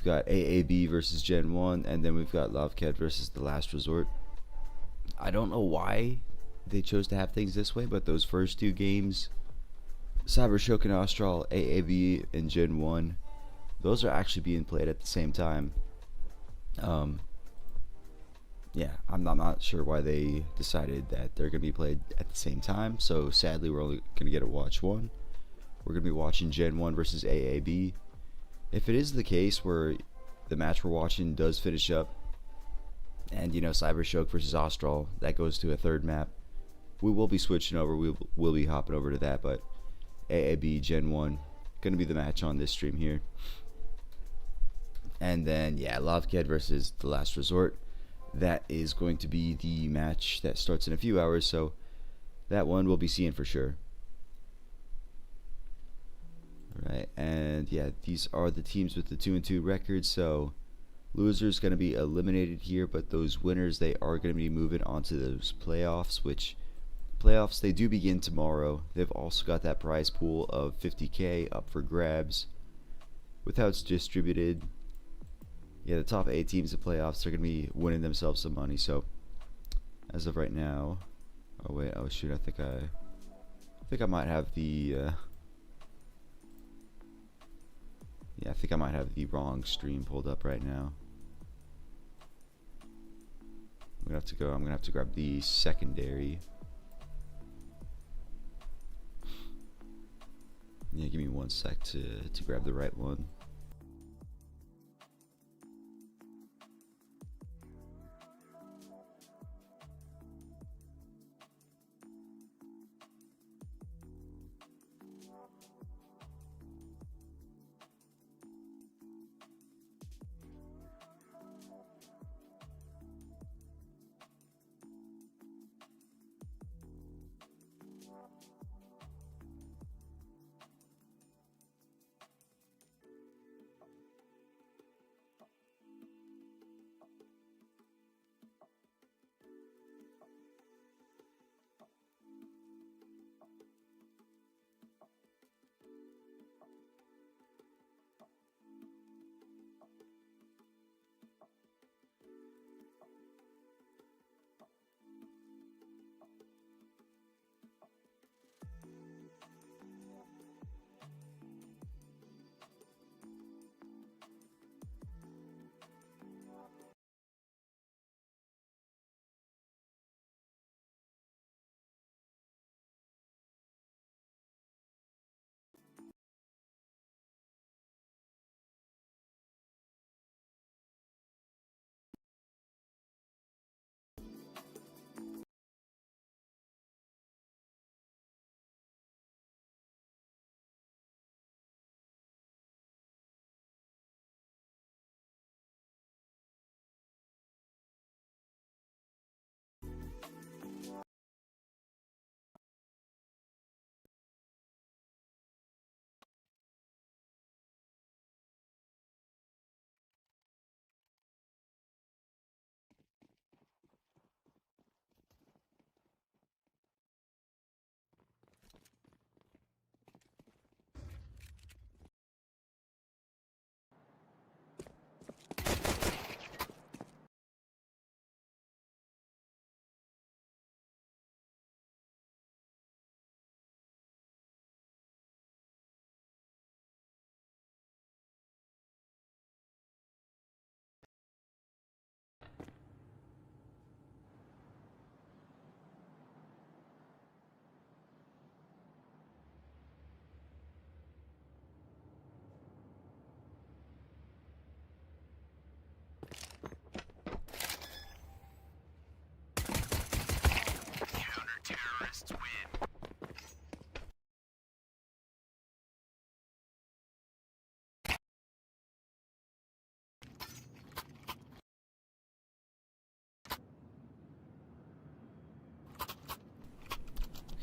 got AAB versus GenOne, and then we've got Lavked versus The Last Resort. I don't know why they chose to have things this way, but those first two games, CYBERSHOKE and ASTRAL, AAB and GenOne, those are actually being played at the same time. Yeah, I'm not sure why they decided that they're going to be played at the same time. So sadly, we're only going to get to watch one. We're going to be watching GenOne versus AAB. If it is the case where the match we're watching does finish up, and you know, CYBERSHOKE versus ASTRAL, that goes to a third map, we will be switching over. We'll be hopping over to that. But AAB GenOne going to be the match on this stream here. And then yeah, Lavked versus The Last Resort. That is going to be the match that starts in a few hours, so that one we'll be seeing for sure. Alright, and yeah, these are the teams with the 2-2 records, so losers going to be eliminated here, but those winners, they are going to be moving on to those playoffs, which playoffs, they do begin tomorrow. They've also got that prize pool of 50K up for grabs. With how it's distributed, yeah, the top 8 teams in playoffs are going to be winning themselves some money. So as of right now, oh wait, oh shoot, I think I might have the yeah, I think I might have the wrong stream pulled up right now. I'm gonna have to grab the secondary. Yeah, give me 1 sec to grab the right one.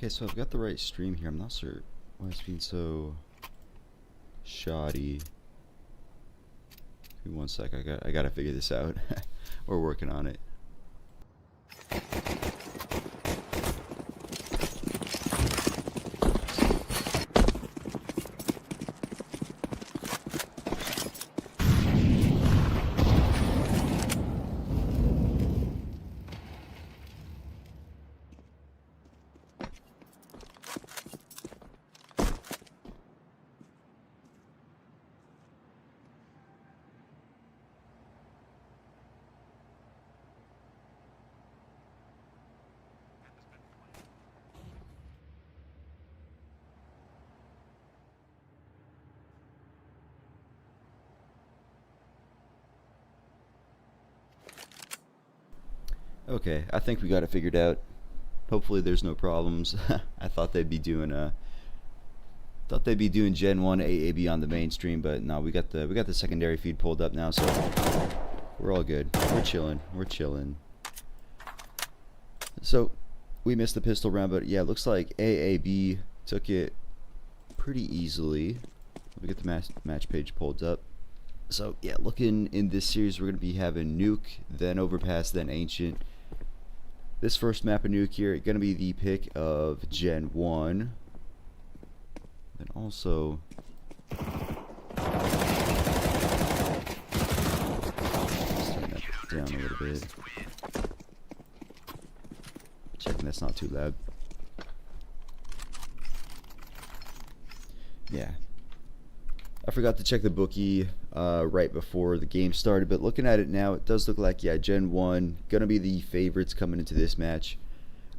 Okay, so I've got the right stream here. I'm not sure why it's being so shoddy. Give me 1 sec. I gotta figure this out. We're working on it. Okay, I think we got it figured out. Hopefully there's no problems. I thought they'd be doing GenOne AAB on the mainstream, but no, we got the secondary feed pulled up now, so we're all good. We're chilling. We're chilling. So we missed the pistol round, but yeah, it looks like AAB took it pretty easily. We get the match page pulled up. So yeah, looking in this series, we're gonna be having Nuke, then Overpass, then Ancient. This first map of Nuke here, gonna be the pick of GenOne. And also, turn that down a little bit. Checking that's not too loud. Yeah. I forgot to check the bookie right before the game started, but looking at it now, it does look like, yeah, GenOne gonna be the favorites coming into this match.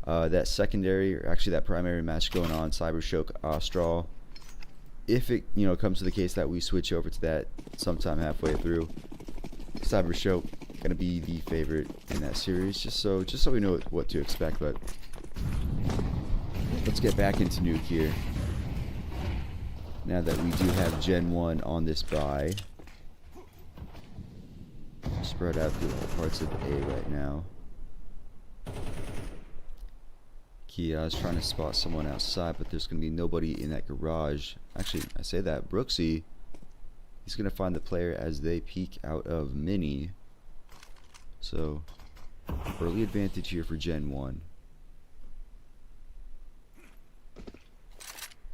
That secondary, or actually that primary match going on, CYBERSHOKE, ASTRAL. If it comes to the case that we switch over to that sometime halfway through, CYBERSHOKE gonna be the favorite in that series, just so we know what to expect. But let's get back into Nuke here. Now that we do have GenOne on this bye, spread out through all parts of A right now. Kia's trying to spot someone outside, but there's going to be nobody in that garage. Actually, I say that, Brooksy, he's going to find the player as they peek out of Mini. So, early advantage here for GenOne.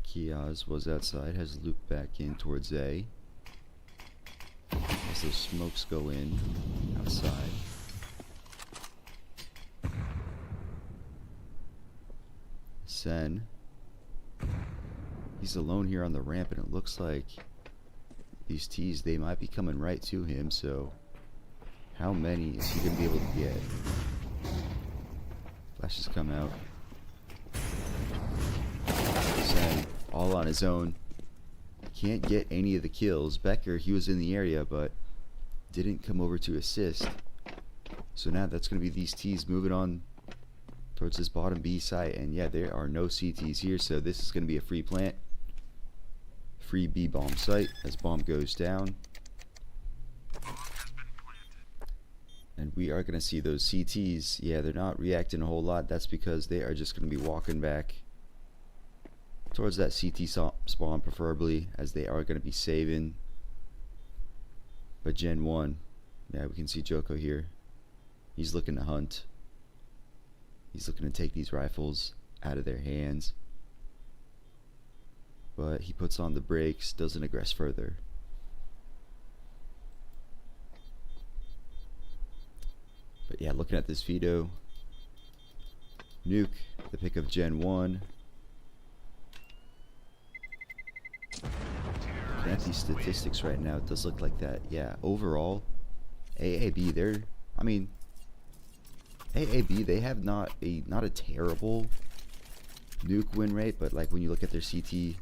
Kiaz was outside, has looped back in towards A. As those smokes go in outside. Sen, he's alone here on the ramp, and it looks like these T's, they might be coming right to him, so how many is he going to be able to get? Flashes come out. Sen, all on his own. Can't get any of the kills. Becker, he was in the area, but didn't come over to assist. So now that's going to be these T's moving on towards this bottom B site, and yeah, there are no CTs here, so this is going to be a free plant. Free B bomb site as bomb goes down. And we are going to see those CTs. Yeah, they're not reacting a whole lot. That's because they are just going to be walking back towards that CT spawn, preferably, as they are going to be saving. But GenOne, yeah, we can see Joko here. He's looking to hunt. He's looking to take these rifles out of their hands. But he puts on the brakes, doesn't aggress further. But yeah, looking at this Vito, Nuke, the pick of GenOne. Looking at these statistics right now, it does look like that. Yeah, overall, AAB, AAB, they have not a terrible Nuke win rate, but like when you look at their CT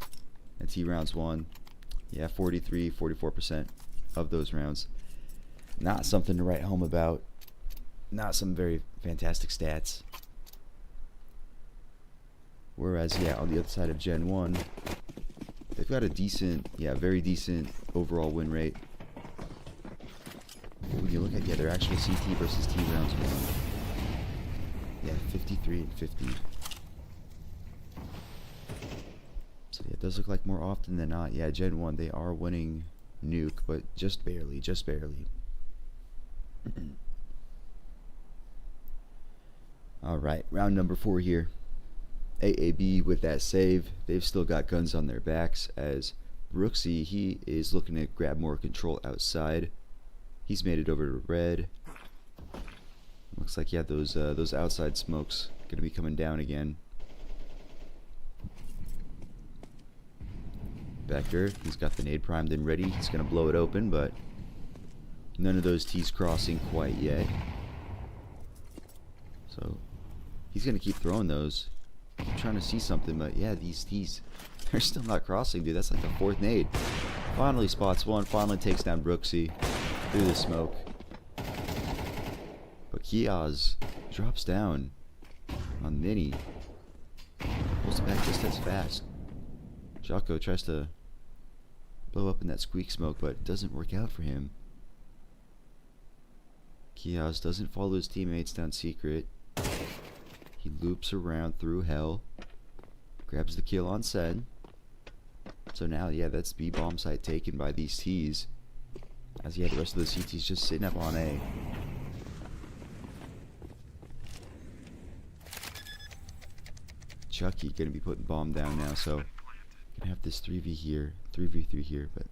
and T rounds won, yeah, 44% of those rounds. Not something to write home about. Not some very fantastic stats. Whereas, yeah, on the other side of GenOne, they've got a decent, yeah, very decent overall win rate. But when you look at, yeah, their actual CT versus T rounds won, yeah, 53 and 50. So yeah, it does look like more often than not, yeah, GenOne, they are winning Nuke, but just barely, just barely. Alright, round number 4 here. AAB with that save. They've still got guns on their backs, as Brooksy, he is looking to grab more control outside. He's made it over to red. Looks like, yeah, those outside smokes gonna be coming down again. Becker, he's got the nade primed and ready. He's gonna blow it open, but none of those T's crossing quite yet. So he's gonna keep throwing those. I'm trying to see something, but yeah, these T's, they're still not crossing, dude. That's like the 4th nade. Finally spots one, finally takes down Brooksy through the smoke. But Kiaz drops down on Mini. Pulls it back just as fast. Jocko tries to blow up in that squeak smoke, but it doesn't work out for him. Kiaz doesn't follow his teammates down secret. He loops around through hell. Grabs the kill on Sen. So now, yeah, that's B bomb site taken by these T's. As yeah, the rest of the CT's just sitting up on A. Chucky gonna be putting bomb down now, so gonna have this 3v here, 3v3 here, but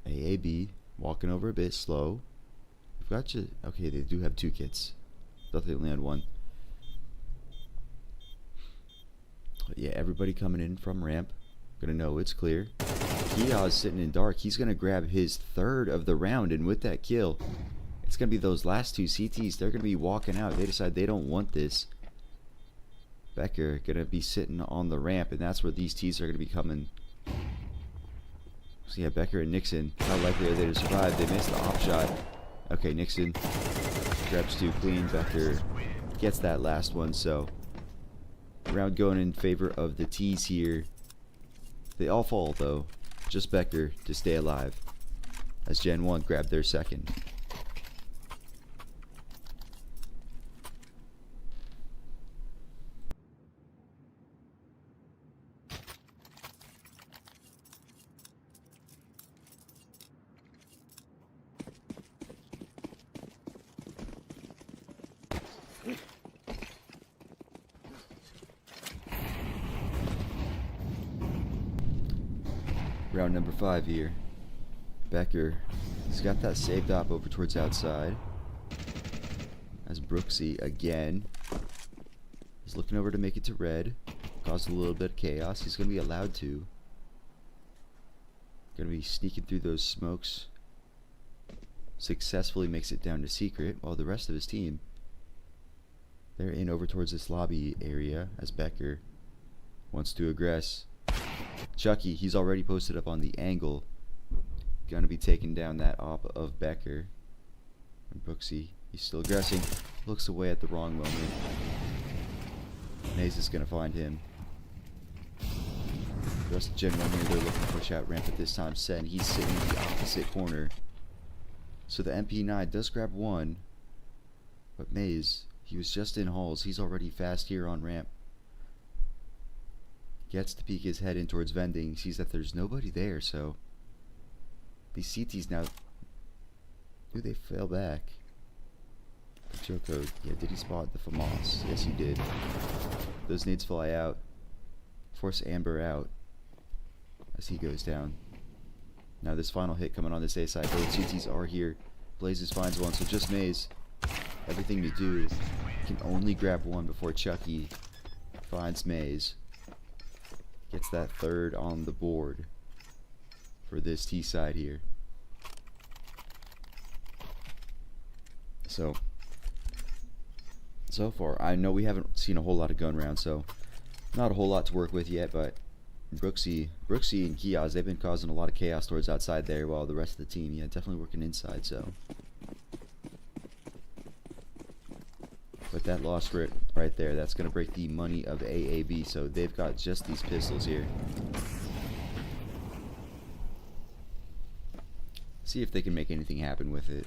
AAB walking over a bit slow. We've got you. Okay, they do have 2 kits. Thought they only had 1. But yeah, everybody coming in from ramp. Gonna know it's clear. Kia's sitting in dark. He's gonna grab his 3rd of the round, and with that kill, it's gonna be those last 2 CTs. They're gonna be walking out. They decide they don't want this. Becker gonna be sitting on the ramp, and that's where these T's are gonna be coming. So yeah, Becker and Nixon, how likely are they to survive? They missed the op shot. Okay, Nixon grabs 2 clean. Becker gets that last one, so round going in favor of the T's here. They all fall though. Just Becker to stay alive, as GenOne grabbed their 2nd. Round number 5 here. Becker, he's got that saved op over towards outside. As Brooksy again is looking over to make it to red. Caused a little bit of chaos. He's going to be allowed to. Going to be sneaking through those smokes. Successfully makes it down to secret, while the rest of his team, they're in over towards this lobby area as Becker wants to aggress. Chucky, he's already posted up on the angle. Gonna be taking down that op of Becker. And Brooksy, he's still aggressing. Looks away at the wrong moment. Maze is gonna find him. The rest of GenOne here, they're looking to push out ramp at this time. Sen, he's sitting in the opposite corner. So the MP9 does grab 1. But Maze, he was just in halls. He's already fast here on ramp. Gets to peek his head in towards vending, sees that there's nobody there, so these CTs now, do they fail back? Joko, yeah, did he spot the FAMAS? Yes, he did. Those nades fly out, force Amber out as he goes down. Now this final hit coming on this A side, both CTs are here. Blazes finds one, so just Maze. Everything to do, can only grab 1 before Chucky finds Maze. Gets that 3rd on the board for this T side here. So far, I know we haven't seen a whole lot of gun rounds, so not a whole lot to work with yet, but Brooksy and Kiaz, they've been causing a lot of chaos towards outside there, while the rest of the team, yeah, definitely working inside, so. But that loss right there, that's going to break the money of AAB. So they've got just these pistols here. See if they can make anything happen with it.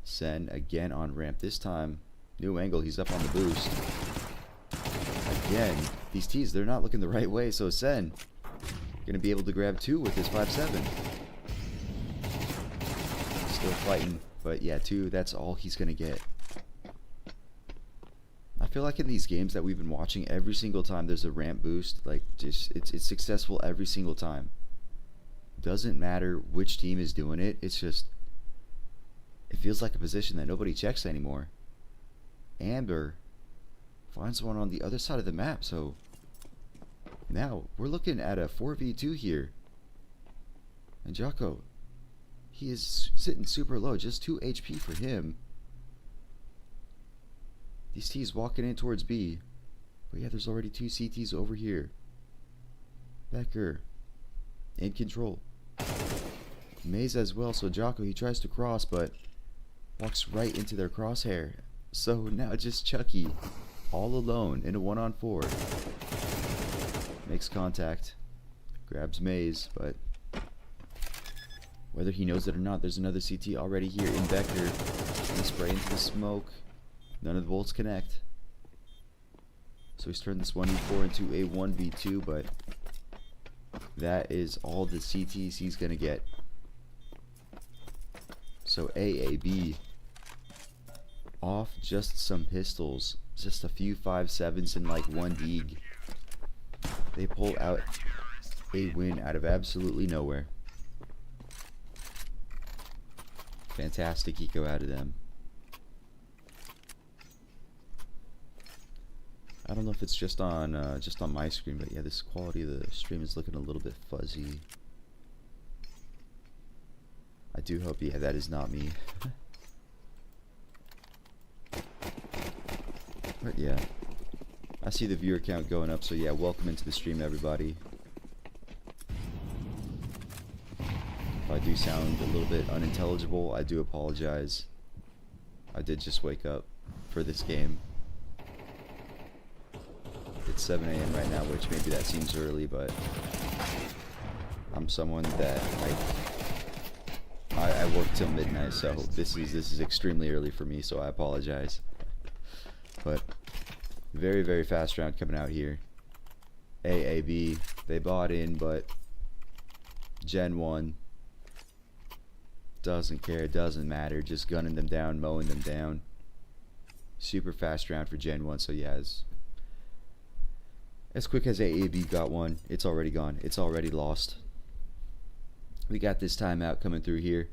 Sen again on ramp. This time, new angle. He's up on the boost. Again, these T's, they're not looking the right way. So Sen going to be able to grab 2 with his 5.7. Still fighting, but yeah, 2, that's all he's gonna get. I feel like in these games that we've been watching, every single time there's a ramp boost, like just it's successful every single time. Doesn't matter which team is doing it, it's just, it feels like a position that nobody checks anymore. Amber finds one on the other side of the map, so now we're looking at a 4v2 here. And Jocko, he is sitting super low, just 2 HP for him. These T's walking in towards B. But yeah, there's already 2 CTs over here. Becker in control. Maze as well, so Jocko, he tries to cross, but walks right into their crosshair. So now just Chucky, all alone in a 1-on-4. Makes contact, grabs Maze, but whether he knows it or not, there's another CT already here in Becker. Gonna spray into the smoke. None of the bolts connect. So he's turned this 1v4 into a 1v2, but that is all the CTs he's gonna get. So AAB off just some pistols, just a few 5.7s and like one deeg. They pull out a win out of absolutely nowhere. Fantastic eco out of them. I don't know if it's just on my screen, but yeah, this quality of the stream is looking a little bit fuzzy. I do hope, yeah, that is not me. But yeah, I see the viewer count going up, so yeah, welcome into the stream, everybody. If I do sound a little bit unintelligible, I do apologize. I did just wake up for this game. It's 7 a.m. right now, which maybe that seems early, but I'm someone that I work till midnight, so this is extremely early for me, so I apologize. But very, very fast round coming out here. AAB, they bought in, but GenOne doesn't care, doesn't matter, just gunning them down, mowing them down. Super fast round for GenOne, so yeah, as quick as AAB got one, it's already gone. It's already lost. We got this timeout coming through here.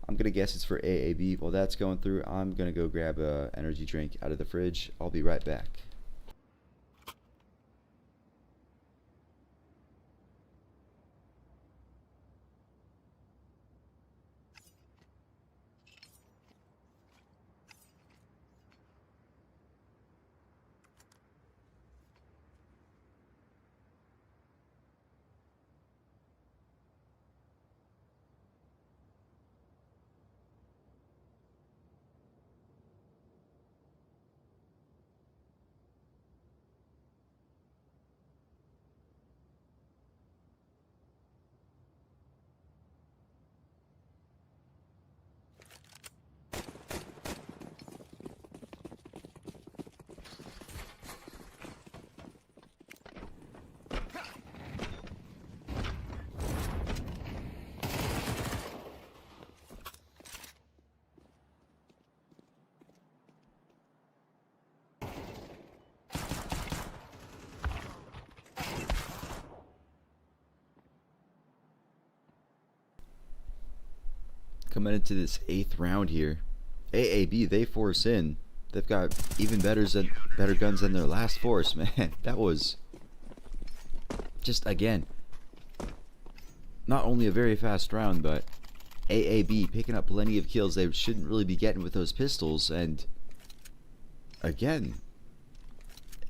I'm going to guess it's for AAB. While that's going through, I'm going to go grab a energy drink out of the fridge. I'll be right back. Coming into this 8th round here, AAB, they force in. They've got even better guns than their last force, man. That was just, again, not only a very fast round, but AAB picking up plenty of kills they shouldn't really be getting with those pistols. And again,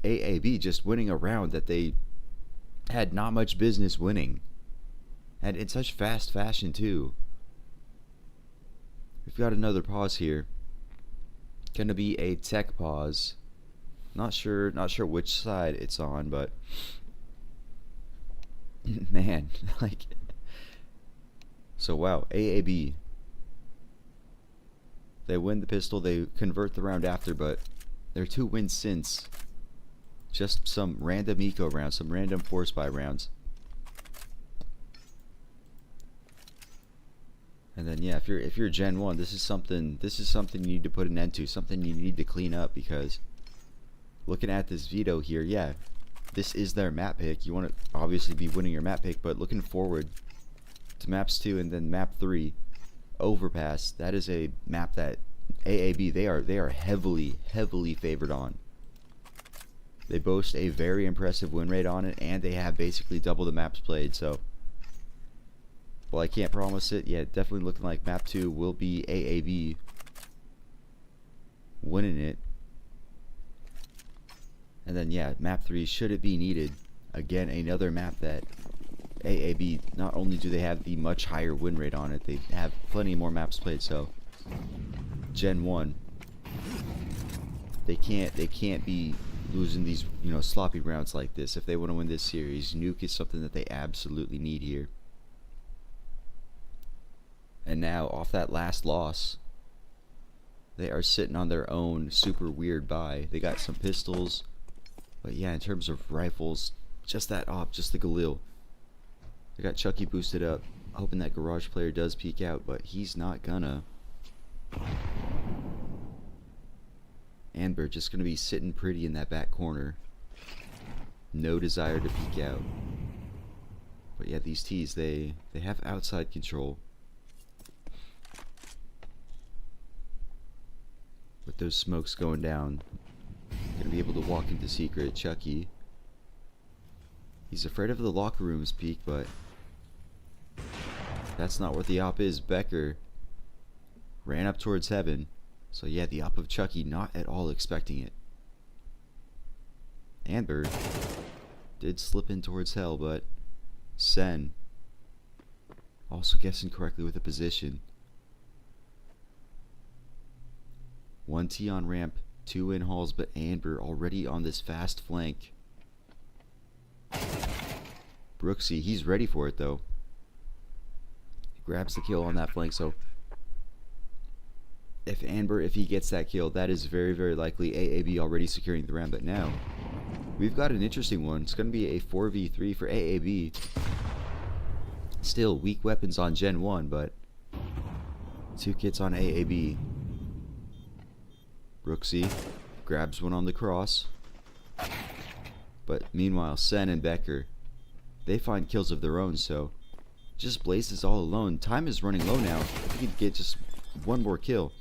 AAB just winning a round that they had not much business winning, and in such fast fashion too. We've got another pause here. Gonna be a tech pause. Not sure which side it's on, but man, like, so wow, AAB, they win the pistol, they convert the round after, but their 2 wins since just some random eco rounds, some random force buy rounds. And then yeah, if you're GenOne, this is something you need to put an end to, something you need to clean up, because looking at this veto here, yeah, this is their map pick. You want to obviously be winning your map pick, but looking forward to maps 2 and then map 3, Overpass, that is a map that AAB, they are heavily favored on. They boast a very impressive win rate on it, and they have basically double the maps played. So well, I can't promise it. Yeah, definitely looking like map 2 will be AAB winning it. And then yeah, map 3, should it be needed, again, another map that AAB, not only do they have the much higher win rate on it, they have plenty more maps played. So GenOne, they can't be losing these, you know, sloppy rounds like this. If they want to win this series, nuke is something that they absolutely need here. And now, off that last loss, they are sitting on their own super weird buy. They got some pistols, but yeah, in terms of rifles, just that op, just the Galil. They got Chucky boosted up, hoping that Garage player does peek out, but he's not gonna. Amber just gonna be sitting pretty in that back corner. No desire to peek out. But yeah, these T's, they have outside control. With those smokes going down, gonna be able to walk into secret. Chucky, he's afraid of the locker room's peek, but that's not what the op is. Becker ran up towards heaven. So yeah, the op of Chucky, not at all expecting it. Amber did slip in towards hell, but Sen also guessing correctly with the position. 1 T on ramp, 2 in halls, but Amber already on this fast flank. Brooksy, he's ready for it though. He grabs the kill on that flank, so if he gets that kill, that is very, very likely AAB already securing the round. But now, we've got an interesting one. It's going to be a 4v3 for AAB. Still, weak weapons on GenOne, but 2 kits on AAB. Brooksy grabs one on the cross. But meanwhile, Sen and Becker, they find kills of their own, so just Blazes all alone. Time is running low now. If he could get just one more kill.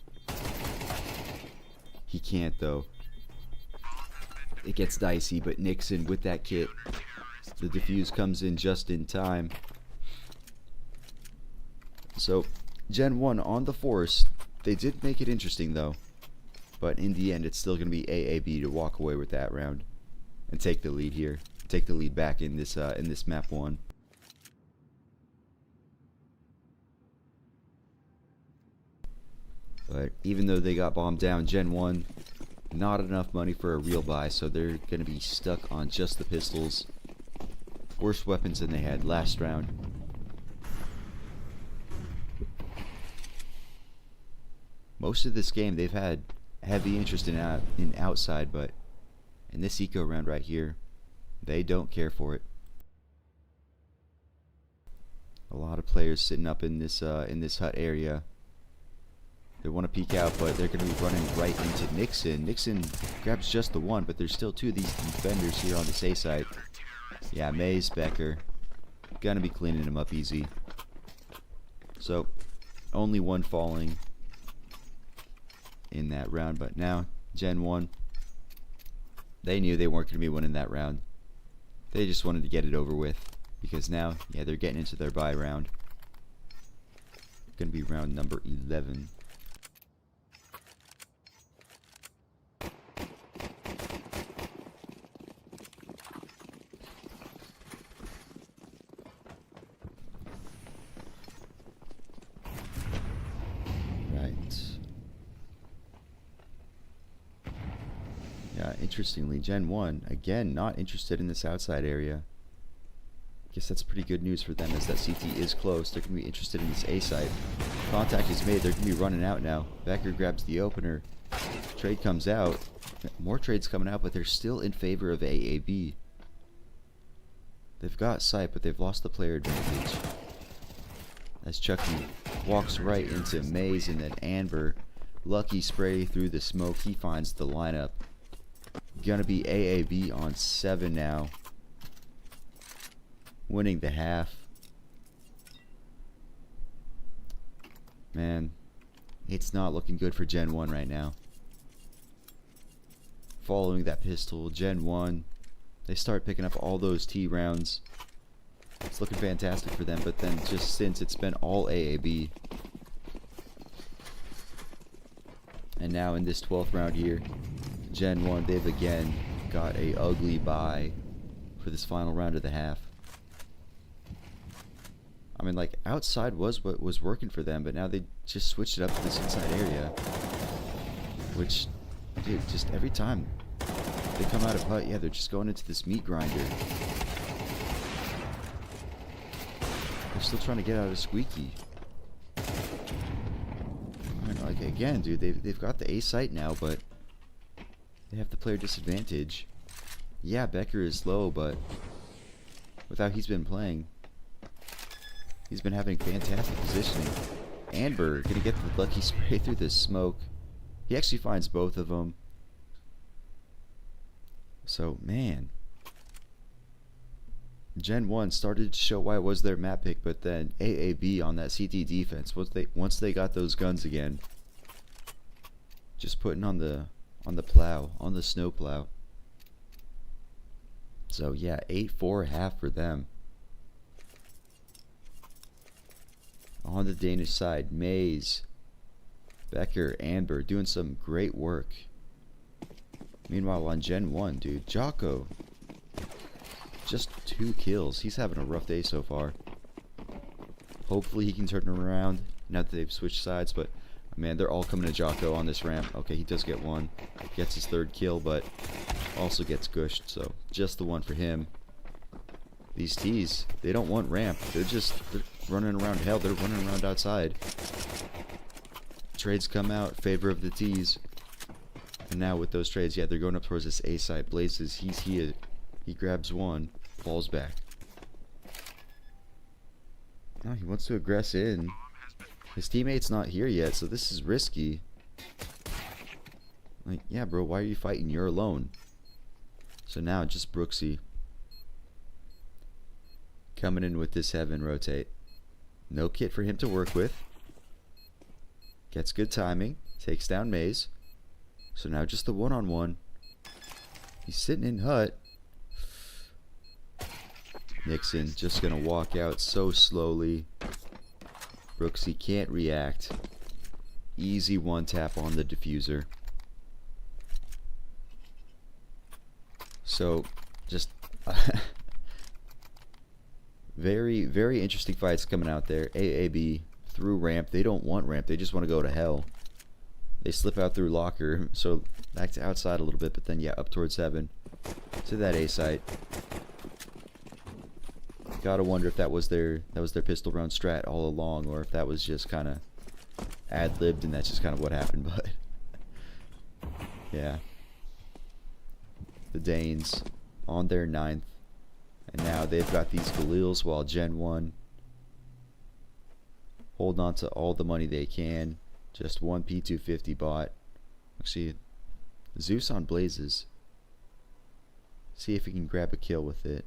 He can't though. It gets dicey, but Nixon with that kit. The defuse comes in just in time. So GenOne on the force. They did make it interesting though. But in the end, it's still going to be AAB to walk away with that round and take the lead here. Take the lead back in this map 1. But even though they got bombed down, GenOne, not enough money for a real buy, so they're going to be stuck on just the pistols. Worse weapons than they had last round. Most of this game, they've had heavy interest in outside, but in this eco round right here, they don't care for it. A lot of players sitting up in this hut area. They want to peek out, but they're going to be running right into Nixon. Nixon grabs just the one, but there's still 2 of these defenders here on this A side. Yeah, Maze, Becker, gonna be cleaning him up easy. So, only 1 falling in that round, but now GenOne, they knew they weren't going to be winning that round. They just wanted to get it over with, because now, yeah, they're getting into their bye round. Gonna be round number 11. Interestingly, GenOne, again, not interested in this outside area. Guess that's pretty good news for them, as that CT is close. They're going to be interested in this A site. Contact is made. They're going to be running out now. Becker grabs the opener. Trade comes out. More trades coming out, but they're still in favor of AAB. They've got sight, but they've lost the player advantage. As Chucky walks right into Maze, and then Amber, lucky spray through the smoke. He finds the lineup. Gonna be AAB on 7 now. Winning the half. Man, it's not looking good for GenOne right now. Following that pistol, GenOne, they start picking up all those T rounds. It's looking fantastic for them, but then just since it's been all AAB. And now in this 12th round here, GenOne, they've again got a ugly bye for this final round of the half. I mean, like, outside was what was working for them, but now they just switched it up to this inside area. Which, dude, just every time they come out of hut, yeah, they're just going into this meat grinder. They're still trying to get out of squeaky. I don't know, like, again, dude, they've got the A site now, but they have the player disadvantage. Yeah, Becker is low, but with how he's been playing, he's been having fantastic positioning. Amber gonna get the lucky spray through the smoke. He actually finds both of them. So, man. GenOne started to show why it was their map pick, but then AAB on that CT defense, once they got those guns again, just putting on the plow, on the snow plow. So yeah, 8-4.5 for them. On the Danish side, Maze, Becker, Amber doing some great work. Meanwhile on GenOne, dude, Jocko, just 2 kills. He's having a rough day so far. Hopefully he can turn it around now that they've switched sides, but man, they're all coming to Jocko on this ramp. Okay, he does get one. Gets his 3rd kill, but also gets gushed, so just the one for him. These T's, they don't want ramp. They're running around hell. They're running around outside. Trades come out, favor of the T's. And now with those trades, yeah, they're going up towards this A side. Blazes, he's here. He grabs one, falls back. Now he wants to aggress in. His teammate's not here yet, so this is risky. Like, yeah, bro, why are you fighting? You're alone. So now just Brooksy coming in with this heaven rotate. No kit for him to work with. Gets good timing. Takes down Maze. So now just the one-on-one. He's sitting in hut. Nixon just gonna walk out so slowly. Brooksy can't react. Easy one tap on the diffuser. So, just very, very interesting fights coming out there. AAB through ramp. They don't want ramp. They just want to go to hell. They slip out through locker. So back to outside a little bit, but then yeah, up towards heaven to that A site. Gotta wonder if that was their pistol round strat all along, or if that was just kind of ad-libbed and that's just kind of what happened. But yeah, the Danes on their 9th, and now they've got these Galils while GenOne holding on to all the money they can. Just one P250 bot. Actually, Zeus on Blazes. See if he can grab a kill with it.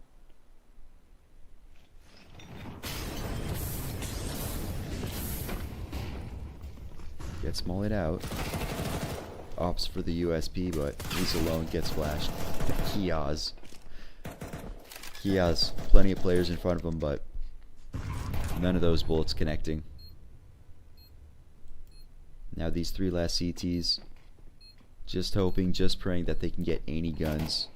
Gets mullied out. Opts for the USP, but he's alone, gets flashed. Kiaz. Kiaz, plenty of players in front of him, but none of those bullets connecting. Now these 3 last CTs. Just hoping, just praying that they can get any guns.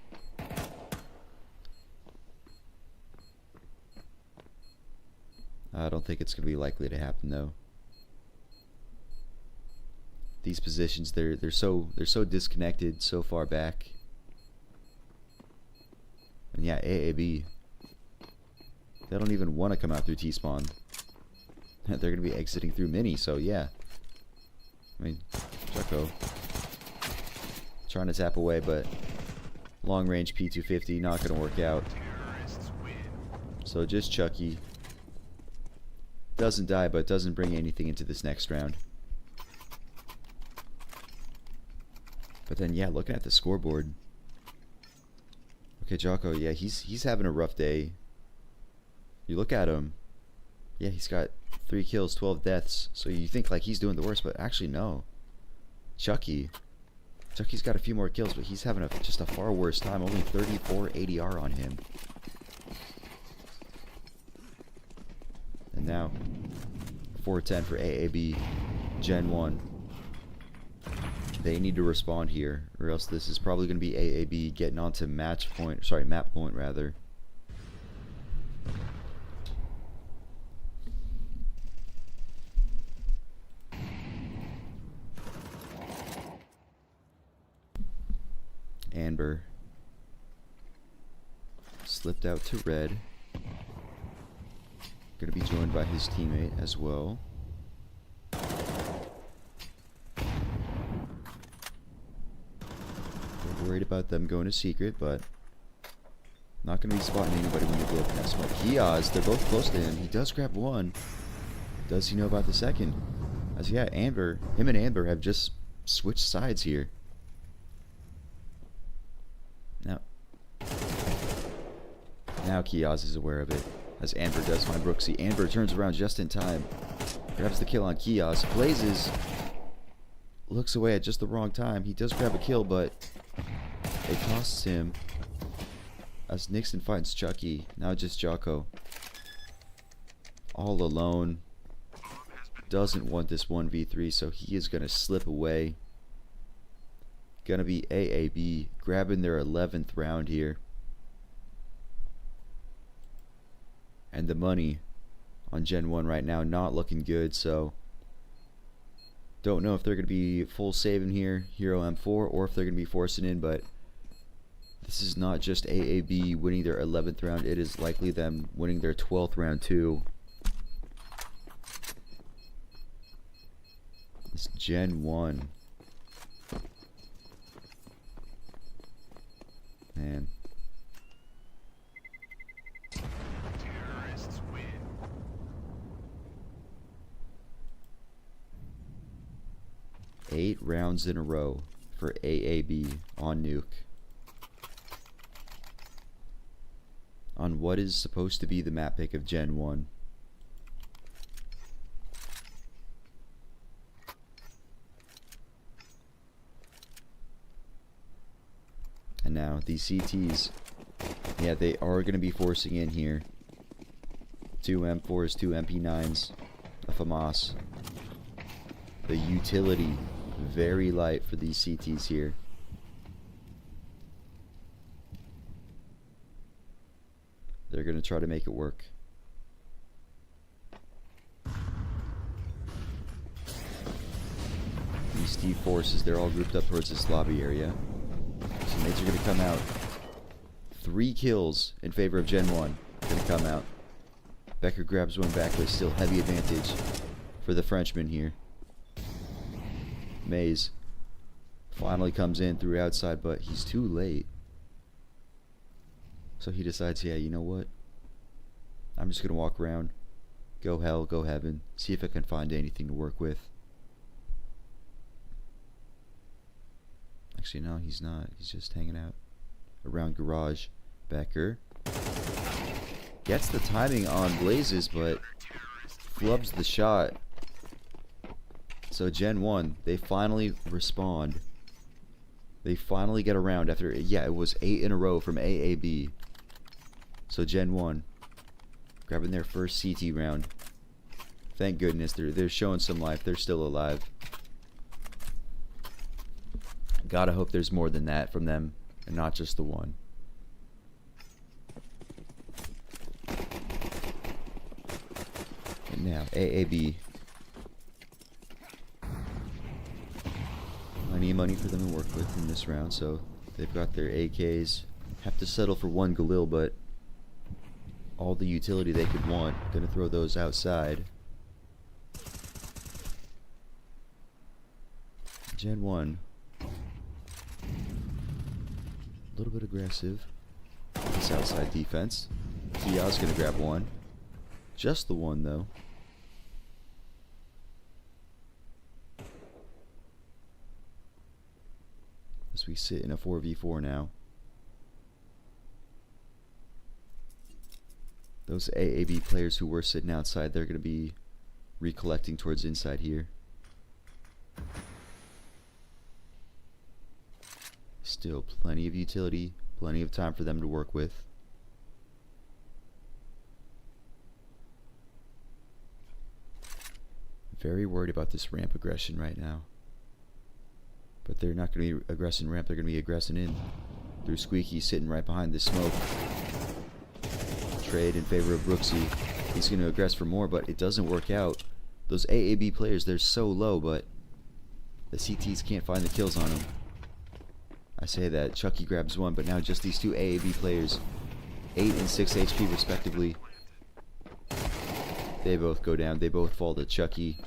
I don't think it's going to be likely to happen though. These positions, they're so disconnected, so far back. And yeah, AAB, they don't even want to come out through T-spawn. They're going to be exiting through mini, so yeah. I mean, Jocko trying to tap away, but long range P250 not going to work out. So just Chucky. Doesn't die, but doesn't bring anything into this next round. But then, yeah, looking at the scoreboard. Okay, Jocko, yeah, he's having a rough day. You look at him. Yeah, he's got 3 kills, 12 deaths. So you think, like, he's doing the worst, but actually, no. Chucky's got a few more kills, but he's having just a far worse time. Only 34 ADR on him. And now, 410 for AAB, GenOne. They need to respond here, or else this is probably going to be AAB getting onto map point rather. Amber. Slipped out to red. Gonna be joined by his teammate as well. We're worried about them going to secret, but not gonna be spotting anybody when they blow past smoke. Kiosk, they're both close to him. He does grab one. Does he know about the second? As yeah, Amber, him and Amber have just switched sides here. Now Kiosk is aware of it, as Amber does find Brooksy. Amber turns around just in time, grabs the kill on Kiosk. Blazes looks away at just the wrong time. He does grab a kill, but it costs him. As Nixon finds Chucky, now just Jocko. All alone. Doesn't want this 1v3, so he is going to slip away. Gonna be AAB grabbing their 11th round here. And the money on GenOne right now not looking good, so don't know if they're going to be full saving here, Hero M4, or if they're going to be forcing in, but this is not just AAB winning their 11th round, it is likely them winning their 12th round too. It's GenOne. Man. Terrorists win. 8 rounds in a row for AAB on Nuke. On what is supposed to be the map pick of GenOne. And now these CTs, yeah, they are going to be forcing in here. 2 M4s, 2 MP9s, a FAMAS. The utility, very light for these CTs here. They're going to try to make it work. These Steve forces, they're all grouped up towards this lobby area. Teammates are going to come out. 3 kills in favor of GenOne. Going to come out. Becker grabs one back, but still heavy advantage for the Frenchman here. Maze finally comes in through outside, but he's too late. So he decides, yeah, you know what? I'm just going to walk around. Go hell, go heaven. See if I can find anything to work with. Actually, no, he's not. He's just hanging out around garage. Becker gets the timing on Blazes, but flubs the shot. So GenOne, they finally respond. They finally get around after, yeah, it was 8 in a row from AAB. So GenOne grabbing their first CT round. Thank goodness, they're showing some life. They're still alive. Gotta hope there's more than that from them, and not just the one. And now, AAB. Plenty of money for them to work with in this round, so they've got their AKs. Have to settle for 1 Galil, but all the utility they could want. Gonna throw those outside. GenOne. A little bit aggressive. This outside defense. Kia's gonna grab one. Just the one though. As we sit in a 4v4 now. Those AAB players who were sitting outside, they're gonna be recollecting towards inside here. Still plenty of utility, plenty of time for them to work with. Very worried about this ramp aggression right now. But they're not going to be aggressing ramp, they're going to be aggressing in. Through Squeaky sitting right behind this smoke. Trade in favor of Brooksy. He's going to aggress for more, but it doesn't work out. Those AAB players, they're so low, but the CTs can't find the kills on them. I say that. Chucky grabs one, but now just these two AAB players. 8 and 6 HP respectively. They both go down. They both fall to Chucky.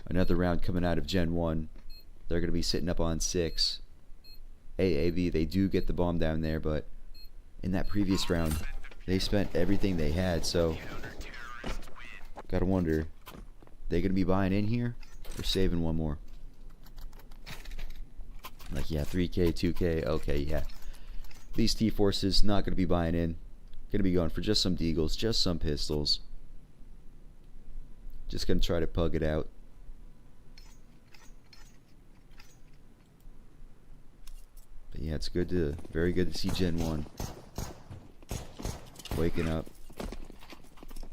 Another round coming out of Gen 1. They're going to be sitting up on 6. AAB, they do get the bomb down there, but in that previous round, they spent everything they had, so gotta wonder, they gonna be buying in here or saving one more? Like, yeah, 3K, 2K, okay, yeah. These T-Forces not gonna be buying in. Gonna be going for just some deagles, just some pistols. Just gonna try to pug it out. But yeah, it's very good to see Gen 1 waking up,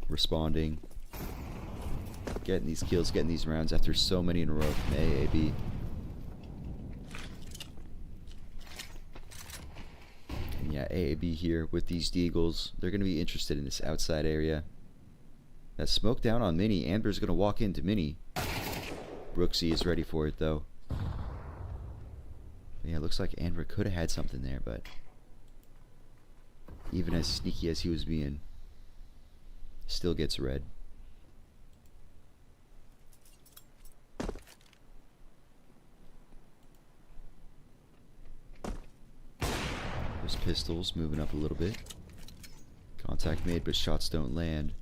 responding, getting these kills, getting these rounds after so many in a row from AAB. And yeah, AAB here with these deagles, they're going to be interested in this outside area. That smoke down on Mini. Amber's going to walk into Mini. Brooksy is ready for it though. Yeah, it looks like Amber could have had something there, but even as sneaky as he was being, still gets red. There's pistols moving up a little bit. Contact made, but shots don't land.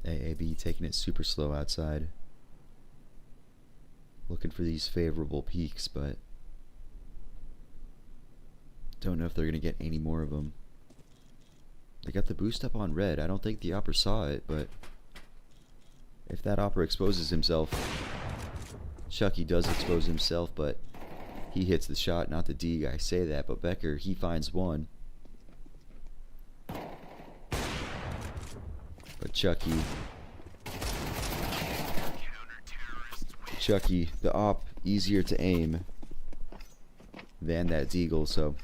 AAB taking it super slow outside. Looking for these favorable peaks, but don't know if they're going to get any more of them. They got the boost up on red. I don't think the Opera saw it, but if that Opera exposes himself, Chucky does expose himself, but he hits the shot, not the D. I say that, but Becker, he finds one. But Chucky, the op, easier to aim than that deagle, so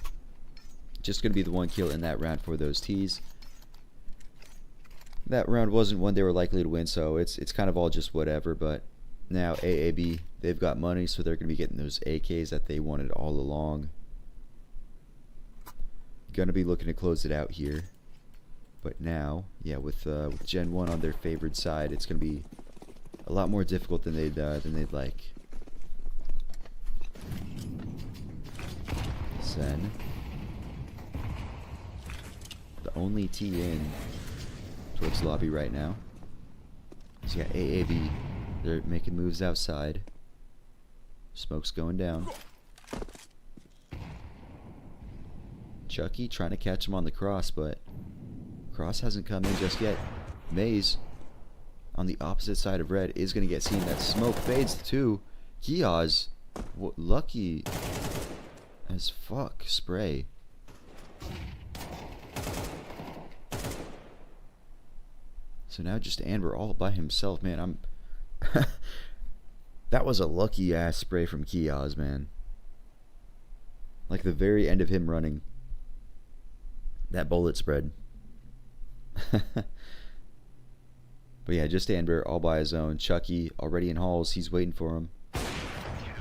just going to be the one kill in that round for those T's. That round wasn't one they were likely to win, so it's kind of all just whatever, but now AAB, they've got money, so they're going to be getting those AKs that they wanted all along. Going to be looking to close it out here. But now, yeah, with Gen 1 on their favored side, it's going to be a lot more difficult than they'd like. Zen, the only T in towards lobby right now. So yeah, AAB, they're making moves outside. Smoke's going down. Chucky trying to catch him on the cross, but cross hasn't come in just yet. Maze on the opposite side of red is going to get seen. That smoke fades too. Kioz, lucky as fuck spray. So now just Amber all by himself, man. I'm that was a lucky ass spray from Kioz, man. Like the very end of him running. That bullet spread. But yeah, just Amber all by his own. Chucky already in halls. He's waiting for him.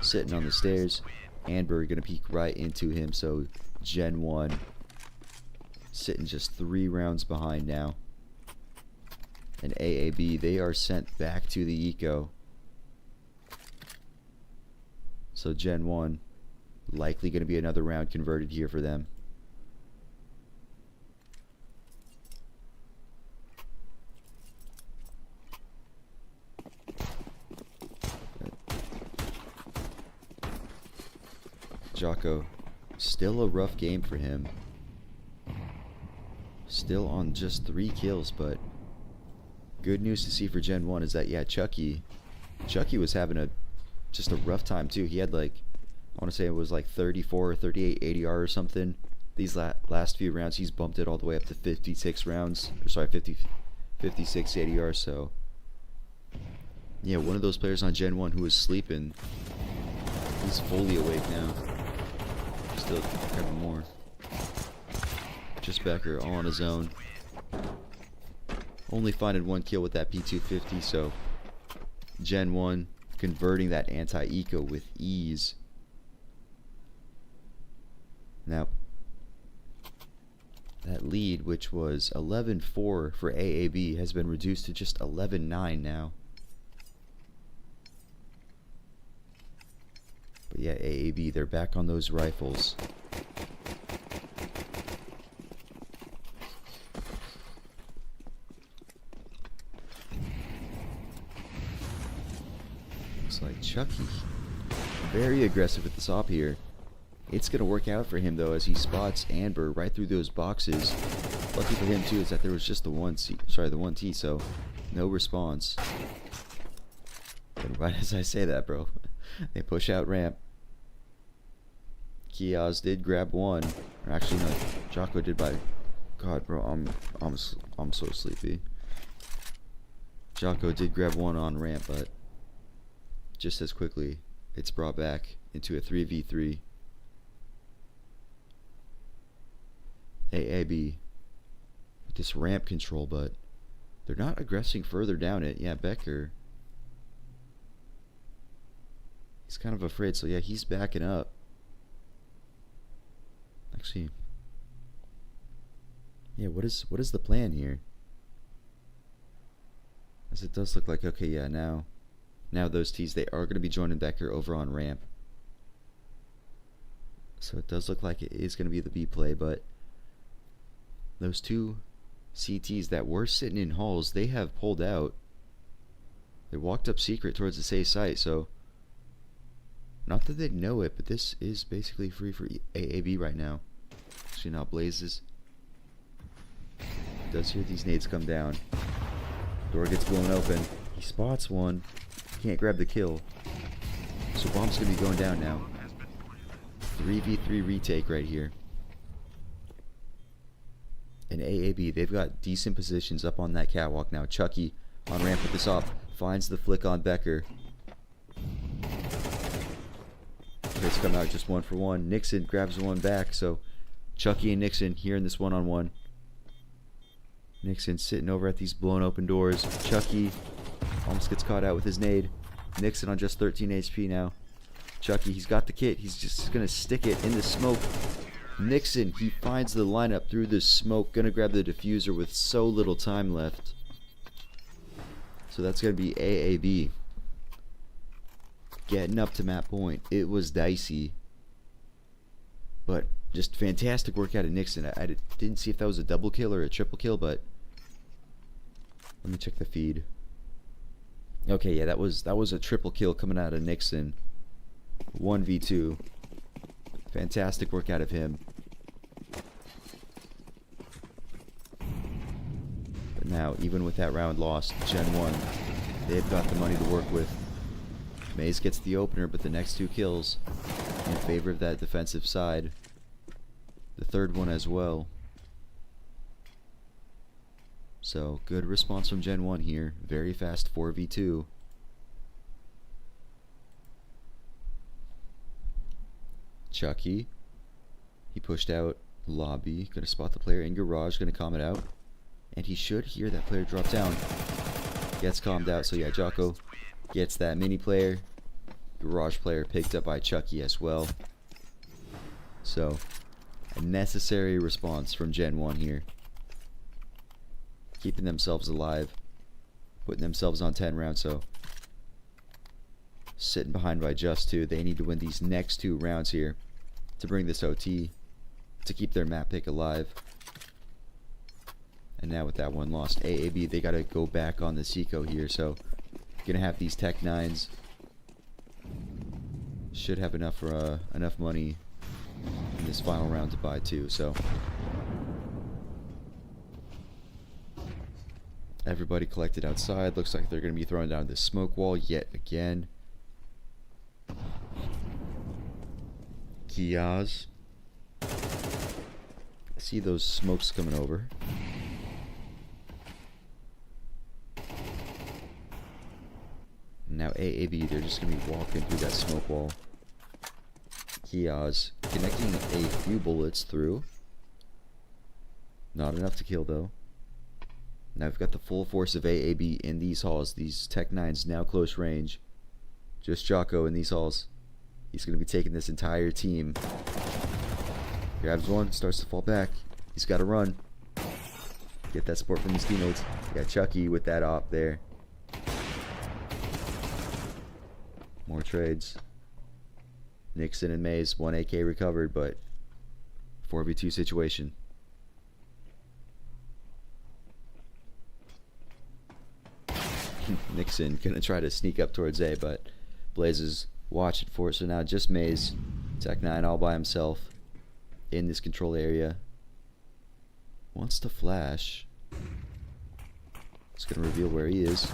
Sitting on the stairs. Amber gonna peek right into him. So Gen 1 sitting just 3 rounds behind now. And AAB, they are sent back to the eco. So Gen 1 likely gonna be another round converted here for them. Jocko, still a rough game for him. Still on just 3 kills, but good news to see for Gen 1 is that, yeah, Chucky was having just a rough time too. He had like, I want to say it was like 34 or 38 ADR or something. These last few rounds, he's bumped it all the way up to 56 rounds. Or sorry, 56 ADR, so yeah, one of those players on Gen 1 who was sleeping, he's fully awake now. Still grabbing more. Just Becker all on his own. Only finding 1 kill with that P250, so GenOne converting that anti-eco with ease. Now, that lead, which was 11-4 for AAB, has been reduced to just 11-9 now. But yeah, AAB, they're back on those rifles. Looks like Chucky, very aggressive with this op here. It's going to work out for him, though, as he spots Amber right through those boxes. Lucky for him, too, is that there was just the one T, so no response. But right as I say that, bro, they push out ramp. Kiaz did grab one. Or actually, no, Jocko did by... God, bro, I'm so sleepy. Jocko did grab one on ramp, but just as quickly, it's brought back into a 3v3. AAB with this ramp control, but they're not aggressing further down it. Yeah, Becker, he's kind of afraid, so yeah, he's backing up. Actually, yeah, what is the plan here? As it does look like, okay, yeah, now those T's, they are going to be joining Becker over on ramp. So it does look like it is going to be the B play, but those two CTs that were sitting in halls, they have pulled out. They walked up secret towards the safe site, so not that they know it, but this is basically free for AAB right now. Actually, now Blazes does hear these nades come down. Door gets blown open. He spots one. Can't grab the kill. So bomb's gonna be going down now. 3v3 retake right here. And AAB, they've got decent positions up on that catwalk now. Chucky on ramp with this op, finds the flick on Becker. It's come out just 1 for 1. Nixon grabs one back, so Chucky and Nixon here in this one-on-one. Nixon sitting over at these blown open doors. Chucky almost gets caught out with his nade. Nixon on just 13 HP now. Chucky, he's got the kit. He's just gonna stick it in the smoke. Nixon, he finds the lineup through the smoke. Gonna grab the diffuser with so little time left. So that's gonna be AAB getting up to map point. It was dicey, but just fantastic work out of Nixon. I didn't see if that was a double kill or a triple kill, but let me check the feed. Okay, yeah, that was a triple kill coming out of Nixon. 1v2. Fantastic work out of him. But now, even with that round lost, GenOne, they've got the money to work with. Maze gets the opener, but the next 2 kills in favor of that defensive side. The third one as well. So, good response from GenOne here. Very fast 4v2. Chucky, he pushed out lobby, gonna spot the player in garage, gonna calm it out, and he should hear that player drop down. Gets calmed out, so yeah, Jocko gets that mini player. Garage player picked up by Chucky as well. So, a necessary response from GenOne here. Keeping themselves alive, putting themselves on 10 rounds, so sitting behind by just 2. They need to win these next 2 rounds here to bring this OT, to keep their map pick alive. And now with that one lost, AAB, they gotta go back on the Seco here, so gonna have these Tech 9s. Should have enough for enough money in this final round to buy 2, so everybody collected outside. Looks like they're gonna be throwing down this smoke wall yet again. Kiaz, I see those smokes coming over. Now AAB, they're just going to be walking through that smoke wall. Kiaz connecting a few bullets through. Not enough to kill though. Now we've got the full force of AAB in these halls. These Tech 9s now close range. Just Jocko in these halls. He's going to be taking this entire team. Grabs one, starts to fall back. He's got to run. Get that support from his teammates. You got Chucky with that op there. More trades. Nixon and Mays, 1 AK recovered, but 4v2 situation. Nixon gonna try to sneak up towards A, but Blaze is watching for it. So now just Maze, Tech 9 all by himself in this control area. Wants to flash. It's gonna reveal where he is.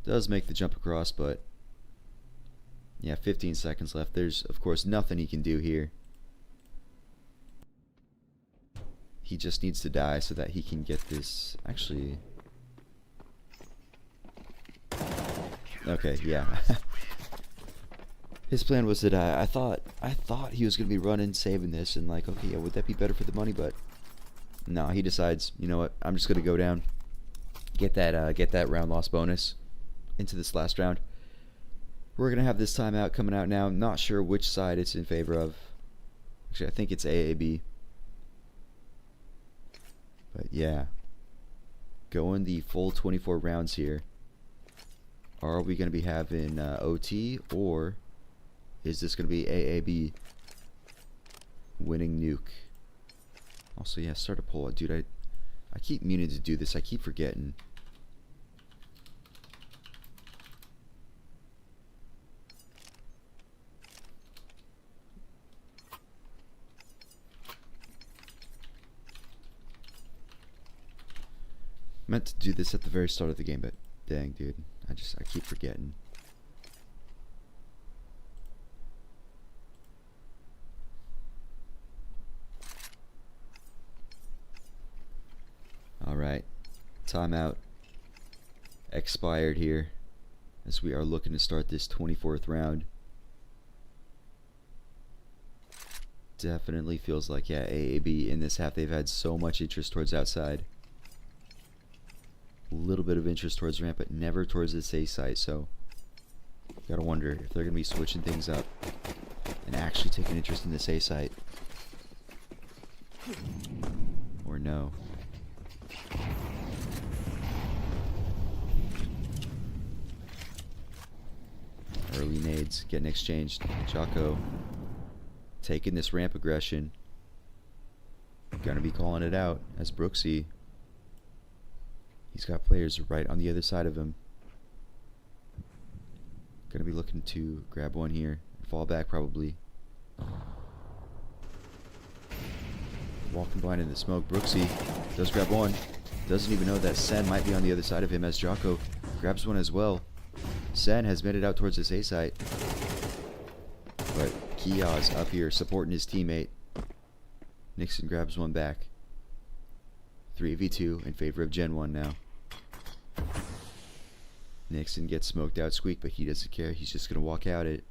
Does make the jump across, but yeah, 15 seconds left. There's of course nothing he can do here. He just needs to die so that he can get this. Actually, okay, yeah. His plan was to die. I thought he was gonna be running, saving this, and like, okay, yeah, would that be better for the money? But no, he decides, you know what? I'm just gonna go down, get that round loss bonus into this last round. We're gonna have this timeout coming out now. I'm not sure which side it's in favor of. Actually, I think it's AAB. But yeah, going the full 24 rounds here. Are we going to be having OT, or is this going to be AAB winning nuke? Also, yeah, start a poll. Dude, I keep meaning to do this. I keep forgetting. Meant to do this at the very start of the game, but dang, dude. I keep forgetting. Alright. Timeout expired here, as we are looking to start this 24th round. Definitely feels like, yeah, AAB in this half, they've had so much interest towards outside. A little bit of interest towards ramp, but never towards this A site, so gotta wonder if they're gonna be switching things up and actually taking interest in this A site, or no. Early nades getting exchanged. Jocko taking this ramp aggression. Gonna be calling it out as Brooksy. He's got players right on the other side of him. Gonna be looking to grab one here. Fall back probably. Walking blind in the smoke. Brooksy does grab one. Doesn't even know that Sen might be on the other side of him as Jocko grabs one as well. Sen has made it out towards this A site. But Kiaz up here supporting his teammate. Nixon grabs one back. 3v2 in favor of GenOne now. Nixon gets smoked out Squeak, but he doesn't care. He's just going to walk out it.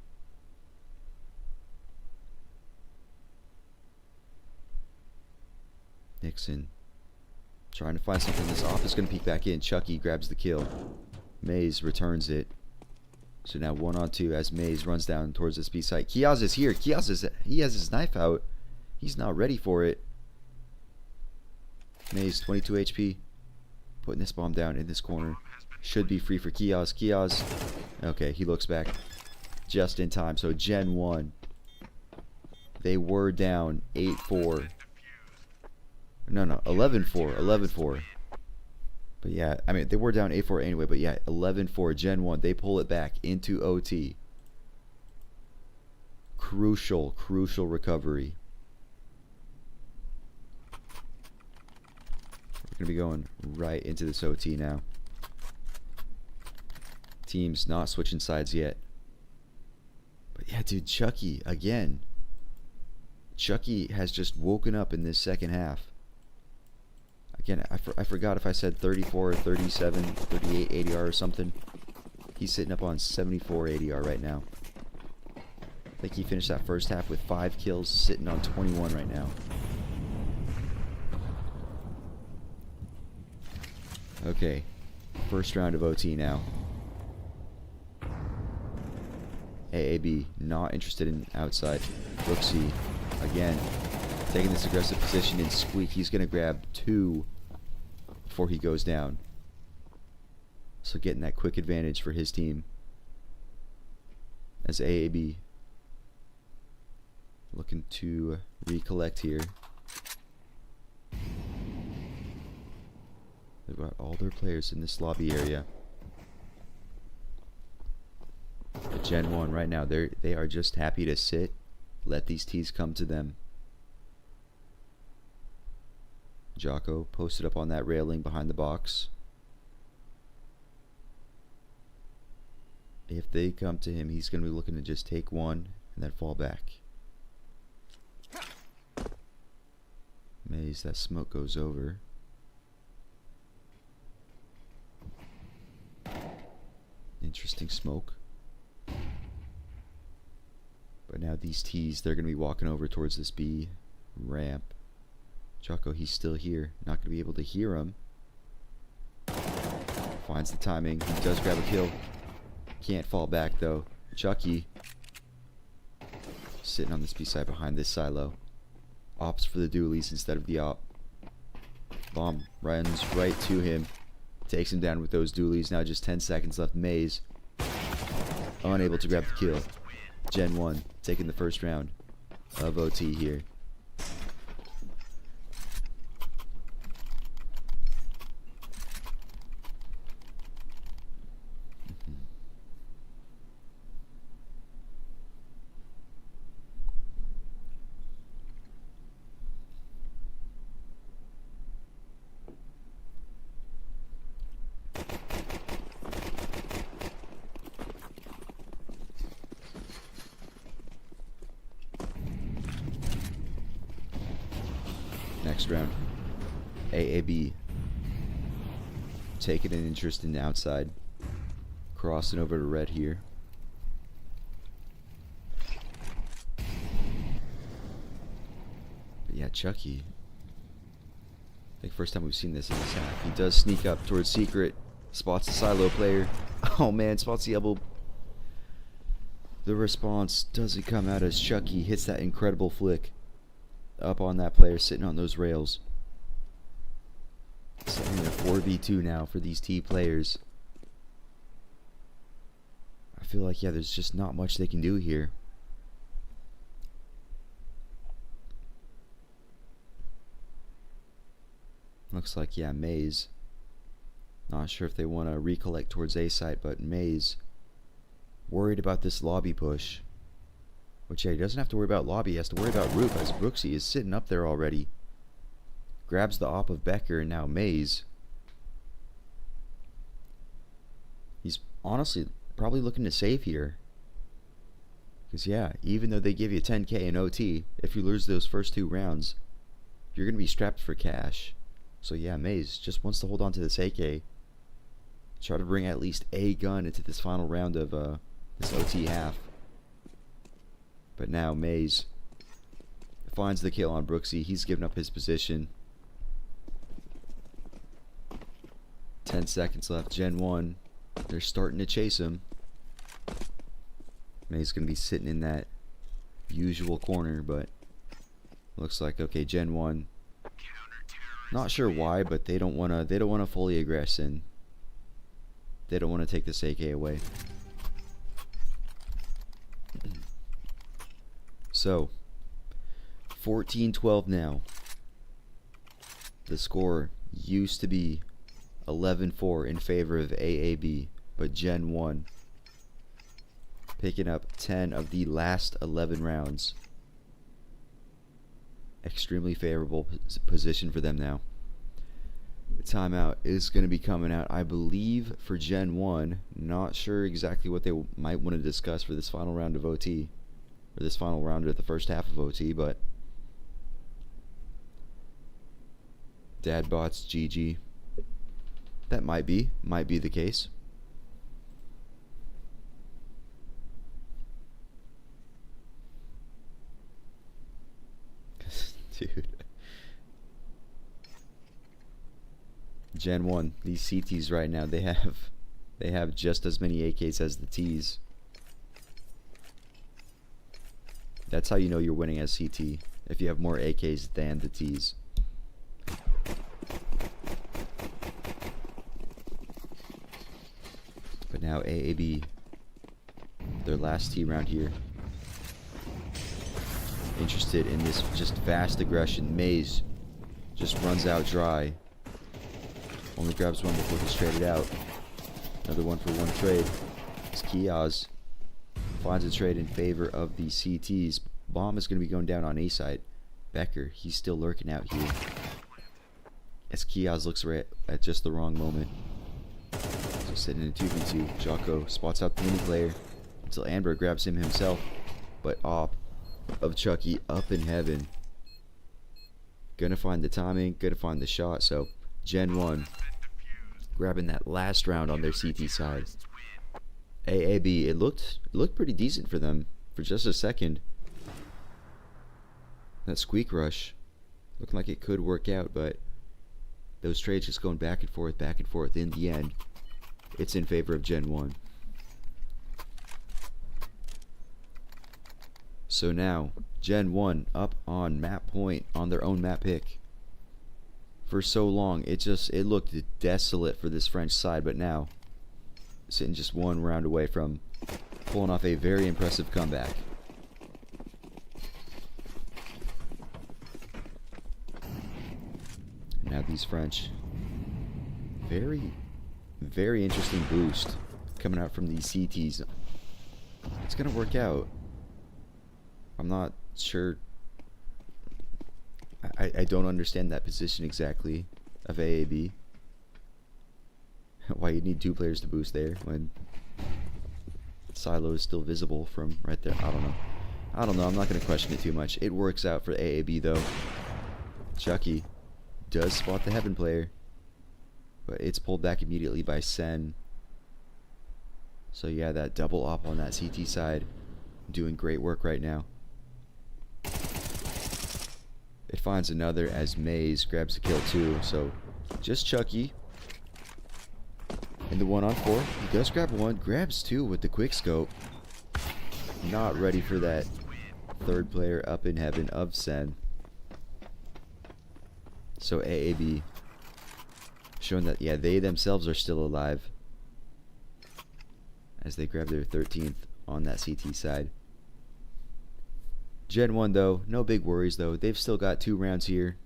Nixon trying to find something. This off is going to peek back in. Chucky grabs the kill. Maze returns it. So now 1-on-2 as Maze runs down towards this B site. Kiaz is here. He has his knife out. He's not ready for it. Maze 22 HP. Putting this bomb down in this corner. Should be free for Kiaz. Kiaz. Okay, he looks back just in time. So GenOne, they were down 8-4. No, 11-4. 11-4. But yeah, I mean, they were down 8-4 anyway. But yeah, 11-4. GenOne, they pull it back into OT. Crucial recovery. We're going to be going right into this OT now. Team's not switching sides yet. But yeah, dude, Chucky, again. Chucky has just woken up in this second half. Again, I forgot if I said 34, 37, 38 ADR or something. He's sitting up on 74 ADR right now. I think he finished that first half with 5 kills, sitting on 21 right now. Okay, first round of OT now. AAB not interested in outside. Brooksy again taking this aggressive position, and Squeak, he's gonna grab 2 before he goes down. So getting that quick advantage for his team. As AAB looking to recollect here. They've got all their players in this lobby area. But GenOne right now, they are just happy to sit, let these T's come to them. Jocko posted up on that railing behind the box. If they come to him, he's going to be looking to just take one and then fall back. Maze, that smoke goes over. Interesting smoke. But now these T's, they're going to be walking over towards this B ramp. Jocko, he's still here. Not going to be able to hear him. Finds the timing. He does grab a kill. Can't fall back though. Chucky sitting on this B side behind this silo. Opts for the dualies instead of the op. Bomb runs right to him. Takes him down with those dualies. Now just 10 seconds left. Maze unable to grab the kill. GenOne taking the first round of OT here. Next round, AAB taking an interest in the outside, crossing over to red here. But yeah, Chucky, I think first time we've seen this in this half. He does sneak up towards secret, spots the silo player. Oh man, spots the elbow. The response doesn't come out as Chucky hits that incredible flick up on that player sitting on those rails. Setting a 4v2 now for these T players. I feel like, yeah, there's just not much they can do here. Looks like, yeah, Maze. Not sure if they want to recollect towards A site, but Maze worried about this lobby push. Which, yeah, he doesn't have to worry about lobby, he has to worry about roof, as Brooksy is sitting up there already. Grabs the op of Becker, and now Maze. He's honestly probably looking to save here. Because, yeah, even though they give you 10k in OT, if you lose those first 2 rounds, you're going to be strapped for cash. So, yeah, Maze just wants to hold on to this AK. Try to bring at least a gun into this final round of this OT half. But now Maze finds the kill on Brooksy. He's given up his position. 10 seconds left. GenOne, they're starting to chase him. Maze going to be sitting in that usual corner, but looks like, okay, GenOne. Not sure why, but they don't want to fully aggress in. They don't want to take this AK away. So, 14-12 now. The score used to be 11-4 in favor of AAB, but GenOne picking up 10 of the last 11 rounds. Extremely favorable position for them now. The timeout is going to be coming out, I believe, for GenOne. Not sure exactly what they might want to discuss for this final round of OT. Or this final round of the first half of OT, but Dadbots GG. That might be the case. Dude. Gen 1, these CTs right now, they have just as many AKs as the Ts. That's how you know you're winning as CT, if you have more AKs than the Ts. But now AAB, their last T round here. Interested in this just fast aggression. Maze just runs out dry. Only grabs one before he's traded out. Another one for one trade. As Kiaz finds a trade in favor of the CTs. Bomb is going to be going down on A side. Becker, he's still lurking out here. As Kiaz looks right at just the wrong moment. So sitting in a 2v2. Jocko spots out the mini player until Amber grabs him himself. But op of Chucky up in heaven. Gonna find the timing, gonna find the shot. So Gen 1 grabbing that last round on their CT side. AAB, it looked pretty decent for them for just a second. That squeak rush looking like it could work out, but those trades just going back and forth. In the end, it's in favor of Gen 1. So now, Gen 1 up on map point on their own map pick. For so long, it looked desolate for this French side, but now, sitting just one round away from pulling off a very impressive comeback. Now these French, very, very interesting boost coming out from these CTs. It's gonna work out. I'm not sure. I don't understand that position exactly of AAB. Why you need two players to boost there when Silo is still visible from right there. I don't know. I'm not going to question it too much. It works out for AAB though. Chucky does spot the Heaven player, but it's pulled back immediately by Sen. So yeah, that double op on that CT side doing great work right now. It finds another as Maze grabs the kill too. So just Chucky in the 1-on-4. He does grab one, grabs two with the quick scope. Not ready for that third player up in heaven of Sen. So AAB showing that, yeah, they themselves are still alive as they grab their 13th on that CT side. Gen 1 though, no big worries though. They've still got 2 rounds here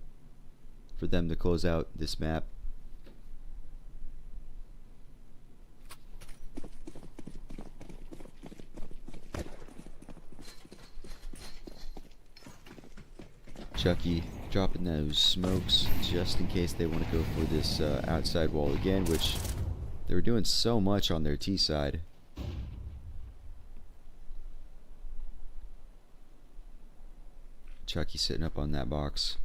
for them to close out this map. Chucky dropping those smokes just in case they want to go for this outside wall again, which they were doing so much on their T side. Chucky sitting up on that box,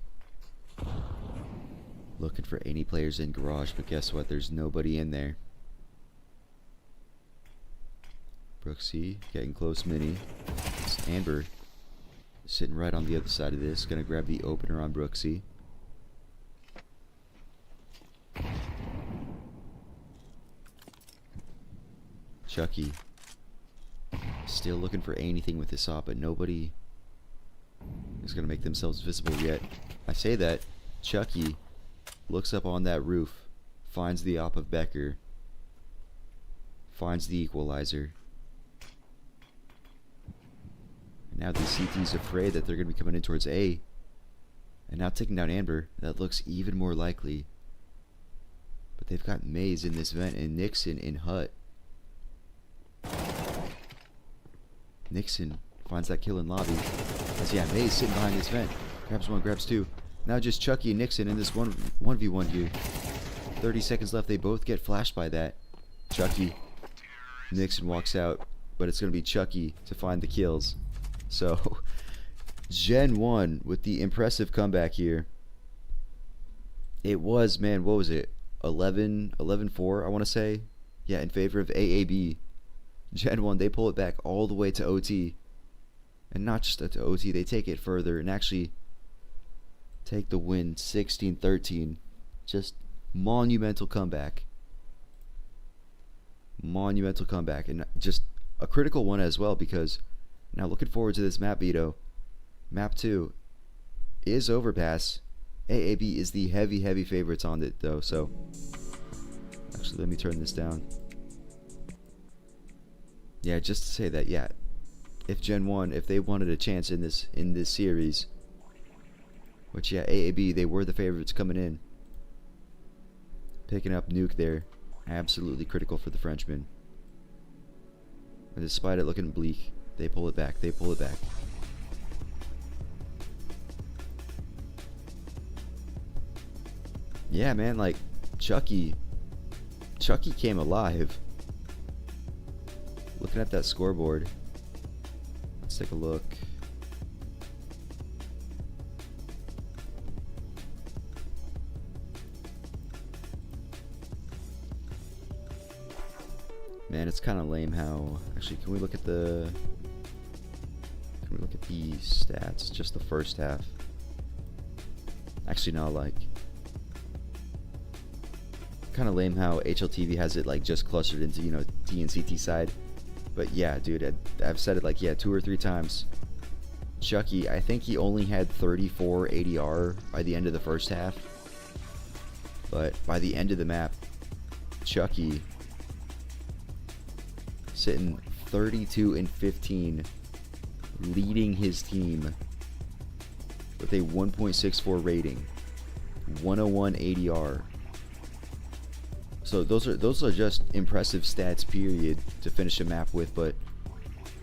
looking for any players in garage, but guess what? There's nobody in there. Brooksy getting close mini. It's Amber sitting right on the other side of this, gonna grab the opener on Brooksy. Chucky still looking for anything with this op, but nobody is going to make themselves visible yet. I say that. Chucky looks up on that roof, finds the op of Becker, finds the equalizer. And now the CT's afraid that they're going to be coming in towards A. And now taking down Amber. That looks even more likely. But they've got Maze in this vent and Nixon in hut. Nixon finds that kill in lobby. As yeah, Maze sitting behind this vent. Grabs one, grabs two. Now just Chucky and Nixon in this 1v1 here. 30 seconds left. They both get flashed by that. Chucky. Nixon walks out. But it's going to be Chucky to find the kills. So, Gen 1 with the impressive comeback here. It was, man, what was it? 11-4, I want to say. Yeah, in favor of AAB. Gen 1, they pull it back all the way to OT. And not just to OT, they take it further and actually take the win 16-13. Just Monumental comeback. Monumental comeback. And just a critical one as well, because now looking forward to this map, Vito. Map 2 is Overpass. AAB is the heavy favorites on it, though. So, actually, let me turn this down. Yeah, just to say that, yeah, if GenOne, if they wanted a chance in this series, which, yeah, AAB, they were the favorites coming in. Picking up Nuke there, absolutely critical for the Frenchmen. And despite it looking bleak, they pull it back. They pull it back. Yeah, man, like Chucky came alive. Looking at that scoreboard, let's take a look. Man, it's kind of lame how. Actually, can we look at the stats? Just the first half. Actually, no, like. Kind of lame how HLTV has it like just clustered into, you know, T and CT side. But yeah, dude, I've said it like, yeah, 2 or 3 times. Chucky, I think he only had 34 ADR by the end of the first half. But by the end of the map, Chucky sitting 32 and 15, leading his team with a 1.64 rating, 101 ADR. So those are just impressive stats, period, to finish a map with, but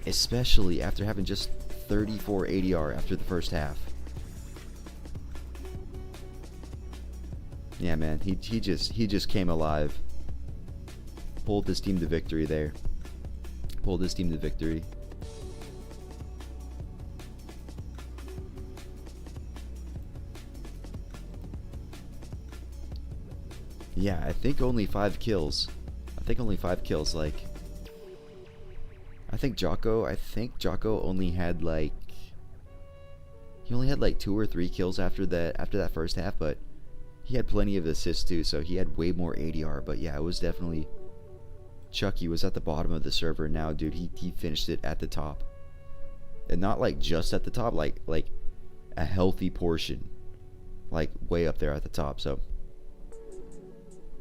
especially after having just 34 ADR after the first half. Yeah, man, he just came alive. Pulled his team to victory there. Pulled his team to victory. Yeah, I think only 5 kills. Like, I think Jocko only had like, he only had like 2 or 3 kills after that first half, but he had plenty of assists too, so he had way more ADR. But yeah, it was definitely, Chucky was at the bottom of the server. Now, dude, he finished it at the top, and not like just at the top, like a healthy portion, like way up there at the top. So,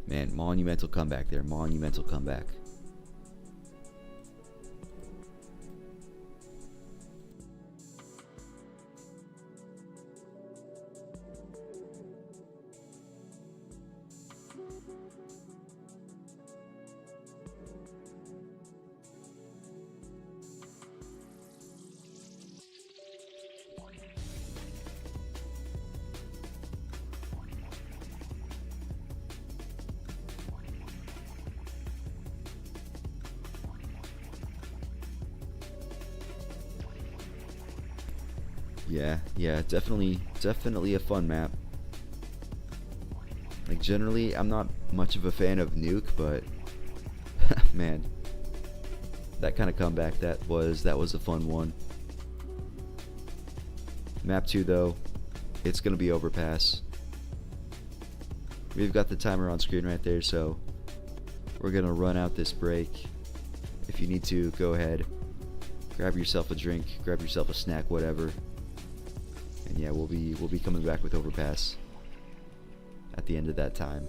man, monumental comeback there. Monumental comeback. Yeah, definitely a fun map. Like, generally, I'm not much of a fan of Nuke, but man, that kind of comeback, that was a fun one. Map 2 though, it's gonna be Overpass. We've got the timer on screen right there, so we're gonna run out this break. If you need to, go ahead, grab yourself a drink, grab yourself a snack, whatever. And yeah, we'll be coming back with Overpass at the end of that time.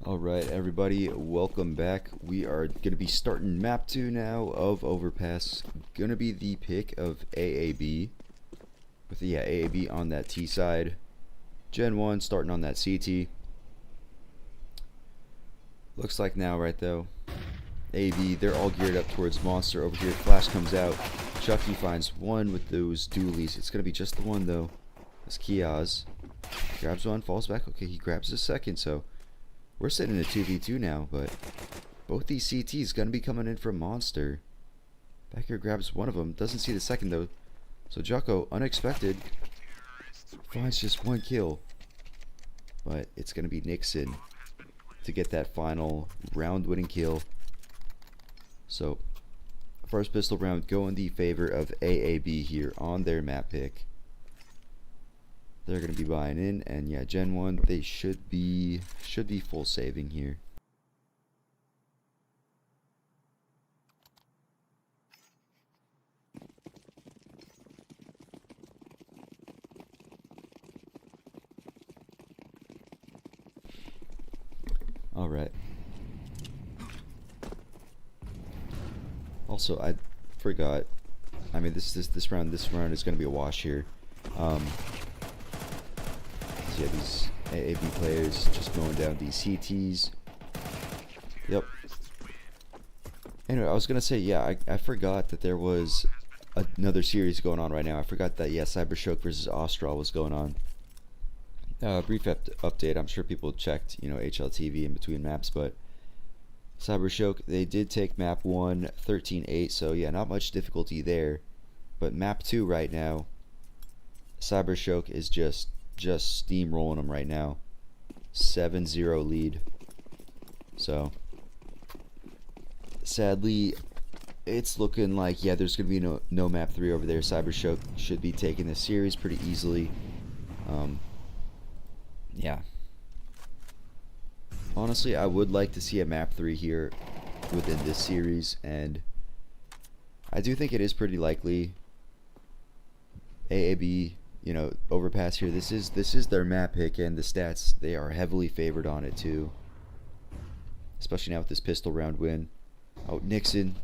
Alright everybody, welcome back. We are going to be starting map 2 now of Overpass. Going to be the pick of AAB. With the AAB on that T side. GenOne starting on that CT. Looks like now right though. AAB, they're all geared up towards Monster over here. Flash comes out. Chucky finds one with those dualies. It's going to be just the one though. That's Kiaz. Grabs one, falls back. Okay, he grabs the second, so we're sitting in a 2v2 now, but both these CTs gonna be coming in from Monster. Back here grabs one of them, doesn't see the second though. So Jocko, unexpected, finds just one kill. But it's gonna be Nixon to get that final round winning kill. So first pistol round go in the favor of AAB here on their map pick. They're going to be buying in, and yeah, GenOne, they should be full saving here. All right. Also, I forgot. I mean, this round is going to be a wash here. Yeah, these AAB players just mowing down these CTs. Yep. Anyway, I was gonna say, yeah, I forgot that there was another series going on right now. I forgot that, yeah, CYBERSHOKE versus ASTRAL was going on. Brief update. I'm sure people checked, you know, HLTV in between maps, but CYBERSHOKE, they did take map 1 13-8, so yeah, not much difficulty there. But map 2 right now, CYBERSHOKE is just steamrolling them right now. 7-0 lead. So sadly, it's looking like, yeah, there's gonna be no map 3 over there. CYBERSHOKE should be taking this series pretty easily. Yeah. Honestly, I would like to see a map 3 here within this series, and I do think it is pretty likely. AAB, you know, Overpass here, this is their map pick, and the stats, they are heavily favored on it too, especially now with this pistol round win. Oh, Nixon,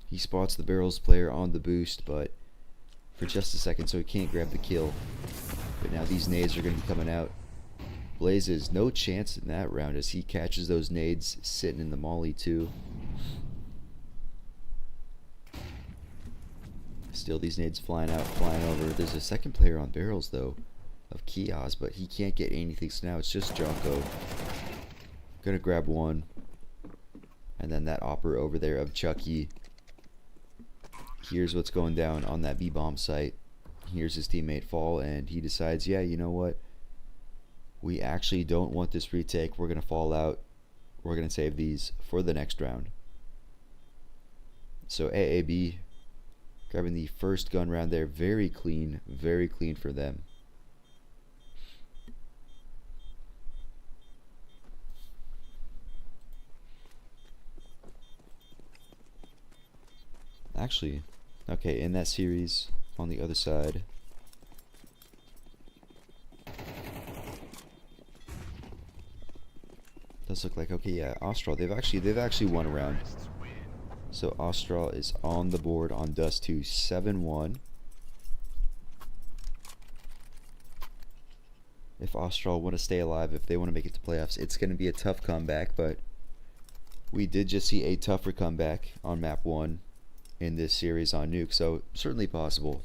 he spots the barrels player on the boost, but for just a second, so he can't grab the kill. But now these nades are going to be coming out. Blazes, no chance in that round as he catches those nades sitting in the molly too. Still these nades flying out, flying over. There's a second player on barrels though of Kiaz, but he can't get anything, so now it's just Jocko. Gonna grab one. And then that opera over there of Chucky. Here's what's going down on that B-bomb site. Here's his teammate fall, and he decides, yeah, you know what? We actually don't want this retake. We're gonna fall out. We're gonna save these for the next round. So AAB grabbing the first gun round there. Very clean for them. Actually, okay, in that series on the other side, does look like, okay, yeah, ASTRAL, they've actually won a round. So ASTRAL is on the board on Dust 2, 7-1. If ASTRAL want to stay alive, if they want to make it to playoffs, it's going to be a tough comeback, but we did just see a tougher comeback on map 1 in this series on Nuke, so certainly possible,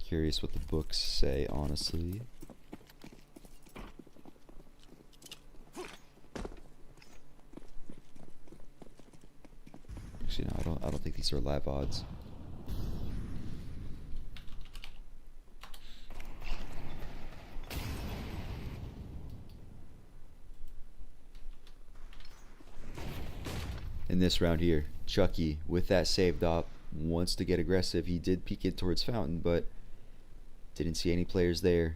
Curious what the books say, honestly. Actually, no, I don't think these are live odds. In this round here, Chucky, with that saved op, wants to get aggressive. He did peek it towards Fountain, but didn't see any players there.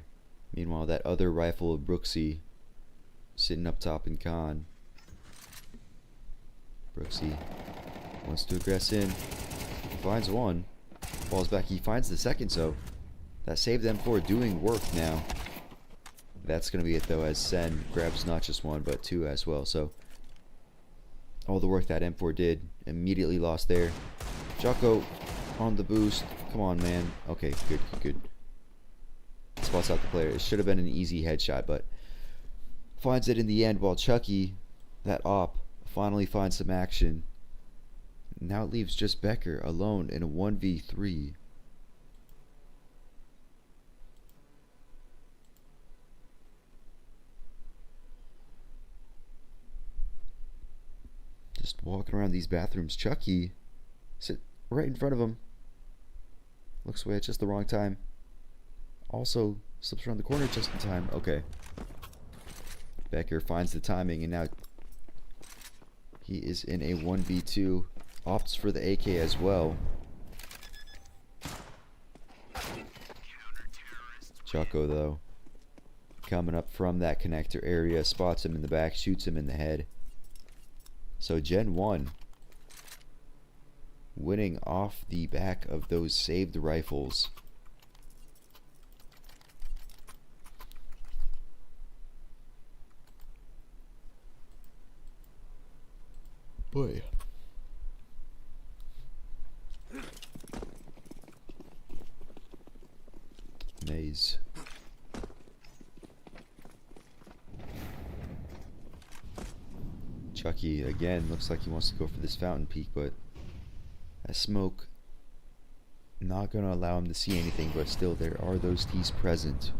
Meanwhile, that other rifle of Brooksy sitting up top in Con. Brooksy wants to aggress in. Finds one. Falls back. He finds the second, so that saved them for doing work now. That's going to be it though, as Sen grabs not just one but two as well. So all the work that M4 did immediately lost there. Jocko on the boost. Come on, man. Okay, good. Spots out the player. It should have been an easy headshot, but finds it in the end, while Chucky, that op, finally finds some action. Now it leaves just Becker alone in a 1v3. Just walking around these bathrooms. Chucky sit right in front of him. Looks away at just the wrong time. Also slips around the corner just in time. Okay. Becker finds the timing, and now he is in a 1v2. Opts for the AK as well. Jocko, though, coming up from that connector area, spots him in the back, shoots him in the head. So GenOne winning off the back of those saved rifles. Boy. Maze. Chucky again looks like he wants to go for this fountain peak, but that smoke not gonna allow him to see anything, but still there are those T's present.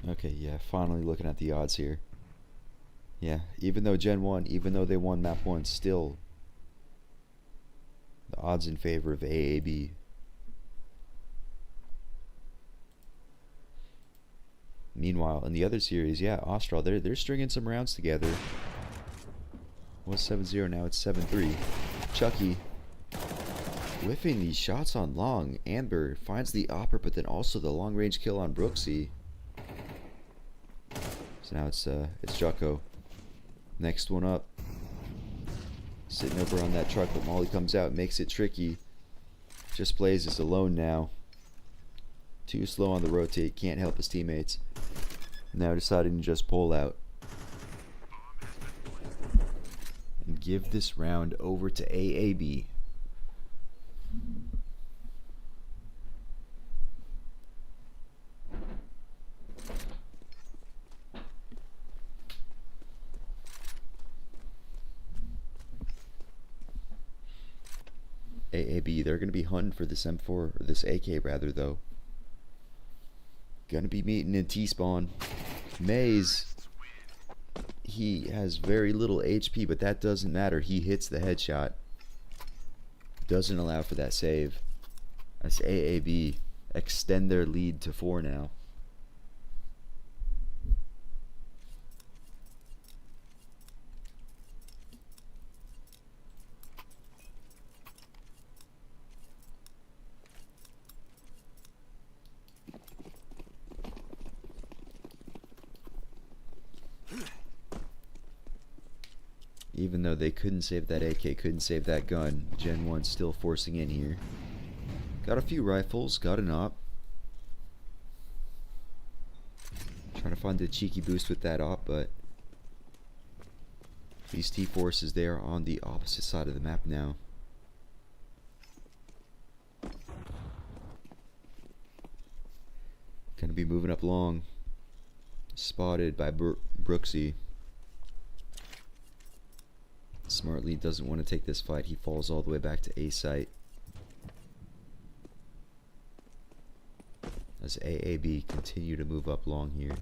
Okay, yeah, finally looking at the odds here. Yeah, even though GenOne, even though they won map 1, still the odds in favor of AAB. Meanwhile, in the other series, yeah, ASTRAL, they're stringing some rounds together. It was 7-0, now it's 7-3. Chucky whiffing these shots on long. Amber finds the opper, but then also the long-range kill on Brooksy. So now it's Jocko. Next one up. Sitting over on that truck, but Molly comes out, makes it tricky. Just Blaze is alone now. Too slow on the rotate, can't help his teammates. Now deciding to just pull out. And give this round over to AAB. AAB, they're going to be hunting for this M4, or this AK rather, though. Going to be meeting in T-spawn. Maze, he has very little HP, but that doesn't matter. He hits the headshot. Doesn't allow for that save. As AAB extend their lead to 4 now. Even though they couldn't save that AK, couldn't save that gun, GenOne still forcing in here. Got a few rifles, got an op. Trying to find a cheeky boost with that op, but these T-forces, they are on the opposite side of the map now. Gonna be moving up long. Spotted by Brooksy. Smartly doesn't want to take this fight. He falls all the way back to A site. As AAB continue to move up long here.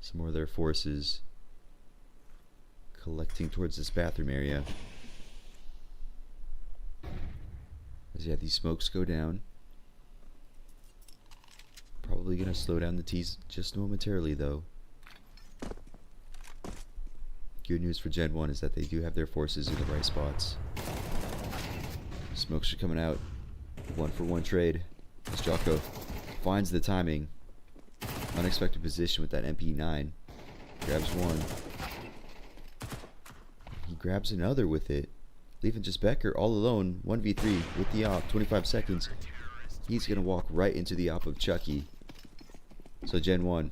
Some more of their forces collecting towards this bathroom area. As yeah, these smokes go down. Probably gonna slow down the T's just momentarily though. Good news for GenOne is that they do have their forces in the right spots. Smokes are coming out. 1-for-1 trade. Jocko finds the timing. Unexpected position with that MP9. Grabs one. He grabs another with it. Leaving just Becker all alone. 1v3 with the op. 25 seconds. He's going to walk right into the op of Chucky. So GenOne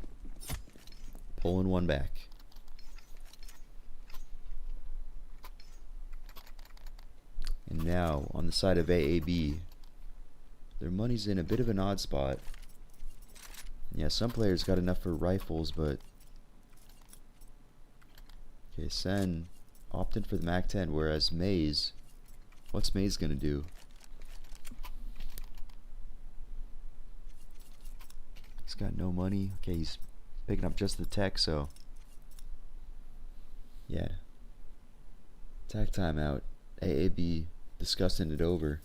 pulling one back. And now on the side of AAB, their money's in a bit of an odd spot. Yeah, some players got enough for rifles, but okay, Sen opted for the MAC-10, whereas Maze, what's Maze gonna do? He's got no money. Okay, he's picking up just the tech, so yeah. Attack timeout. AAB discussing it over.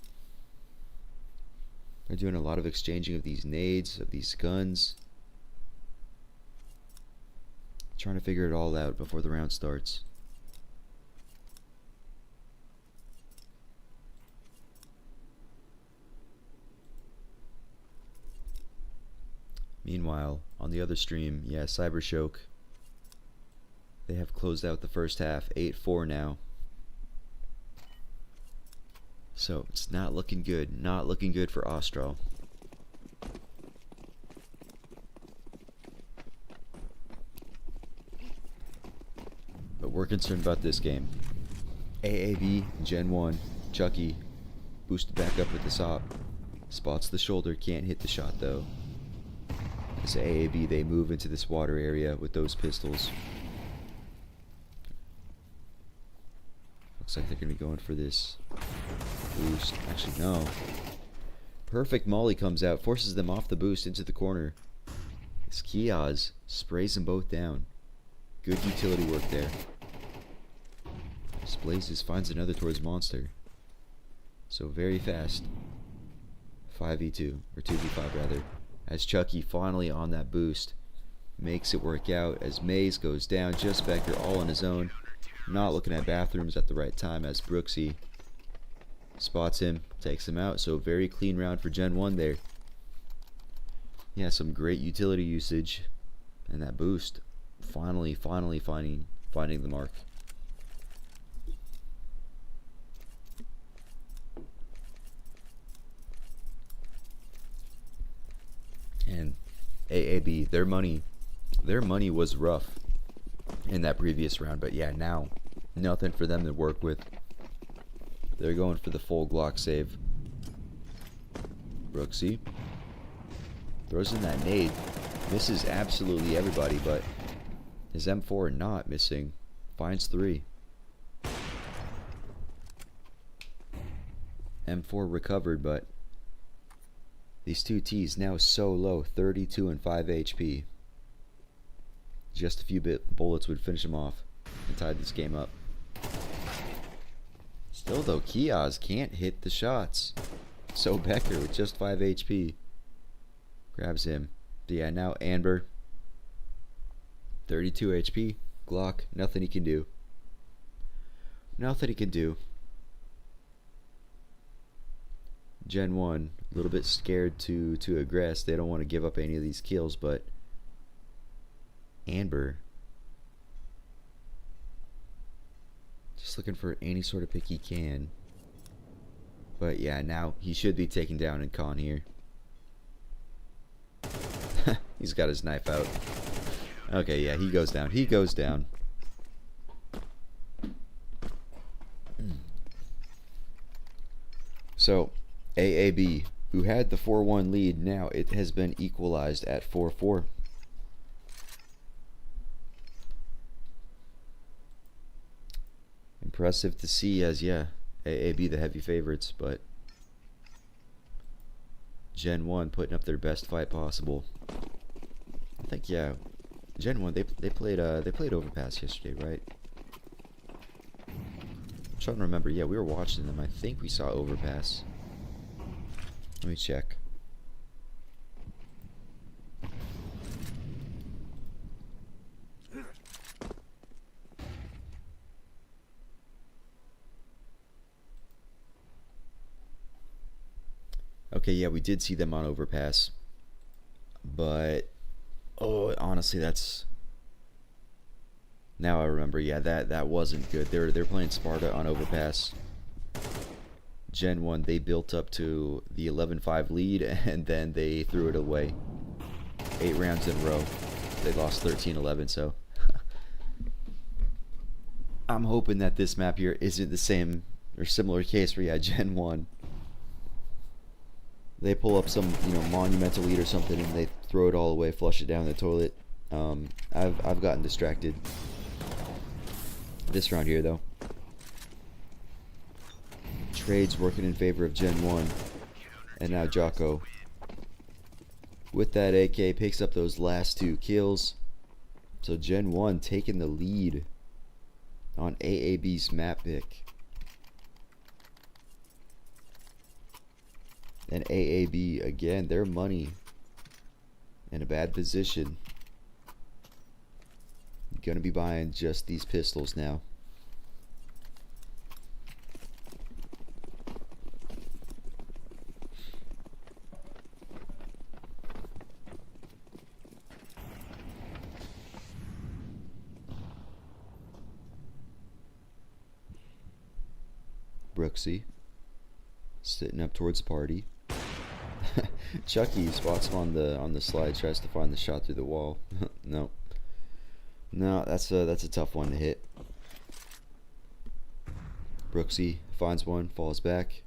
They're doing a lot of exchanging of these nades, of these guns. Trying to figure it all out before the round starts. Meanwhile, on the other stream, yeah, CYBERSHOKE, they have closed out the first half, 8-4 now. So it's not looking good. Not looking good for ASTRAL. But we're concerned about this game. AAB, GenOne, Chucky, boosted back up with this op. Spots the shoulder, can't hit the shot though. As AAB, they move into this water area with those pistols. Looks like they're going to be going for this boost. Actually, no. Perfect molly comes out, forces them off the boost into the corner. This Kiosk sprays them both down. Good utility work there. Blazes finds another towards Monster. So very fast. 5v2, or 2v5 rather. As Chucky finally on that boost. Makes it work out as Maze goes down. Just Becker all on his own. Not looking at bathrooms at the right time as Brooksy spots him, takes him out. So very clean round for GenOne there. Yeah, some great utility usage. And that boost finally finding the mark. And AAB, their money was rough in that previous round, but yeah, now nothing for them to work with. They're going for the full Glock save. Brooksy throws in that nade, misses absolutely everybody, but his M4 not missing. Finds 3. M4 recovered, but these two T's now so low, 32 and 5 HP. Just a few bullets would finish him off and tie this game up. Still though, Kiosk can't hit the shots. So Becker with just 5 HP grabs him. But yeah, now Amber, 32 HP. Glock, nothing he can do. Nothing he can do. GenOne, a little bit scared to aggress. They don't want to give up any of these kills, but Amber just looking for any sort of pick he can. But yeah, now he should be taken down in con here. He's got his knife out. Okay, yeah, he goes down. He goes down. So AAB, who had the 4-1 lead, now it has been equalized at 4-4. Impressive to see as, yeah, AAB the heavy favorites, but GenOne putting up their best fight possible. I think, yeah, GenOne, they played Overpass yesterday, right? I'm trying to remember. Yeah, we were watching them. I think we saw Overpass. Let me check. Okay, yeah, we did see them on overpass, but oh, honestly, that's now I remember. Yeah, that wasn't good. They're playing Sparta on overpass. GenOne, they built up to the 11-5 lead, and then they threw it away. 8 rounds in a row. They lost 13-11, so I'm hoping that this map here isn't the same or similar case where, yeah, GenOne, they pull up some, monumental lead or something, and they throw it all away, flush it down the toilet. I've gotten distracted this round here, though. Trades working in favor of GenOne, and now Jocko with that AK picks up those last 2 kills. So GenOne taking the lead on AAB's map pick. And AAB, again, their money in a bad position. Gonna be buying just these pistols now. Brooksy sitting up towards the party. Chucky spots him on the slide, tries to find the shot through the wall. No, that's a tough one to hit. Brooksy finds one, falls back.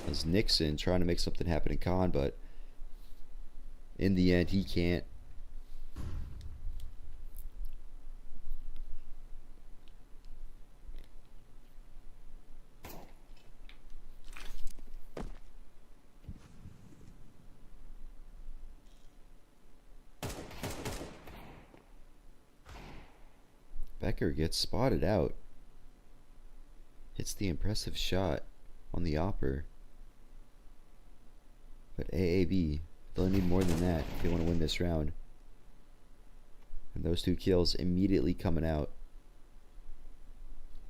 As Nixon trying to make something happen in Con, but in the end he can't. Becker gets spotted out. Hits the impressive shot on the opper. But AAB, they'll need more than that if they want to win this round. And those 2 kills immediately coming out.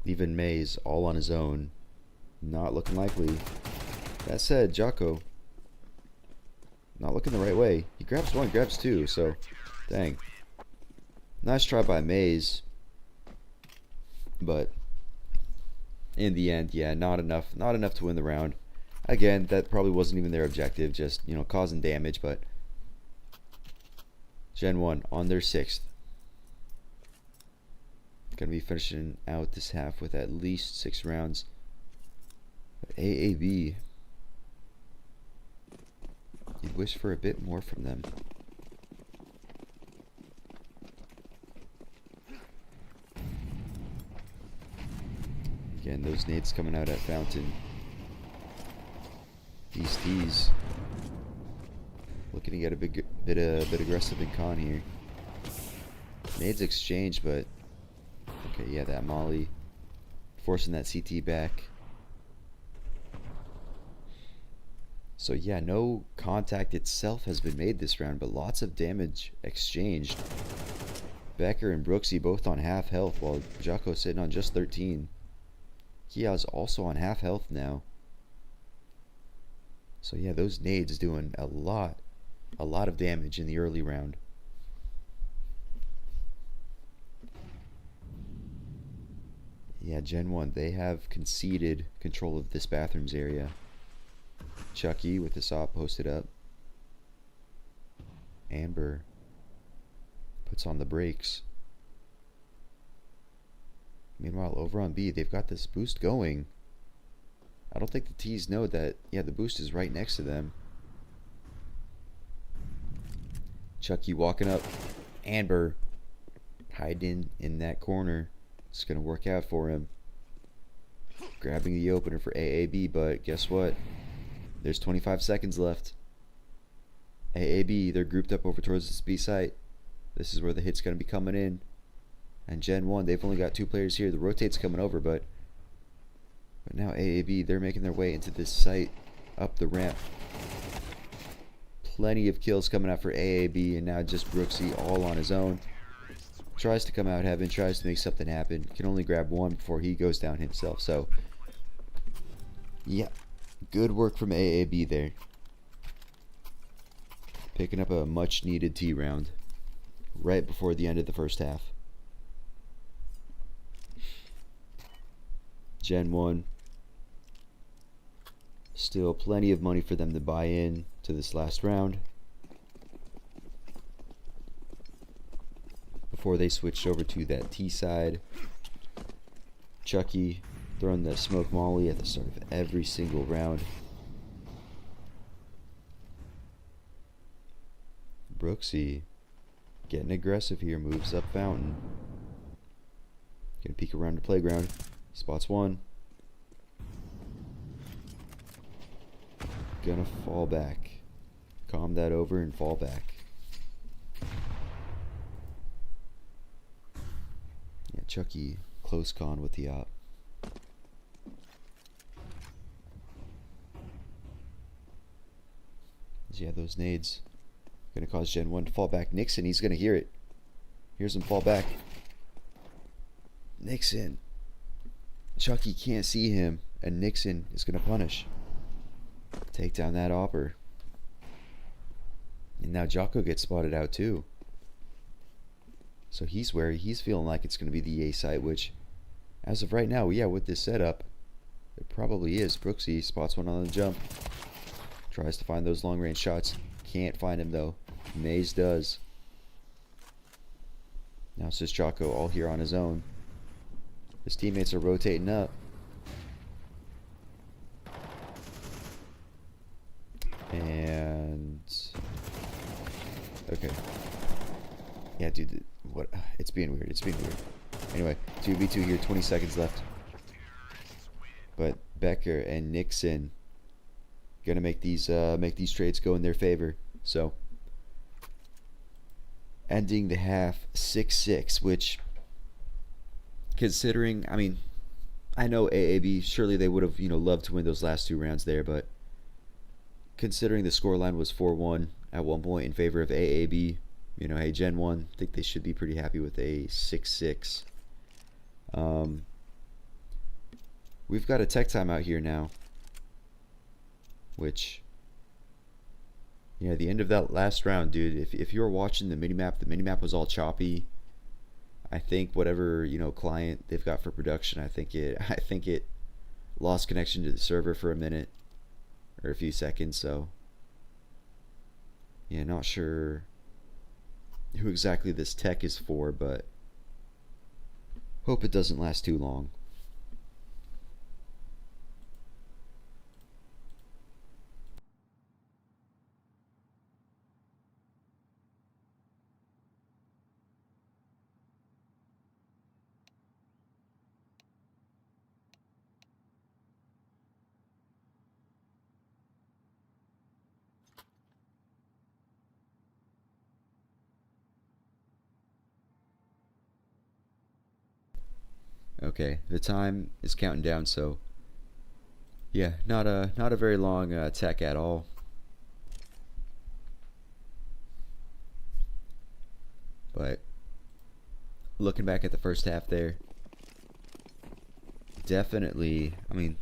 Leaving Mays all on his own. Not looking likely. That said, Jocko not looking the right way. He grabs 1, grabs 2, so dang. Nice try by Mays. But in the end, yeah, not enough to win the round. Again, that probably wasn't even their objective, just, causing damage, but GenOne on their 6th. Gonna be finishing out this half with at least 6 rounds. But AAB, you'd wish for a bit more from them. Again, those nades coming out at Fountain. These T's looking to get a bit aggressive in Con here. Nades exchange, but okay, yeah, that molly forcing that CT back. So yeah, no contact itself has been made this round, but lots of damage exchanged. Becker and Brooksy both on half health, while Jocko sitting on just 13. Kia's also on half health now. So yeah, those nades doing a lot of damage in the early round. Yeah, GenOne, they have conceded control of this bathrooms area. Chucky with the SOP posted up. Amber puts on the brakes. Meanwhile, over on B, they've got this boost going. I don't think the T's know that, yeah, the boost is right next to them. Chucky walking up. Amber hiding in that corner. It's going to work out for him. Grabbing the opener for AAB, but guess what? There's 25 seconds left. AAB, they're grouped up over towards this B site. This is where the hit's going to be coming in. And GenOne, they've only got 2 players here. The rotate's coming over, but now AAB, they're making their way into this site, up the ramp. Plenty of kills coming out for AAB, and now just Brooksy all on his own. Tries to come out heaven, tries to make something happen. Can only grab 1 before he goes down himself. So, yeah, good work from AAB there. Picking up a much needed T round right before the end of the first half. GenOne. Still plenty of money for them to buy in to this last round before they switched over to that T side. Chucky throwing the smoke molly at the start of every single round. Brooksy getting aggressive here, moves up fountain. Gonna peek around the playground. Spots one. Gonna fall back. Calm that over and fall back. Yeah, Chucky close con with the op. Yeah, those nades gonna cause GenOne to fall back. Nixon, he's gonna hear it. Hears him fall back. Nixon. Chucky can't see him, and Nixon is gonna punish. Take down that opper. And now Jocko gets spotted out too. So he's wary. He's feeling like it's gonna be the A site, which, as of right now, yeah, with this setup, it probably is. Brooksy spots one on the jump. Tries to find those long range shots. Can't find him though. Maze does. Now it's just Jocko all here on his own. His teammates are rotating up. And okay. Yeah, dude, what? It's being weird. It's being weird. Anyway, 2v2 here, 20 seconds left. But Becker and Nixon gonna make these trades go in their favor. So ending the half 6-6, which, considering, I mean, I know AAB, surely they would have, loved to win those last two rounds there, but considering the scoreline was 4-1 at one point in favor of AAB, hey, GenOne, I think they should be pretty happy with a 6-6. We've got a tech timeout here now, which, the end of that last round, dude, if you were watching the minimap was all choppy. I think whatever, client they've got for production, I think it lost connection to the server for a minute or a few seconds, so yeah, not sure who exactly this tech is for, but hope it doesn't last too long. Okay, the time is counting down, so yeah, not a very long tech at all. But looking back at the first half there, definitely, I mean,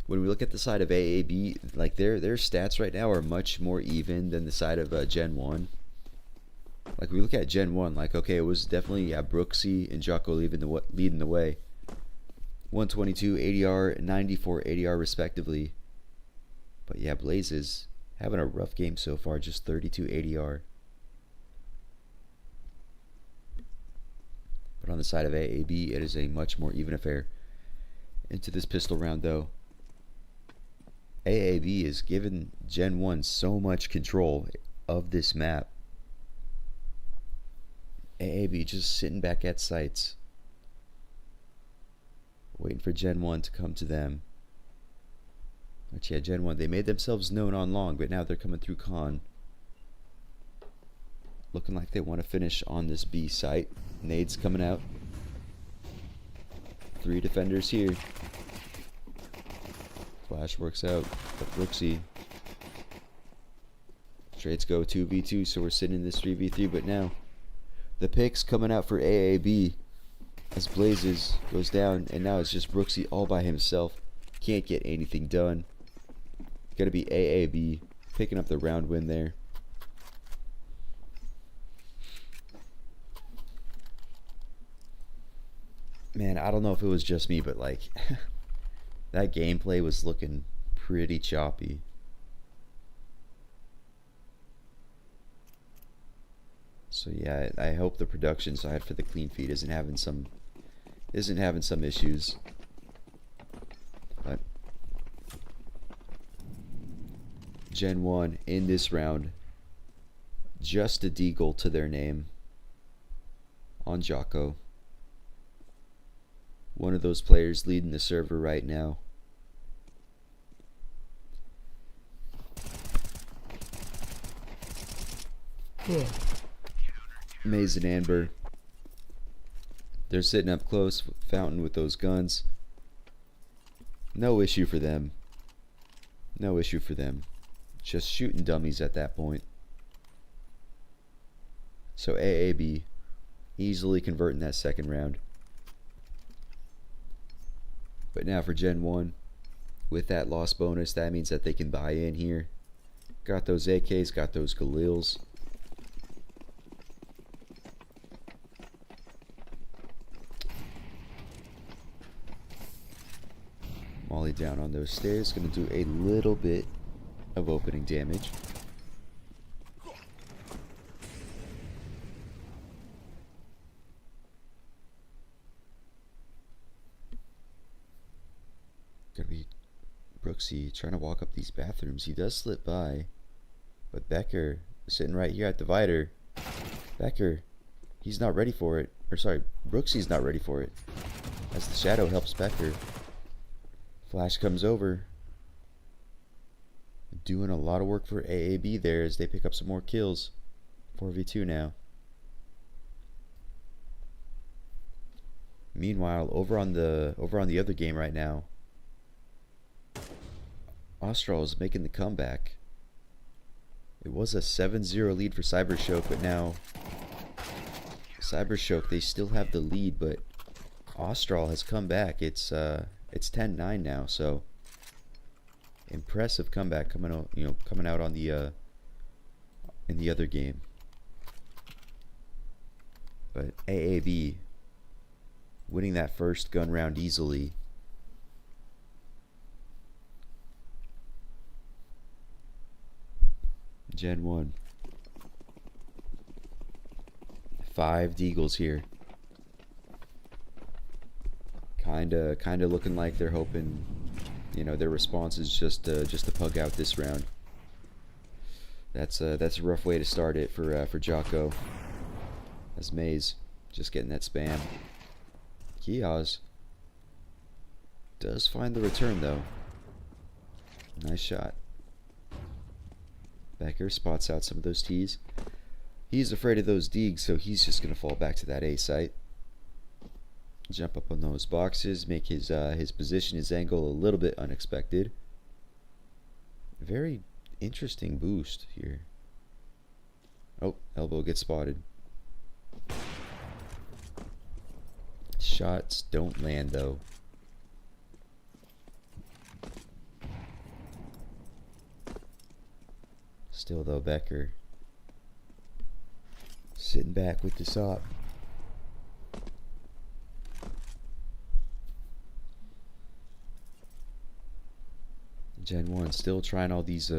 when we look at the side of AAB, like their stats right now are much more even than the side of GenOne. Like, we look at GenOne, like, okay, it was definitely Brooksy and Jocko leading the way. 122 ADR, 94 ADR respectively. But yeah, Blazes having a rough game so far, just 32 ADR. But on the side of AAB, it is a much more even affair. Into this pistol round, though, AAB is giving GenOne so much control of this map. AAB just sitting back at sites, waiting for GenOne to come to them. But yeah, GenOne, they made themselves known on long, but now they're coming through con. Looking like they want to finish on this B site. Nades coming out. 3 defenders here. Flash works out, but Brooksy. Trades go 2v2, so we're sitting in this 3v3, but now the picks coming out for AAB as Blazes goes down, and now it's just Brooksy all by himself. Can't get anything done. Gonna be AAB picking up the round win there. Man, I don't know if it was just me, but like that gameplay was looking pretty choppy. So yeah, I hope the production side for the clean feed isn't having some issues. But GenOne in this round, just a deagle to their name on Jocko. One of those players leading the server right now. Maze and Amber. They're sitting up close, Fountain with those guns. No issue for them. No issue for them. Just shooting dummies at that point. So AAB easily converting that second round. But now for GenOne, with that loss bonus, that means that they can buy in here. Got those AKs, got those Galils. Molly down on those stairs, gonna do a little bit of opening damage. Gonna be Brooksy trying to walk up these bathrooms. He does slip by, but Becker sitting right here at Divider. Becker, he's not ready for it. Or sorry, Brooksy's not ready for it. As the shadow helps Becker. Flash comes over. Doing a lot of work for AAB there as they pick up some more kills. 4v2 now. Meanwhile, over on the other game right now, ASTRAL is making the comeback. It was a 7-0 lead for CYBERSHOKE, but now CYBERSHOKE, they still have the lead, but ASTRAL has come back. It's 10-9 now, so impressive comeback coming out on the in the other game. But AAB winning that first gun round easily. GenOne. 5 deagles here. Kinda looking like they're hoping, their response is just to pug out this round. That's a rough way to start it for Jocko. As Maze just getting that spam. Kiaz does find the return though. Nice shot. Becker spots out some of those T's. He's afraid of those Deegs, so he's just gonna fall back to that A site. Jump up on those boxes, make his position, his angle a little bit unexpected. Very interesting boost here. Oh, elbow gets spotted. Shots don't land though. Still though, Becker sitting back with the SOP. GenOne still trying all these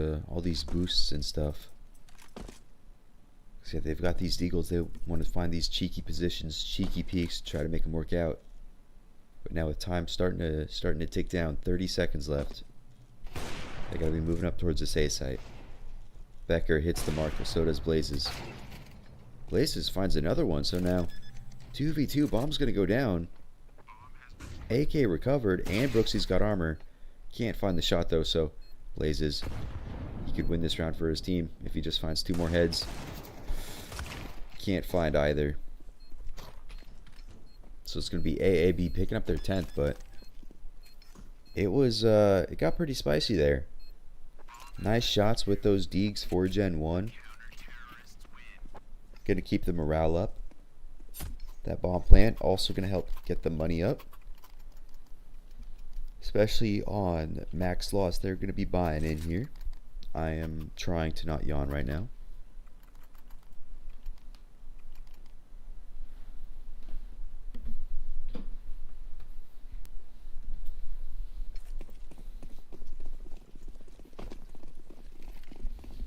boosts and stuff. See, they've got these deagles. They want to find these cheeky positions, cheeky peeks, try to make them work out. But now with time starting to tick down, 30 seconds left. They gotta be moving up towards this A site. Becker hits the mark, but so does Blazes. Blazes finds another one, so now 2v2. Bomb's gonna go down. AK recovered, and Brooksy's got armor. Can't find the shot though, so Blazes, he could win this round for his team if he just finds 2 more heads. Can't find either. So it's gonna be AAB picking up their 10th, but it got pretty spicy there. Nice shots with those Deegs for GenOne. Gonna keep the morale up. That bomb plant also gonna help get the money up. Especially on max loss, they're gonna be buying in here. I am trying to not yawn right now.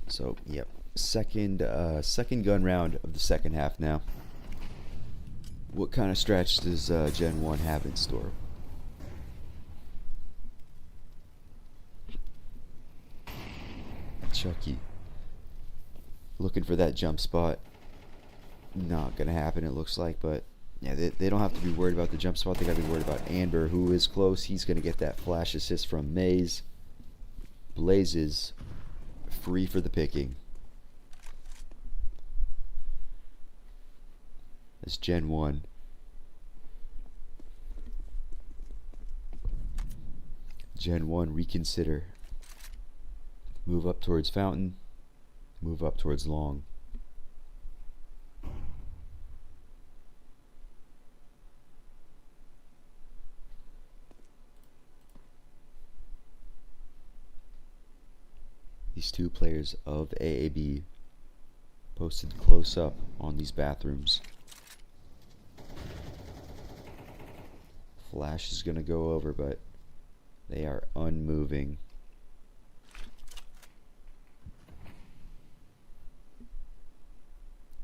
So, yep. Second gun round of the second half now. What kind of stretch does GenOne have in store? Chucky. Looking for that jump spot. Not gonna happen, it looks like, but yeah, they don't have to be worried about the jump spot. They gotta be worried about Amber, who is close. He's gonna get that flash assist from Maze. Blazes free for the picking. That's GenOne. GenOne, reconsider. Move up towards Fountain. Move up towards Long. These two players of AAB posted close up on these bathrooms. Flash is going to go over, but they are unmoving.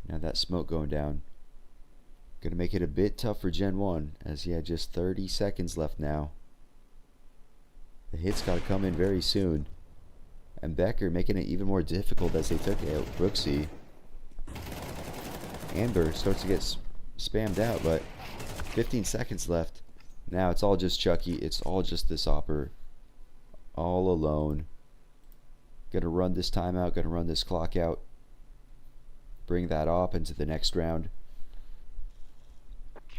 Now that smoke going down. Going to make it a bit tough for GenOne, as he had just 30 seconds left now. The hits got to come in very soon. And Becker making it even more difficult as they took out Brooksy. Amber starts to get spammed out, but 15 seconds left. Now it's all just Chucky. It's all just this Opper. All alone. Gonna run this timeout. Gonna run this clock out. Bring that op into the next round.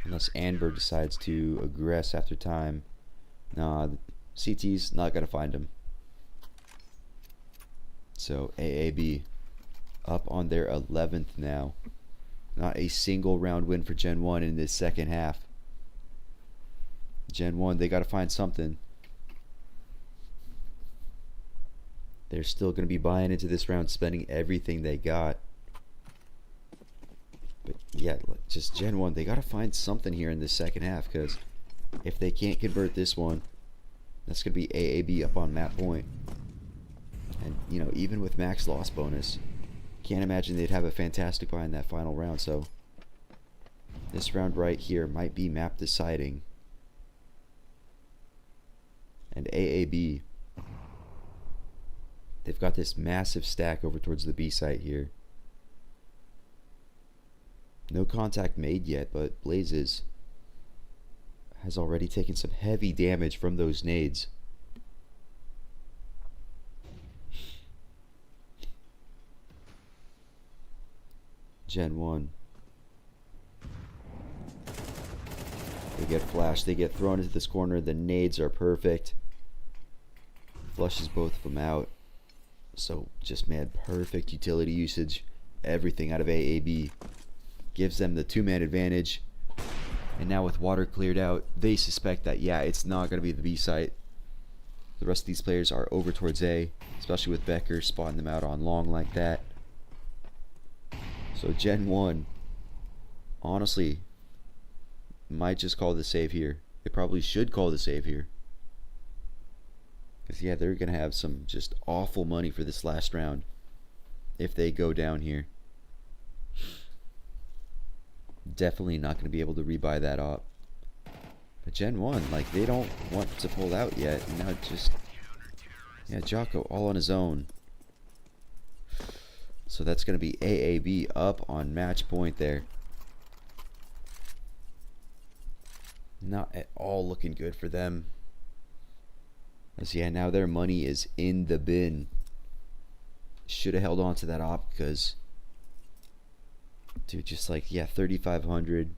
Unless Amber decides to aggress after time. Nah, the CT's not gonna find him. So AAB up on their 11th now. Not a single round win for GenOne in this second half. GenOne, they got to find something. They're still going to be buying into this round, spending everything they got. But yeah, just GenOne, they got to find something here in this second half, because if they can't convert this one, that's going to be AAB up on map point. And, you know, even with max loss bonus, can't imagine they'd have a fantastic buy in that final round. So this round right here might be map deciding. And AAB, they've got this massive stack over towards the B site here. No contact made yet, but Blazes has already taken some heavy damage from those nades. GenOne. They get flashed, they get thrown into this corner, the nades are perfect. Flushes both of them out. So just man, perfect utility usage. Everything out of AAB. Gives them the two-man advantage. And now with water cleared out, they suspect that, yeah, it's not going to be the B site. The rest of these players are over towards A, especially with Becker spotting them out on long like that. So GenOne, honestly, might just call the save here. They probably should call the save here. Because, yeah, they're going to have some just awful money for this last round if they go down here. Definitely not going to be able to rebuy that op. But GenOne, like, they don't want to pull out yet. And now just, yeah, Jocko all on his own. So that's going to be AAB up on match point there. Not at all looking good for them. As yeah, now their money is in the bin. Should have held on to that op because, dude, just like, yeah, 3,500.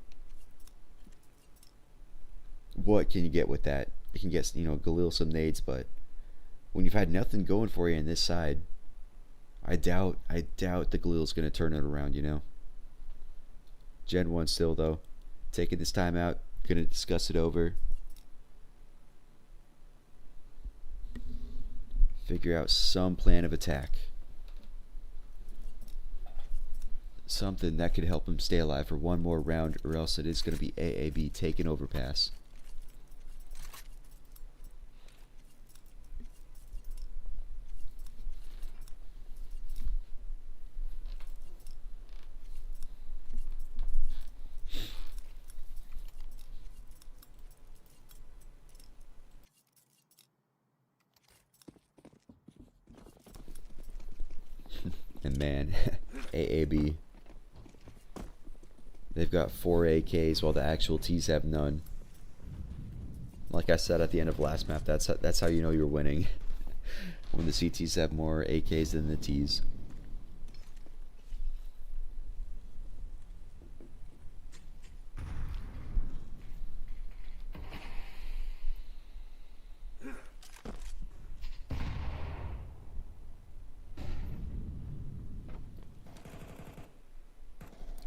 What can you get with that? You can get, you know, Galil some nades, but when you've had nothing going for you in this side, I doubt the Galil's going to turn it around, you know. GenOne still, though, taking this time out, going to discuss it over. figure out some plan of attack. Something that could help him stay alive for one more round, or else it is going to be AAB taking overpass. And man, AAB. They've got 4 AKs while the actual Ts have none. Like I said at the end of last map, that's how you know you're winning. When the CTs have more AKs than the Ts.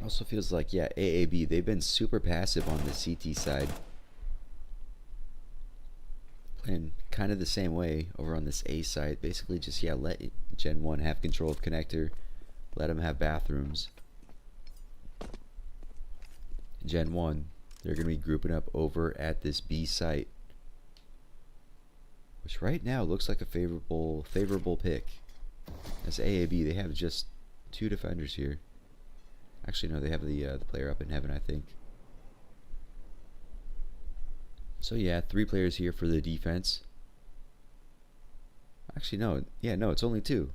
Also feels like, yeah, AAB, they've been super passive on the CT side. Playing kind of the same way over on this A side. Basically just, yeah, let GenOne have control of connector. Let them have bathrooms. GenOne, they're going to be grouping up over at this B site. Which right now looks like a favorable pick. As AAB, they have just 2 defenders here. Actually, no, they have the player up in heaven, I think. So yeah, 3 players here for the defense. Actually, no. Yeah, no, it's only 2.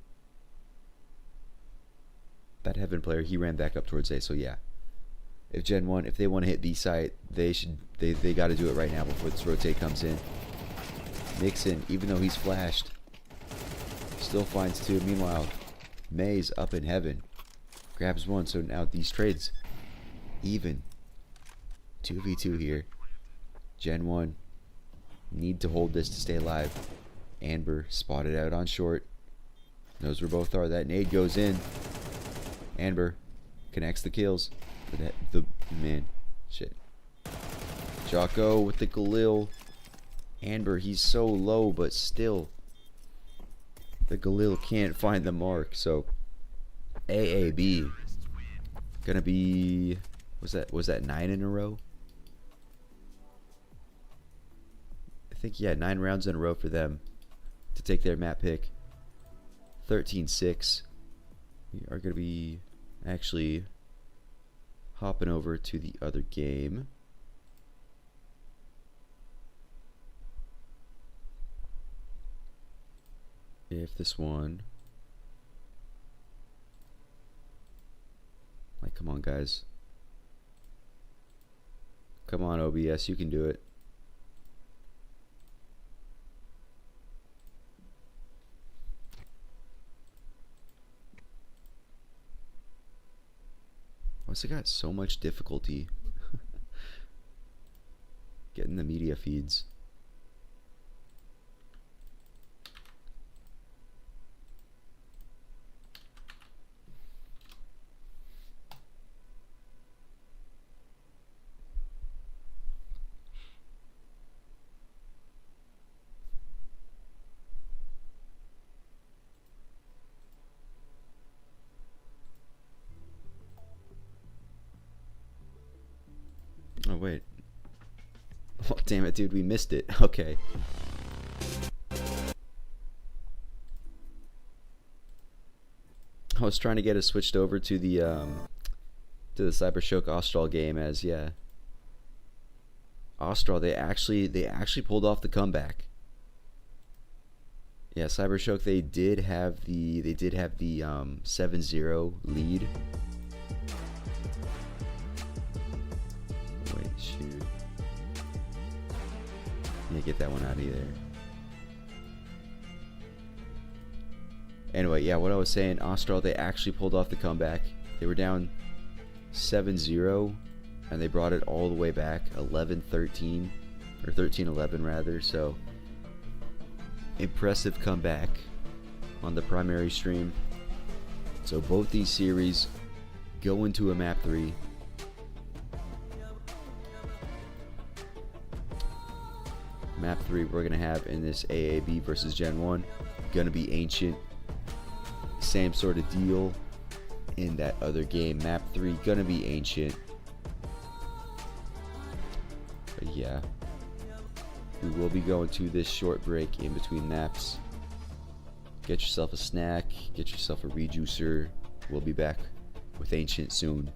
That heaven player, he ran back up towards A, so yeah. If GenOne, if they want to hit B site, they got to do it right now before this rotate comes in. Nixon, even though he's flashed, still finds 2. Meanwhile, May's up in heaven. Grabs 1, so now these trades even. 2v2 here. GenOne need to hold this to stay alive. Amber spotted out on short. Knows where both are. That nade goes in. Amber connects the kills. The man. Shit. Jocko with the Galil. Amber, he's so low, but still. The Galil can't find the mark, so AAB gonna be, was that 9 in a row? I think, yeah, 9 rounds in a row for them to take their map pick. 13-6. We are gonna be actually hopping over to the other game. If this one, like, come on, guys. Come on, OBS, you can do it. Why's it got so much difficulty getting the media feeds? Oh, wait. Oh, damn it, dude. We missed it. Okay. I was trying to get us switched over to the CyberSHOKE ASTRAL game, as, yeah. ASTRAL, they actually pulled off the comeback. Yeah, CyberSHOKE, they did have the 7-0 lead. Wait, shoot. Yeah, get that one out of there. Anyway, yeah, what I was saying, ASTRAL, they actually pulled off the comeback. They were down 7-0, and they brought it all the way back, 11-13, or 13-11 rather, so impressive comeback on the primary stream. So both these series go into a map 3. Map 3 we're going to have in this AAB versus GenOne. gonna be ancient. Same sort of deal in that other game. Map 3 gonna be ancient. But yeah, we will be going to this short break in between maps. Get yourself a snack, get yourself a rejuicer. We'll be back with ancient soon.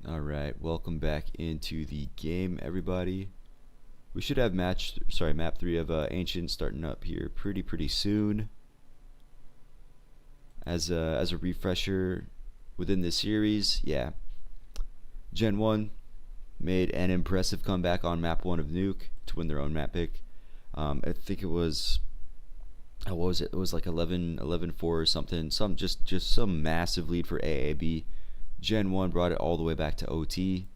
Alright, welcome back into the game, everybody. We should have map 3 of Ancient starting up here pretty soon. As a refresher within the series, yeah, GenOne made an impressive comeback on map 1 of Nuke to win their own map pick. I think it was, what was it? It was like 11-4 or something. Just some massive lead for AAB. GenOne brought it all the way back to OT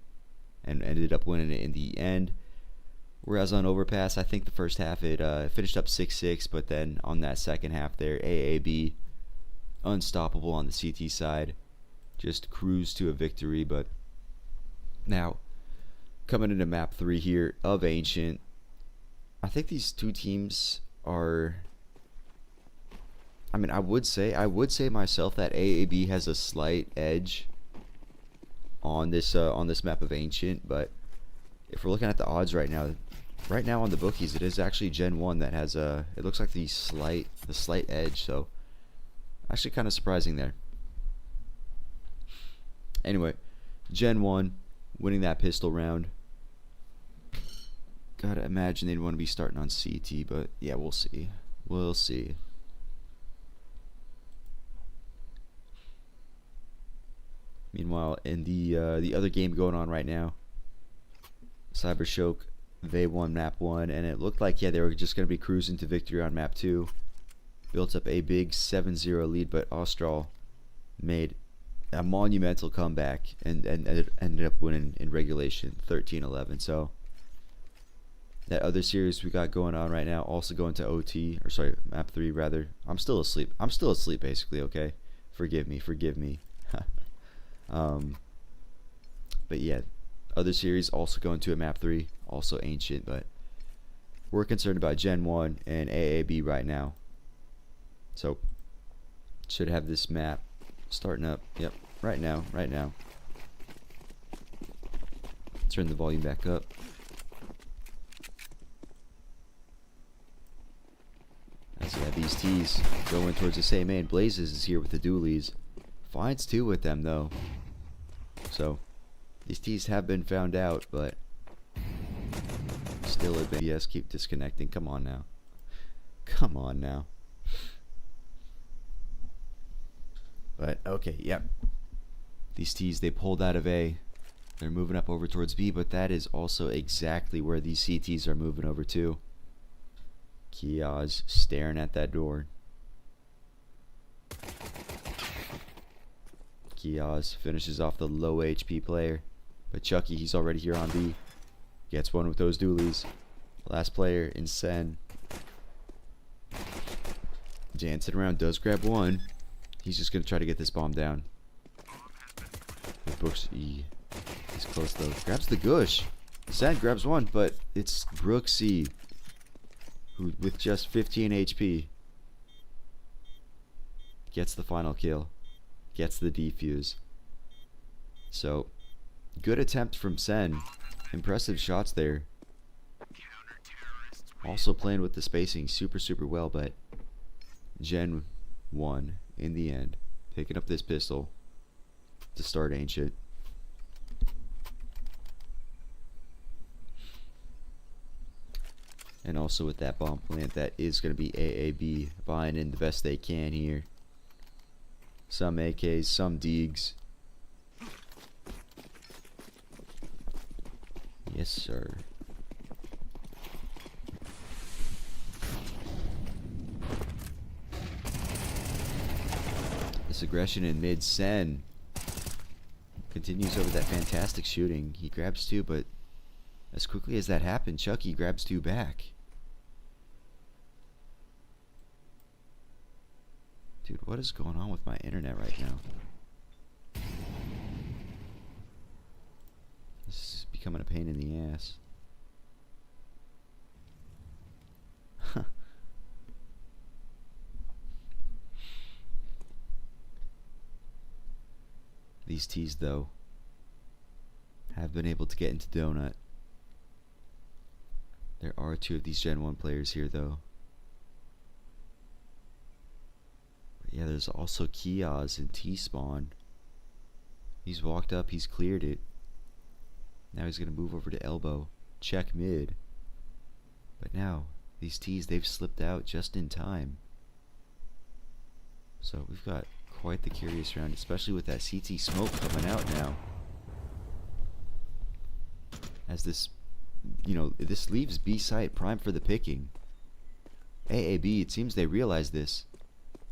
and ended up winning it in the end. Whereas on Overpass, I think the first half it finished up 6-6, but then on that second half there, AAB unstoppable on the CT side, just cruised to a victory. But now coming into map 3 here of Ancient, I think these two teams are, I mean, I would say myself that AAB has a slight edge on this map of Ancient, but if we're looking at the odds right now on the bookies, it is actually GenOne that has it looks like the slight edge, so actually kind of surprising there. Anyway, GenOne winning that pistol round. Gotta imagine they'd want to be starting on CT, but yeah, we'll see. We'll see. Meanwhile, in the other game going on right now, CYBERSHOKE, they won map 1, and it looked like, yeah, they were just going to be cruising to victory on map 2. Built up a big 7-0 lead, but ASTRAL made a monumental comeback and ended up winning in regulation 13-11. So that other series we got going on right now, also going to OT, or sorry, map 3 rather. I'm still asleep basically, okay? Forgive me. But yeah, other series also going to a map 3, also Ancient, but we're concerned about GenOne and AAB right now. So should have this map starting up. Yep, right now. Turn the volume back up. As you have these T's going towards the same main. Blazes is here with the dualies. Finds 2 with them though. So these T's have been found out, but still yes, keep disconnecting. Come on now. But okay, yep. These T's, they pulled out of A. They're moving up over towards B, but that is also exactly where these CTs are moving over to. Kiaz staring at that door. Kiaz finishes off the low HP player, but Chucky, he's already here on B. Gets one with those dualies. Last player in Sen. Dancing around, does grab one. He's just gonna try to get this bomb down. Brooks, he's close though. Grabs the Gush. Sen grabs one, but it's Brooksy, who with just 15 HP gets the final kill. Gets the defuse. So, good attempt from Sen. Impressive shots there. Also playing with the spacing super well, but GenOne in the end, picking up this pistol to start Ancient. And also with that bomb plant, that is going to be AAB buying in the best they can here. Some AKs, some Deegs. Yes, sir. This aggression in mid. Sen continues over that fantastic shooting. He grabs 2, but as quickly as that happened, Chucky grabs 2 back. Dude, what is going on with my internet right now? This is becoming a pain in the ass. These T's, though, have been able to get into Donut. There are 2 of these GenOne players here, though. But yeah, there's also Kiaz and T-Spawn. He's walked up, he's cleared it. Now he's going to move over to elbow. Check mid. But now, these T's, they've slipped out just in time. So we've got quite the curious round, especially with that CT smoke coming out now. As this, this leaves B site prime for the picking. AAB, it seems they realize this.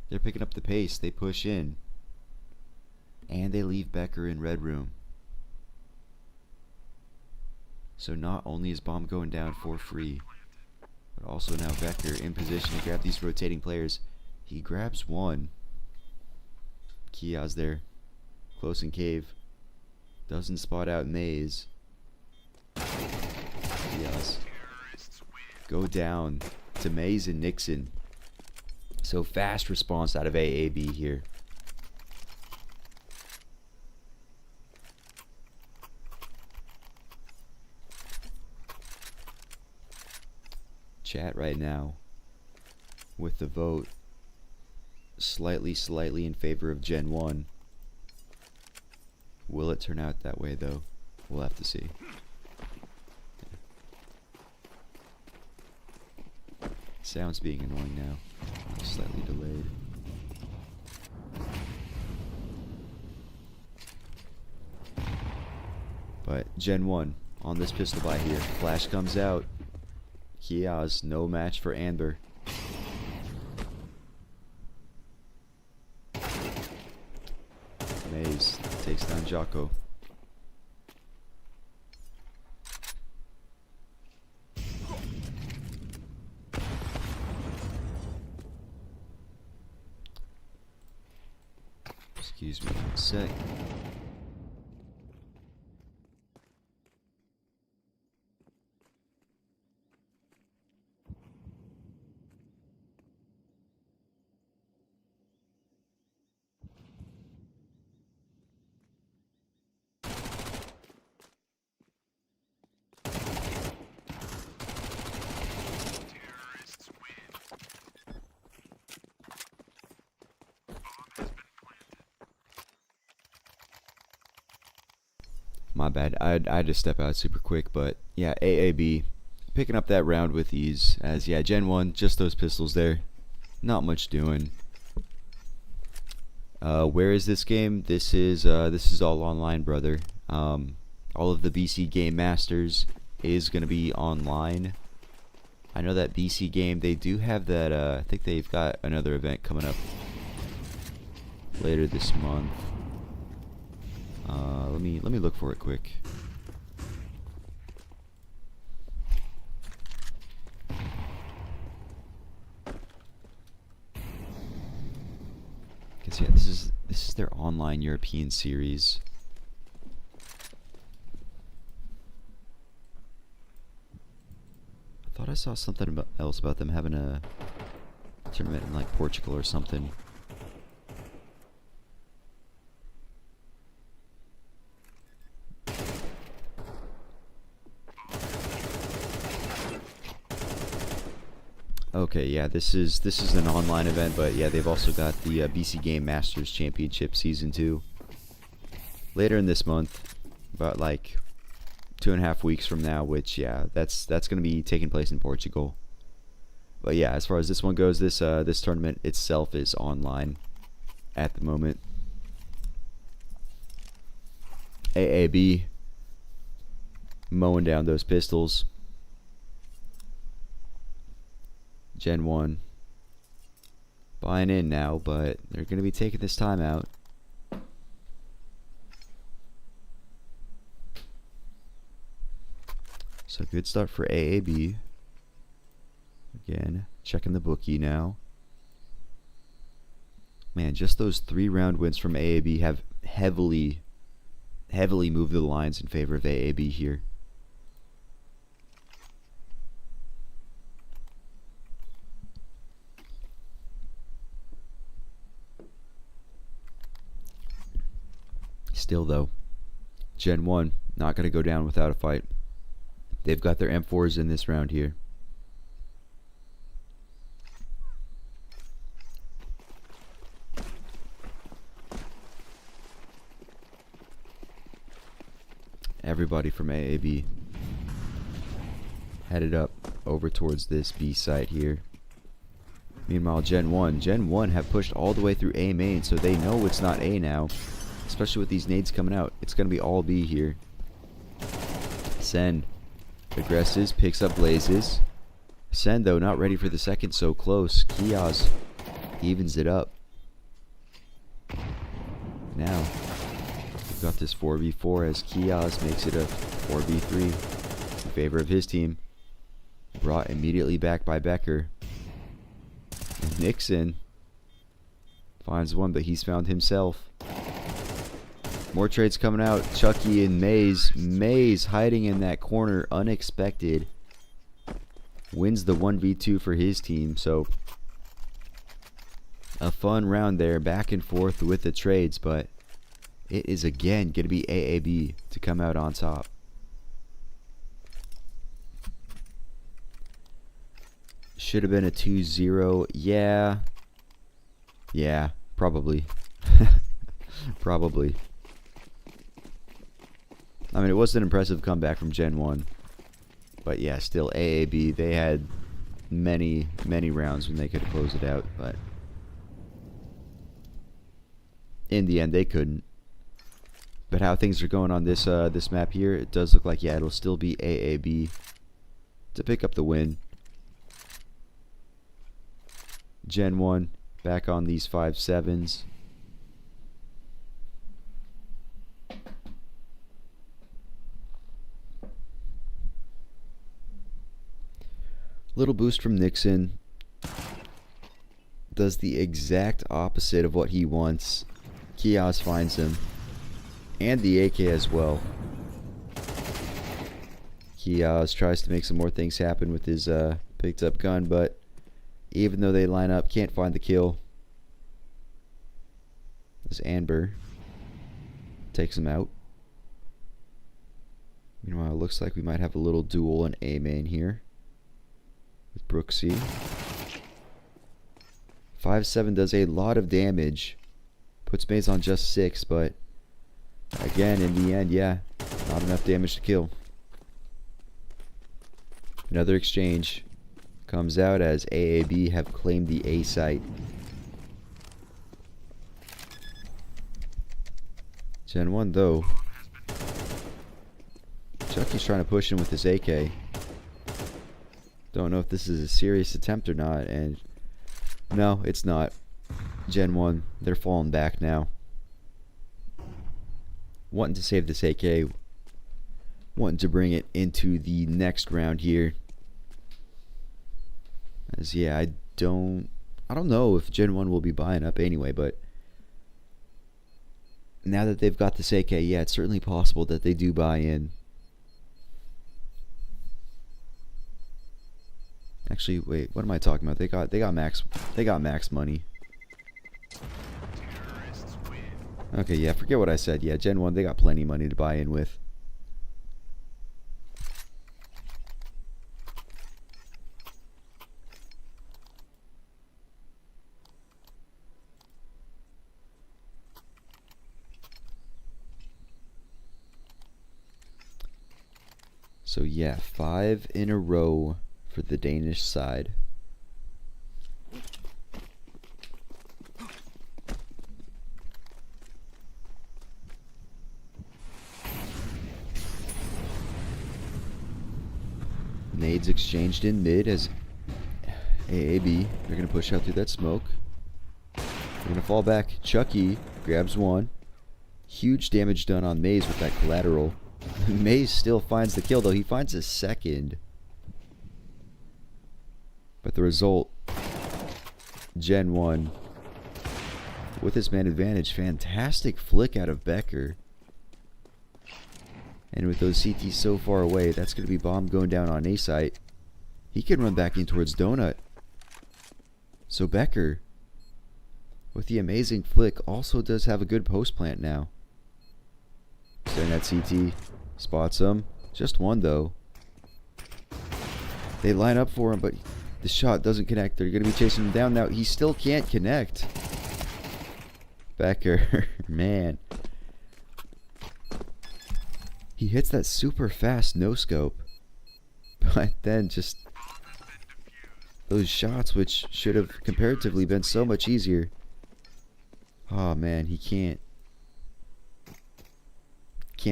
They're picking up the pace, they push in. And they leave Becker in red room. So not only is bomb going down for free, but also now Becker in position to grab these rotating players. He grabs one. Kiaz there, close in cave. Doesn't spot out Maze. Kiaz go down to Maze and Nixon. So fast response out of AAB here. Chat right now with the vote slightly in favor of GenOne. Will it turn out that way though? We'll have to see. Sounds being annoying now. Slightly delayed. But GenOne on this pistol buy here. Flash comes out. Kiaz, no match for Amber. Maze takes down Jocko. Excuse me 1 sec. My bad. I had to step out super quick, but yeah, AAB picking up that round with ease. As yeah, GenOne, just those pistols there, not much doing. Where is this game? This is all online, brother. All of the BC Game Masters is gonna be online. I know that BC game, they do have that. I think they've got another event coming up later this month. Let me look for it quick. Cause yeah, this is their online European series. I thought I saw something else about them having a tournament in like Portugal or something. Okay, yeah, this is an online event, but yeah, they've also got the BC Game Masters Championship Season 2 later in this month, about like 2.5 weeks from now, which yeah, that's going to be taking place in Portugal. But yeah, as far as this one goes, this tournament itself is online at the moment. AAB mowing down those pistols. GenOne buying in now, but they're going to be taking this time out. So good start for AAB. Again, checking the bookie now. Man, just those 3-round wins from AAB have heavily moved the lines in favor of AAB here. Still though, GenOne not going to go down without a fight. They've got their M4s in this round here. Everybody from AAB headed up over towards this B site here. Meanwhile, GenOne have pushed all the way through A main, so they know it's not A now. Especially with these nades coming out, it's going to be all B here. Sen agresses, picks up blazes. Sen though not ready for the second, so close. Kiaz evens it up. Now We got this 4v4 as Kiaz makes it a 4v3 in favor of his team. Brought immediately back by Becker. And Nixon finds one, but he's found himself. More trades coming out. Chucky and Maze. Maze hiding in that corner, unexpected. Wins the 1v2 for his team. So a fun round there, back and forth with the trades, but it is again going to be AAB to come out on top. Should have been a 2-0. Yeah, probably. Probably. I mean, it was an impressive comeback from GenOne. But yeah, still AAB. They had many rounds when they could have closed it out, but in the end they couldn't. But how things are going on this this map here, it does look like, yeah, it'll still be AAB to pick up the win. GenOne back on these 5-7s. Little boost from Nixon. Does the exact opposite of what he wants. Kiaz finds him. And the AK as well. Kiaz tries to make some more things happen with his picked up gun, but even though they line up, can't find the kill. As Amber takes him out. Meanwhile, it looks like we might have a little duel in A main here with Brooksy. 5-7 does a lot of damage. Puts Maze on just 6, but again, in the end, yeah, not enough damage to kill. Another exchange comes out as AAB have claimed the A site. GenOne, though. Chucky's trying to push him with his AK. Don't know if this is a serious attempt or not, and no, it's not. GenOne, they're falling back now. Wanting to save this AK. Wanting to bring it into the next round here. As yeah, I don't know if GenOne will be buying up anyway, but now that they've got this AK, yeah, it's certainly possible that they do buy in. Actually, wait, what am I talking about? They got max money. Okay, yeah, forget what I said. Yeah, GenOne, they got plenty of money to buy in with. So yeah, 5 in a row for the Danish side. Nades exchanged in mid as AAB. They're going to push out through that smoke. They're going to fall back. Chucky grabs one. Huge damage done on Maze with that collateral. Maze still finds the kill, though. He finds a second. But the result, GenOne with his man advantage. Fantastic flick out of Becker. And with those CTs so far away, that's going to be bomb going down on A site. He can run back in towards Donut. So Becker, with the amazing flick, also does have a good post plant now. Staring at CT. Spots him. Just one, though. They line up for him, but the shot doesn't connect. They're going to be chasing him down now. He still can't connect. Becker, man. He hits that super fast no-scope. But then just those shots, which should have comparatively been so much easier. Oh, man, he can't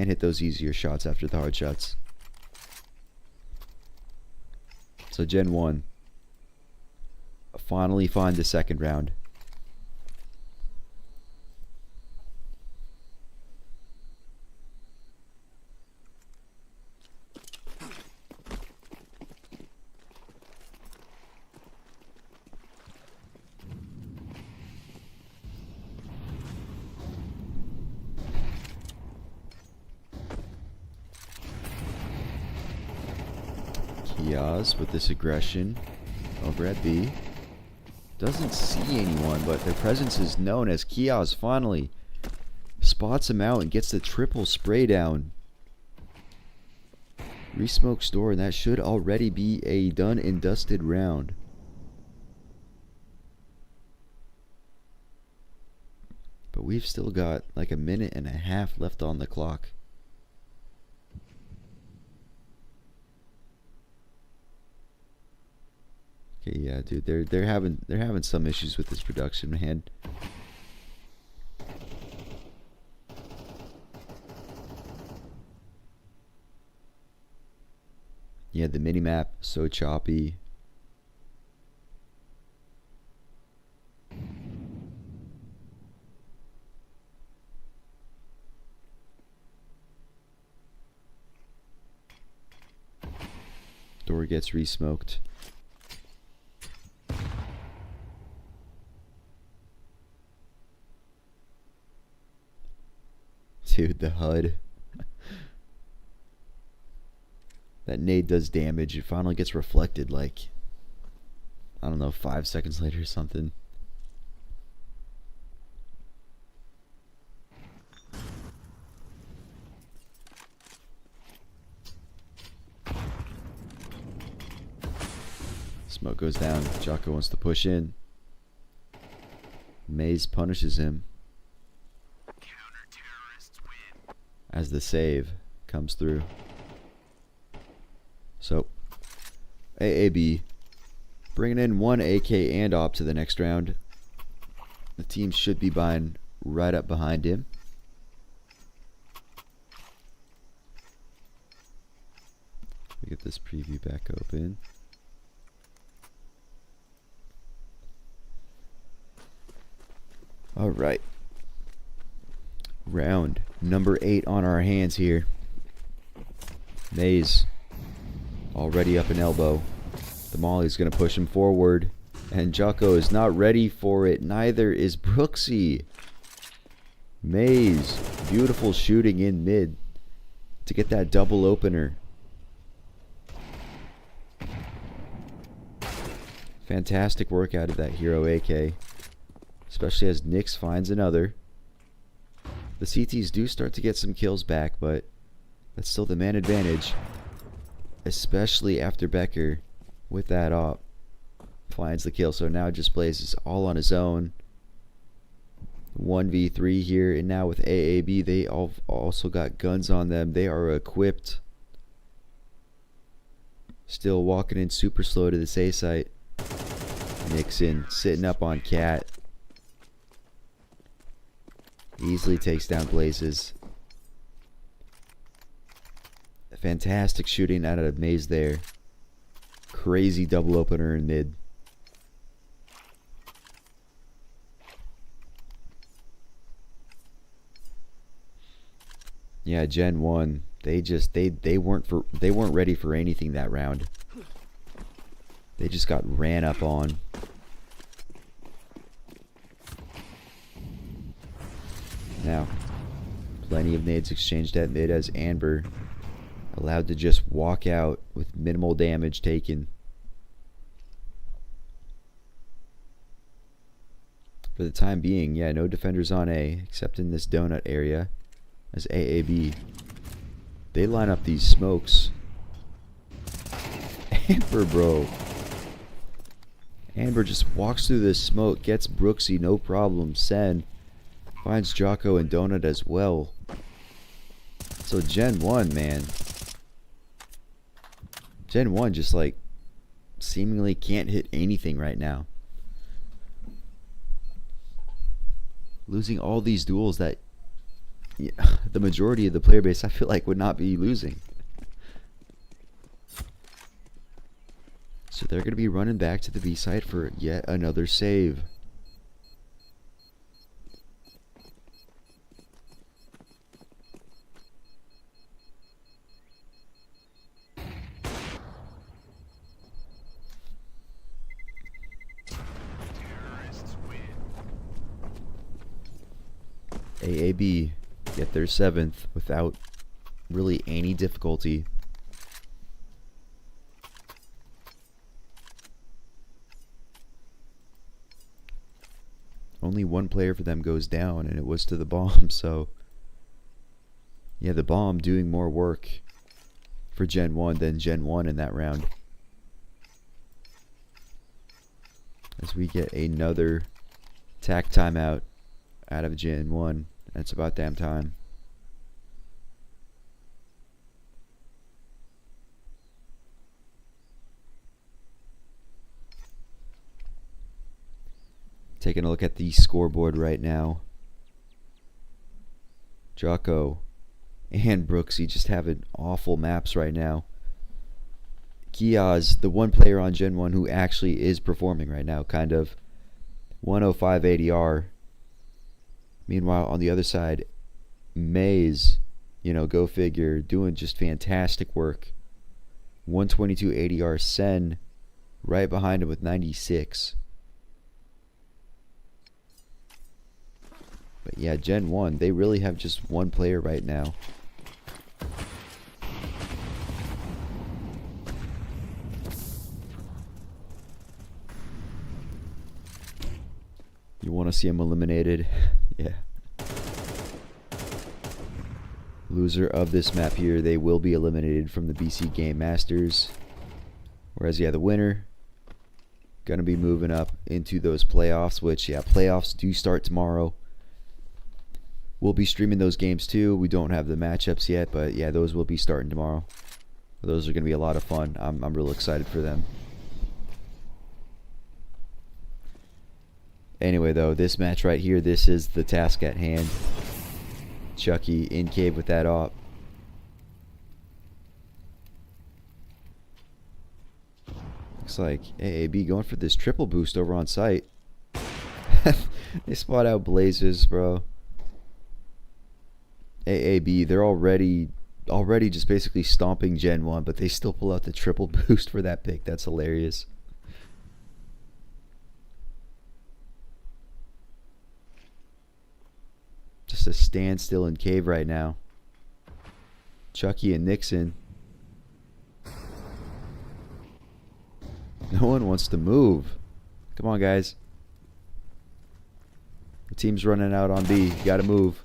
hit those easier shots after the hard shots. So GenOne finally find the second round. Yaz with this aggression over at B. Doesn't see anyone, but their presence is known as Kiaz finally spots him out and gets the triple spray down. Resmokes door, and that should already be a done and dusted round. But we've still got like a minute and a half left on the clock. Okay, yeah, dude, they're having some issues with this production, man. Yeah, the minimap so choppy. Door gets resmoked. Dude, the HUD. That nade does damage. It finally gets reflected like, I don't know, 5 seconds later or something. Smoke goes down. Jocko wants to push in. Maze punishes him as the save comes through. So, AAB bringing in one AK and op to the next round. The team should be buying right up behind him. We get this preview back open. All right. Round number 8 on our hands here. Maze already up an elbow. The Molly's going to push him forward. And Jocko is not ready for it. Neither is Brooksy. Maze. Beautiful shooting in mid to get that double opener. Fantastic work out of that hero AK. Especially as Nyx finds another. The CTs do start to get some kills back, but that's still the man advantage. Especially after Becker with that op finds the kill. So now just plays all on his own. 1v3 here, and now with AAB they also got guns on them. They are equipped. Still walking in super slow to this A site. Nixon sitting up on Cat. Easily takes down Blazes. Fantastic shooting out of Maze there. Crazy double opener in mid. Yeah, GenOne. They weren't ready for anything that round. They just got ran up on. Now, plenty of nades exchanged at mid as Amber allowed to just walk out with minimal damage taken. For the time being, yeah, no defenders on A except in this donut area as AAB. They line up these smokes. Amber, bro. Amber just walks through this smoke, gets Brooksy, no problem. Sen finds Jocko and Donut as well. So GenOne, man. GenOne just like seemingly can't hit anything right now. Losing all these duels that the majority of the player base I feel like would not be losing. So they're going to be running back to the B site for yet another save. AAB get their 7th without really any difficulty. only one player for them goes down, and it was to the bomb. So yeah, the bomb doing more work for GenOne than GenOne in that round. As we get another tack timeout out of GenOne. It's about damn time. Taking a look at the scoreboard right now. Jocko and Brooksy just having awful maps right now. Kiaz, the one player on GenOne who actually is performing right now, kind of. 105 ADR. Meanwhile, on the other side, Maze, go figure, doing just fantastic work. 122 ADR. Sen right behind him with 96. But yeah, GenOne, they really have just one player right now. You want to see him eliminated? Yeah. Loser of this map here, they will be eliminated from the BC Game Masters. Whereas, yeah, the winner going to be moving up into those playoffs, which, yeah, playoffs do start tomorrow. We'll be streaming those games too. We don't have the matchups yet, but yeah, those will be starting tomorrow. Those are going to be a lot of fun. I'm real excited for them. Anyway, though, this match right here, this is the task at hand. Chucky in cave with that op. Looks like AAB going for this triple boost over on site. They spot out Blazers, bro. AAB, they're already just basically stomping GenOne, but they still pull out the triple boost for that pick. That's hilarious. Just a standstill in cave right now. Chucky and Nixon. No one wants to move. Come on, guys. The team's running out on B. You gotta move.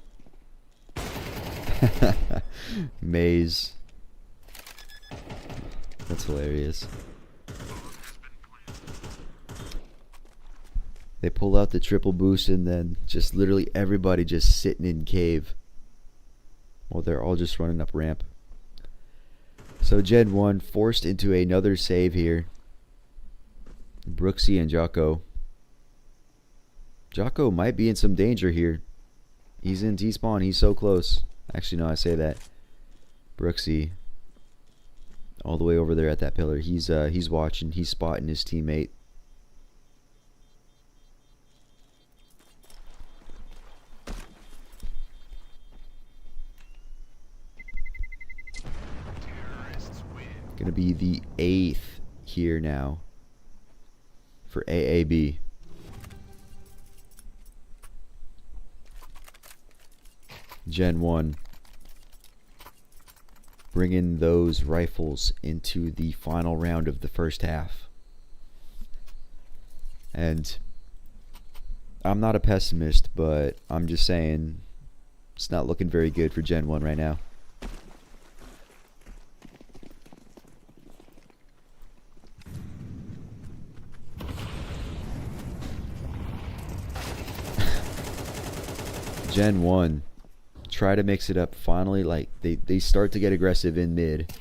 Maze. That's hilarious. They pull out the triple boost and then just literally everybody just sitting in cave. Well, they're all just running up ramp. So GenOne forced into another save here. Brooksy and Jocko. Jocko might be in some danger here. He's in T-spawn. He's so close. Actually, no, I say that. Brooksy, all the way over there at that pillar. He's watching. He's spotting his teammate. Gonna be the 8th here now for AAB. GenOne bringing those rifles into the final round of the first half. And I'm not a pessimist, but I'm just saying it's not looking very good for GenOne right now. GenOne try to mix it up finally. Like they start to get aggressive in mid,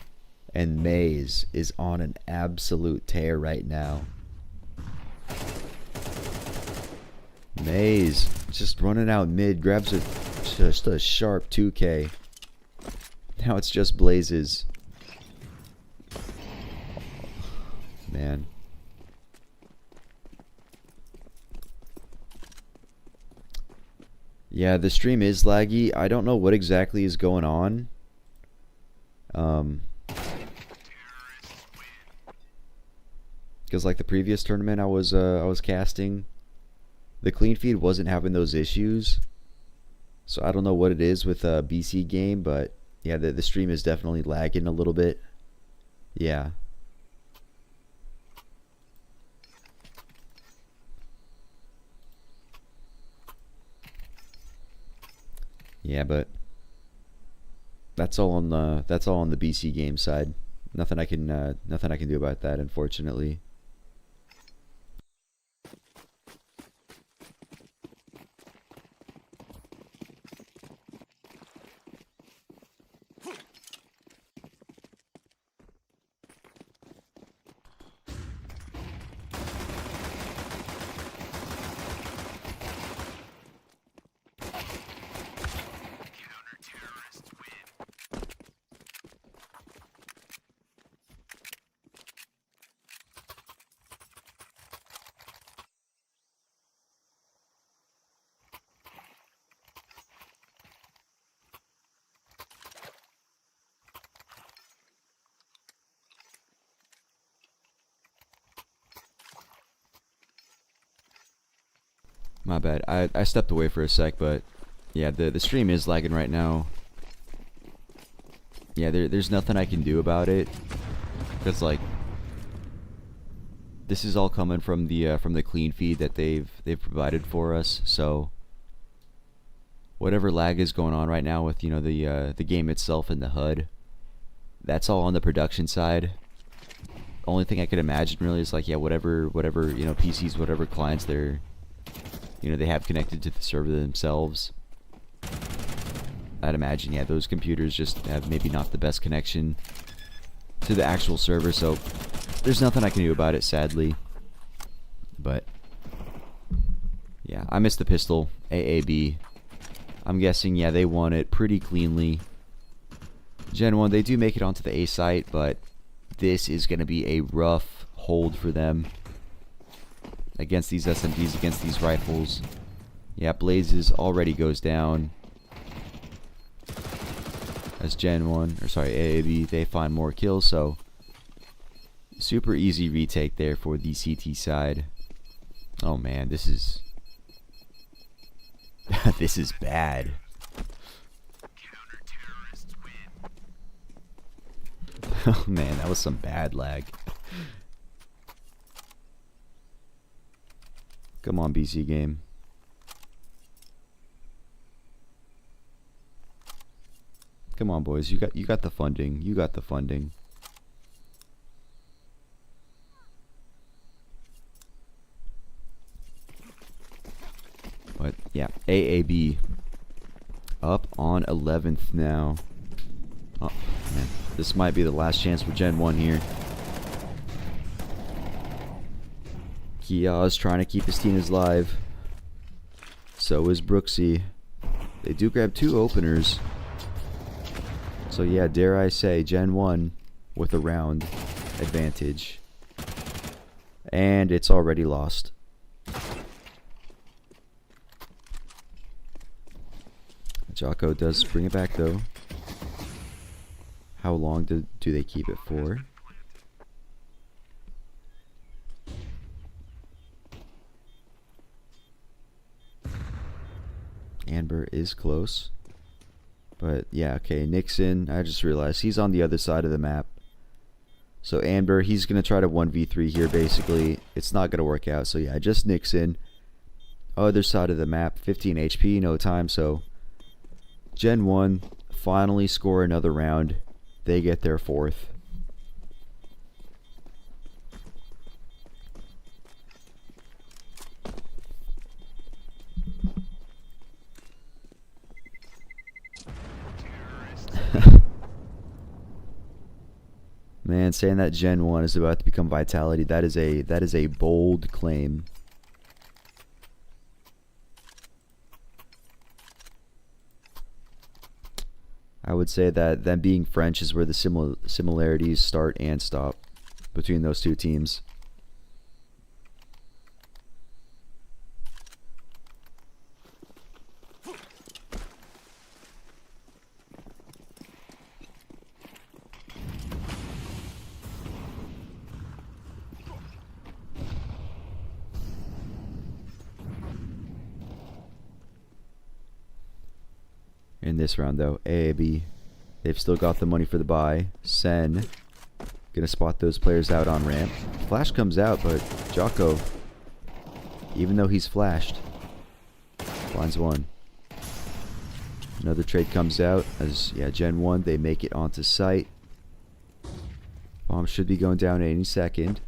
and Maze is on an absolute tear right now. Maze just running out mid, grabs just a sharp 2K. Now it's just Blazes. Man. Yeah, the stream is laggy. I don't know what exactly is going on. Because like the previous tournament I was casting, the clean feed wasn't having those issues. So I don't know what it is with BC game, but yeah, the stream is definitely lagging a little bit. Yeah. Yeah, but that's all on the BC game side. Nothing I can do about that, unfortunately. My bad. I stepped away for a sec, but yeah, the stream is lagging right now. Yeah, there's nothing I can do about it, because like this is all coming from the clean feed that they've provided for us. So whatever lag is going on right now with the game itself and the HUD, that's all on the production side. Only thing I could imagine really is like, yeah, whatever PCs, whatever clients they have connected to the server themselves. I'd imagine, yeah, those computers just have maybe not the best connection to the actual server, so there's nothing I can do about it, sadly. But yeah, I missed the pistol. AAB. I'm guessing, yeah, they won it pretty cleanly. GenOne, they do make it onto the A site, but this is going to be a rough hold for them against these SMGs, against these rifles. Yeah, Blazes already goes down as GenOne, or sorry, AAB, they find more kills, so super easy retake there for the CT side. Oh man, this is this is bad. Oh man, that was some bad lag. Come on, BC game. Come on, boys. You got the funding. You got the funding. But yeah, AAB up on 11th now. Oh man, this might be the last chance for GenOne here. Kia is trying to keep his team alive. So is Brooksy. They do grab 2 openers. So yeah, dare I say, GenOne with a round advantage. And it's already lost. Jocko does bring it back though. How long do they keep it for? Amber is close. But yeah, okay, Nixon, I just realized he's on the other side of the map. So Amber, he's going to try to 1v3 here basically. It's not going to work out. So yeah, just Nixon. Other side of the map, 15 HP, no time. So GenOne finally score another round. They get their 4th. Man, saying that GenOne is about to become Vitality, that is a bold claim. I would say that them being French is where the similarities start and stop between those two teams. In this round though, AAB, they've still got the money for the buy. Sen gonna spot those players out on ramp. Flash comes out, but Jocko, even though he's flashed, finds one. Another trade comes out as, yeah, GenOne, they make it onto site. Bomb should be going down any second.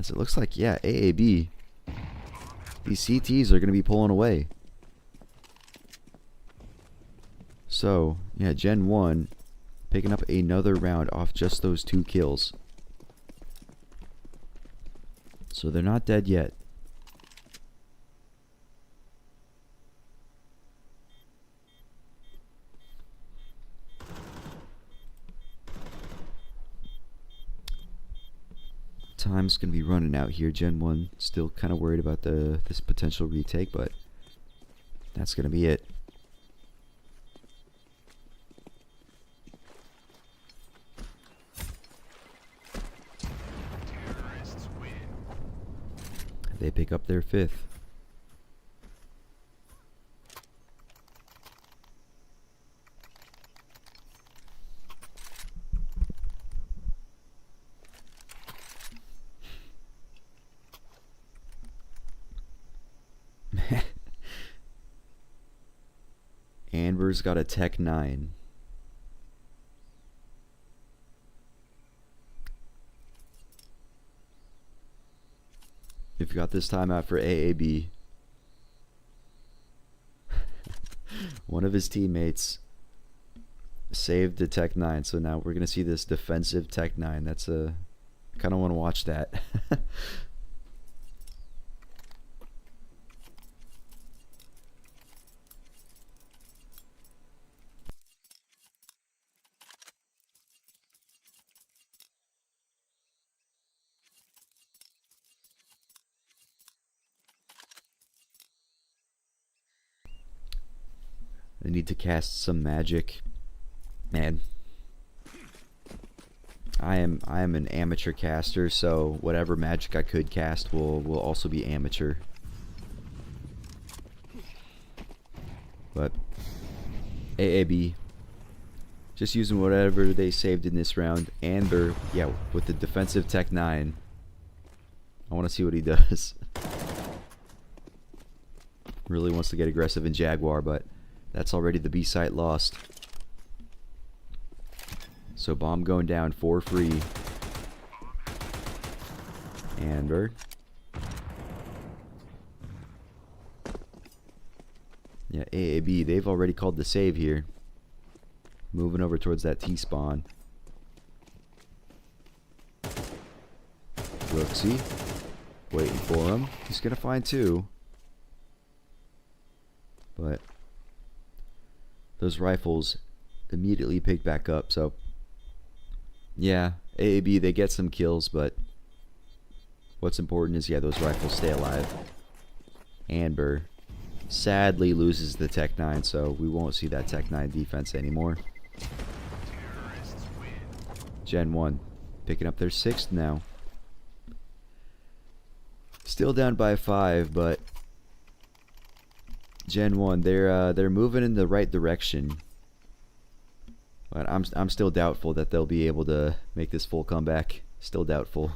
As it looks like, yeah, AAB, these CTs are going to be pulling away. So, yeah, GenOne picking up another round off just those 2 kills. So they're not dead yet. Time's gonna be running out here. GenOne still kind of worried about this potential retake, but that's gonna be it. They pick up their 5th. Amber's got a Tech 9. They've got this timeout for AAB. One of his teammates saved the Tech 9, so now we're going to see this defensive Tech 9. That's a... I kind of want to watch that. I need to cast some magic. Man, I am an amateur caster, so whatever magic I could cast will also be amateur. But AAB just using whatever they saved in this round, and they're, yeah, with the defensive Tech 9. I want to see what he does. Really wants to get aggressive in Jaguar, but that's already the B site lost. So bomb going down for free. Amber. Yeah, AAB, they've already called the save here. Moving over towards that T-spawn. Brooksy. Waiting for him. He's going to find 2. But those rifles immediately picked back up, so yeah, AAB, they get some kills, but what's important is, yeah, those rifles stay alive. Amber sadly loses the Tech 9, so we won't see that Tech 9 defense anymore. GenOne picking up their 6th now. Still down by 5, but GenOne, they're moving in the right direction. But I'm still doubtful that they'll be able to make this full comeback. Still doubtful.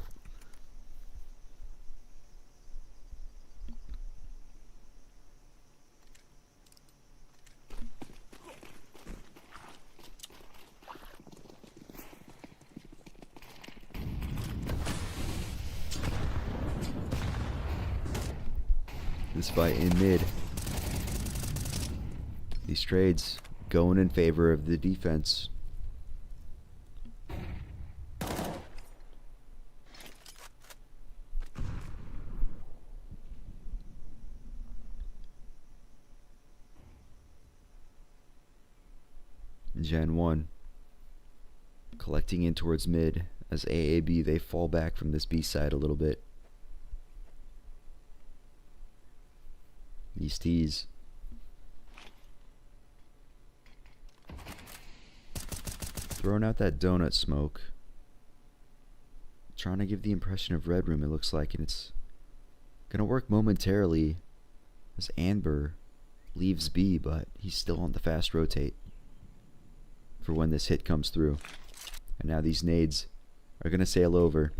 This fight in mid. These trades going in favor of the defense. GenOne collecting in towards mid as AAB, they fall back from this B side a little bit. These T's. Throwing out that donut smoke. Trying to give the impression of Red Room, it looks like, and it's gonna work momentarily as Amber leaves B, but he's still on the fast rotate for when this hit comes through. And now these nades are gonna sail over.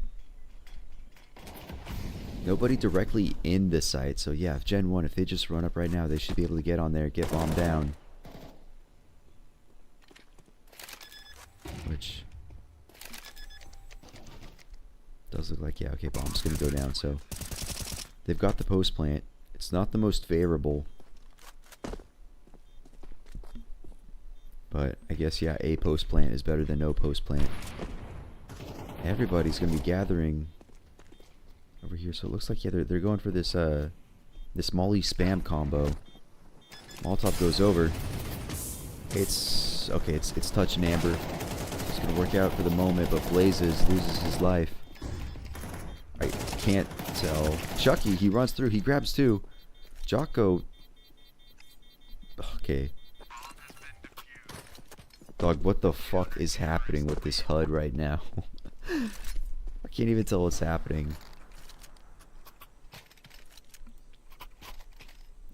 Nobody directly in the site. So yeah, if GenOne, if they just run up right now, they should be able to get on there, get bombed down. Which does look like, yeah, okay, bomb's gonna go down. So they've got the post plant. It's not the most favorable, but I guess, yeah, a post plant is better than no post plant. Everybody's gonna be gathering over here, so it looks like, yeah, they're going for this this Molly spam combo. Molotov goes over. It's okay. It's touch and amber. It's gonna work out for the moment, but Blazes loses his life. I can't tell. Chucky, he runs through. He grabs two. Jocko. Okay. Dog, what the fuck is happening with this HUD right now? I can't even tell what's happening.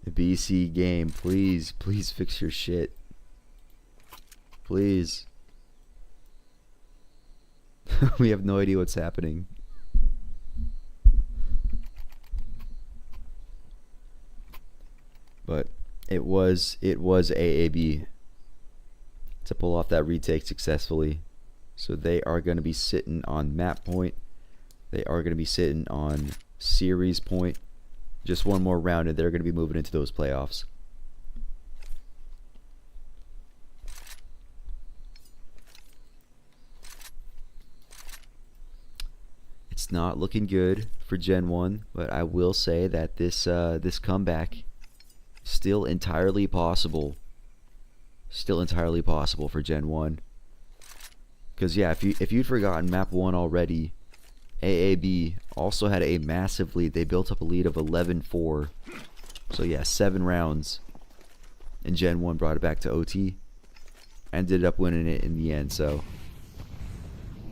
The BC game, please fix your shit. Please. We have no idea what's happening. But it was AAB to pull off that retake successfully. So they are going to be sitting on map point. They are going to be sitting on series point. Just one more round and they're going to be moving into those playoffs. It's not looking good for GenOne, but I will say that this this comeback still entirely possible. Still entirely possible for GenOne. Because yeah, if you'd forgotten map 1 already, AAB also had a massive lead. They built up a lead of 11-4. So yeah, 7 rounds. And GenOne brought it back to OT. Ended up winning it in the end. So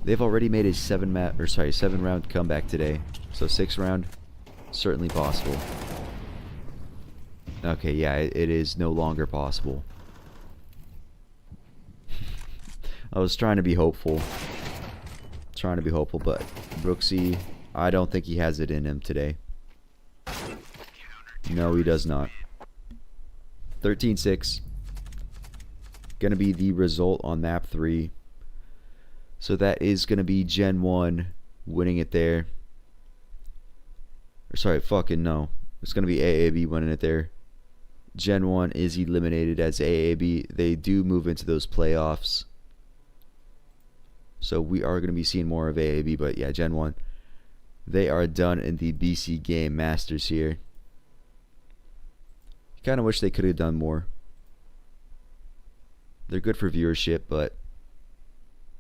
they've already made a 7-round comeback today. So 6th round, certainly possible. Okay, yeah, it is no longer possible. I was trying to be hopeful. But Brooksy, I don't think he has it in him today. No, he does not. 13-6. Gonna be the result on map 3. So that is gonna be GenOne winning it there. Or sorry, fucking no. It's gonna be AAB winning it there. GenOne is eliminated as AAB. They do move into those playoffs. So we are going to be seeing more of AAB, but yeah, GenOne, they are done in the BC Game Masters here. Kind of wish they could have done more. They're good for viewership, but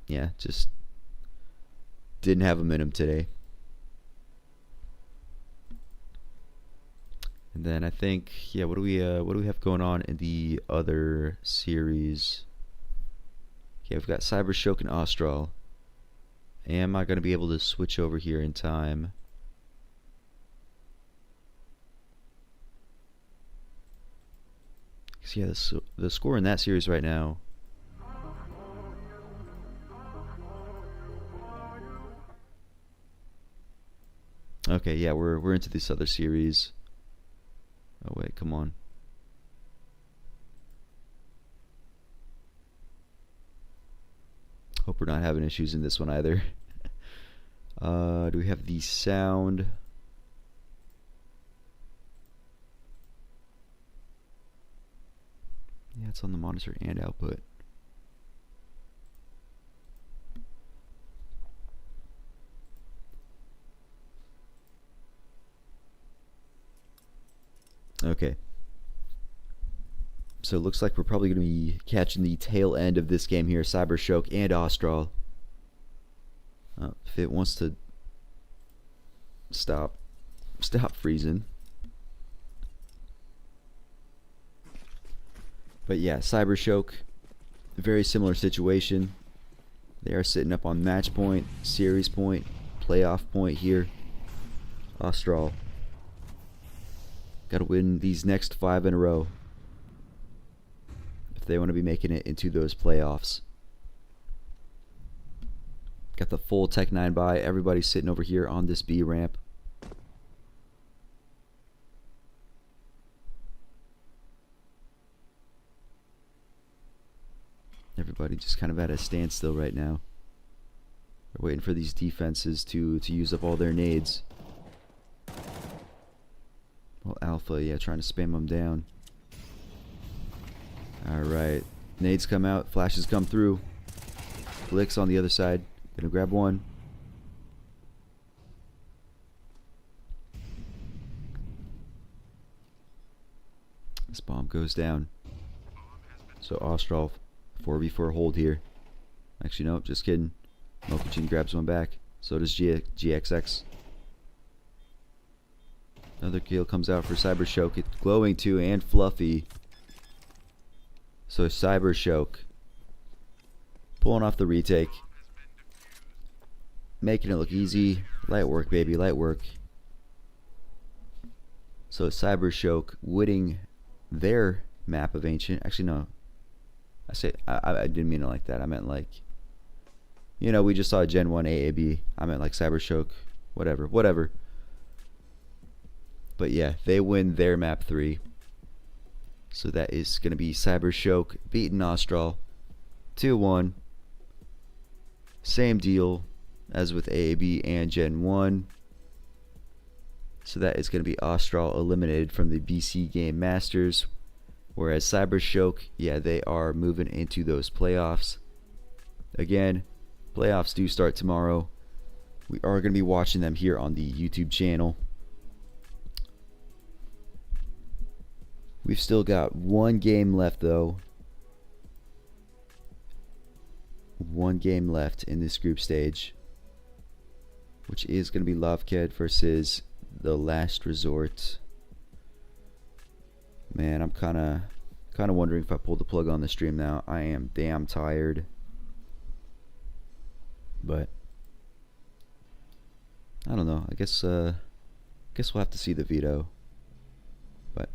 yeah, just didn't have them in them today. And then I think, yeah, what do we have going on in the other series? Okay, we've got CYBERSHOKE and ASTRAL. Am I going to be able to switch over here in time? Because yeah, the score in that series right now. Okay, yeah, we're into this other series. Oh wait, come on. Hope we're not having issues in this one either. Do we have the sound? Yeah, it's on the monitor and output. Okay. So it looks like we're probably going to be catching the tail end of this game here, CYBERSHOKE and ASTRAL. If it wants to stop freezing. But yeah, CYBERSHOKE, very similar situation. They are sitting up on match point, series point, playoff point here. ASTRAL got to win these next 5 in a row if they want to be making it into those playoffs. Got the full Tech 9 buy. Everybody's sitting over here on this B ramp. Everybody just kind of at a standstill right now. They're waiting for these defenses to use up all their nades. Well, Alpha, yeah, trying to spam them down. Alright. Nades come out. Flashes come through. Flicks on the other side. Gonna grab one. This bomb goes down. So ASTRAL 4v4 hold here. Actually, nope, just kidding. Mokujin grabs one back. So does GXX. Another kill comes out for CYBERSHOKE. It's glowing too, and Fluffy. So CYBERSHOKE pulling off the retake. Making it look easy. Light work, baby, light work. So CYBERSHOKE winning their map of Ancient. Actually, no. I didn't mean it like that. I meant like, you know, we just saw GenOne AAB. I meant like CYBERSHOKE. Whatever. But yeah, they win their map 3. So that is going to be CYBERSHOKE beating ASTRAL 2-1. Same deal as with AAB and GenOne. So that is going to be ASTRAL eliminated from the BC Game Masters. Whereas CYBERSHOKE, yeah, they are moving into those playoffs. Again, playoffs do start tomorrow. We are going to be watching them here on the YouTube channel. We've still got one game left, though. One game left in this group stage, which is going to be Lavked versus the Last Resort. Man, I'm kind of wondering if I pulled the plug on the stream now. I am damn tired. But I don't know. I guess we'll have to see the veto. But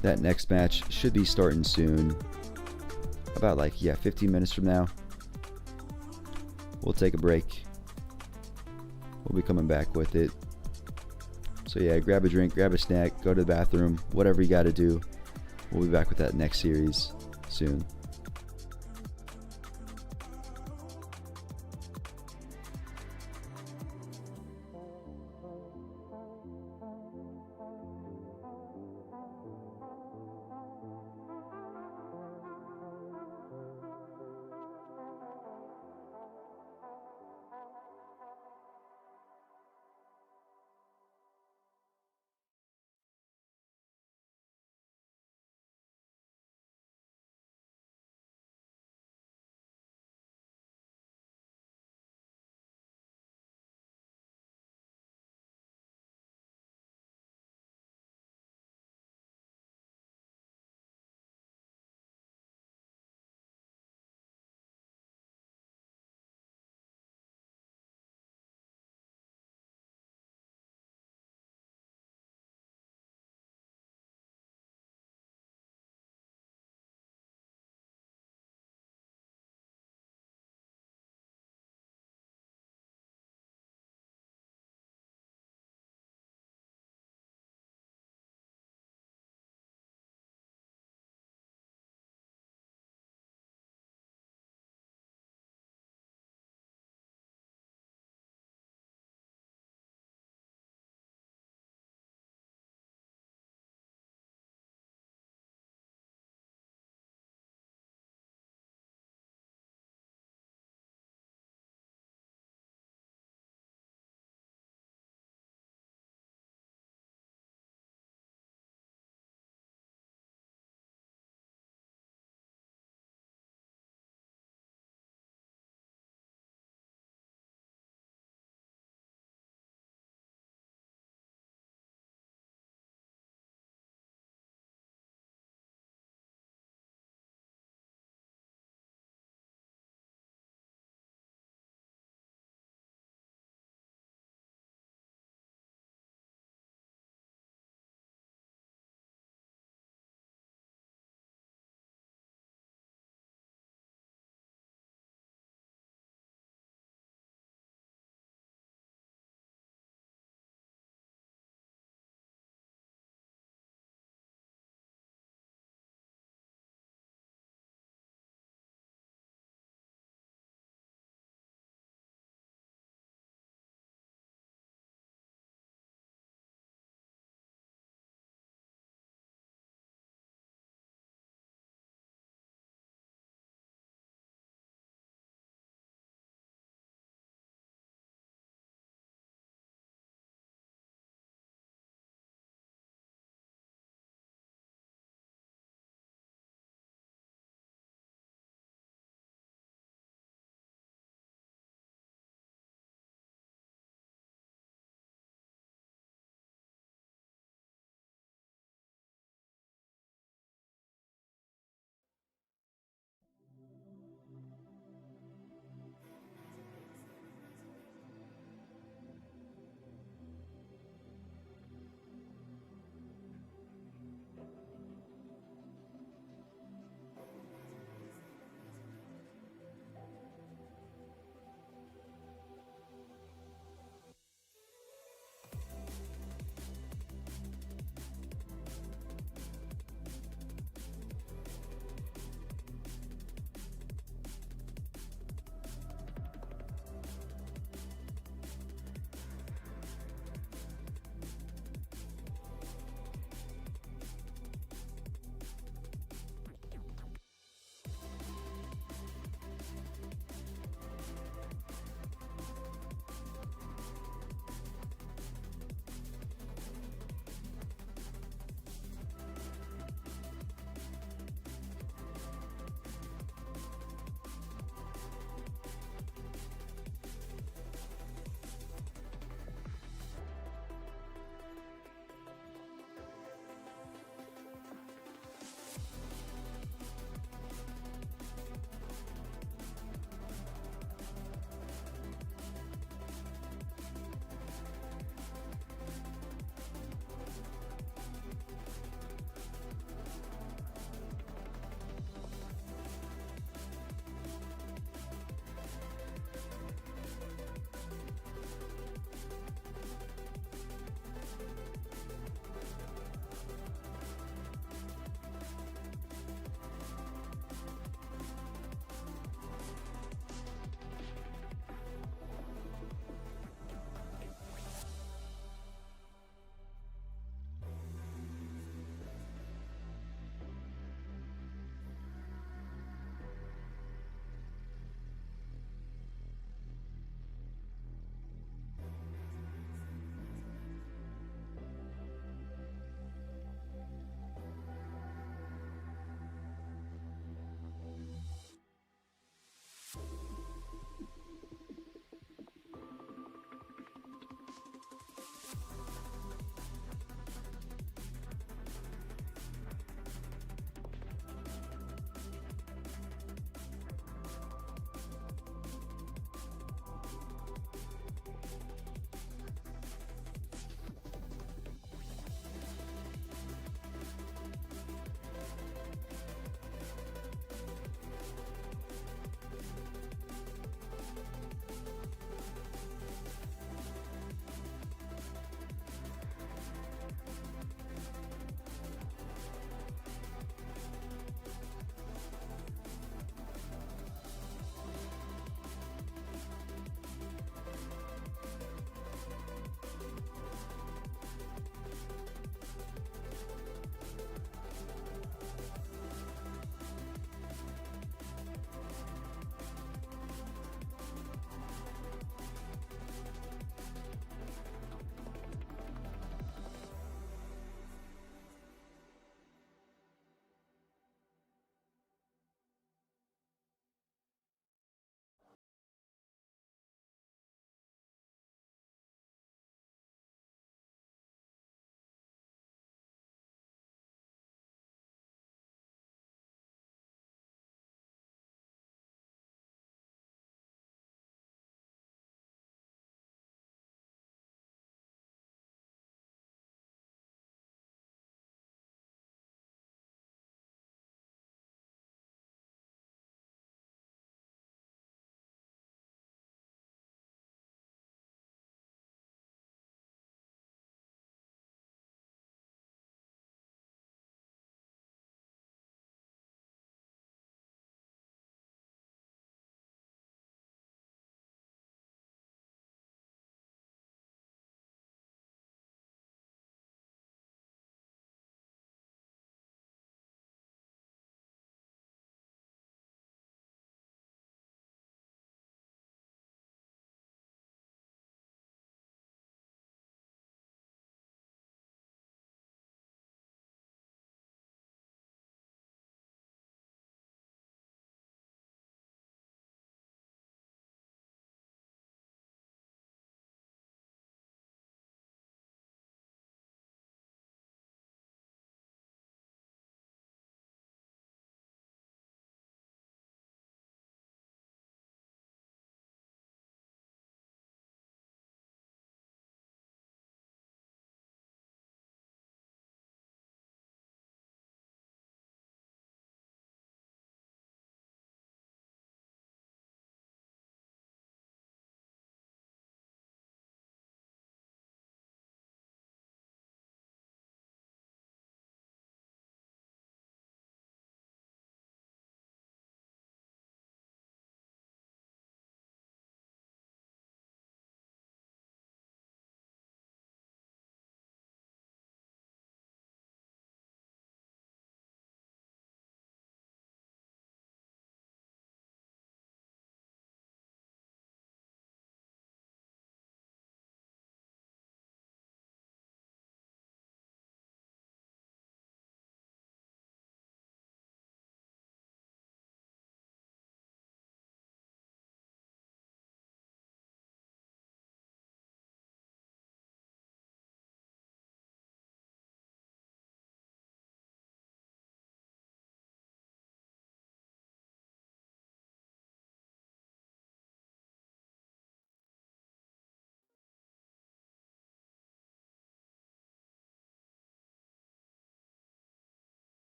that next match should be starting soon. About like, yeah, 15 minutes from now. We'll take a break. We'll be coming back with it. So yeah, grab a drink, grab a snack, go to the bathroom, whatever you gotta do. We'll be back with that next series soon.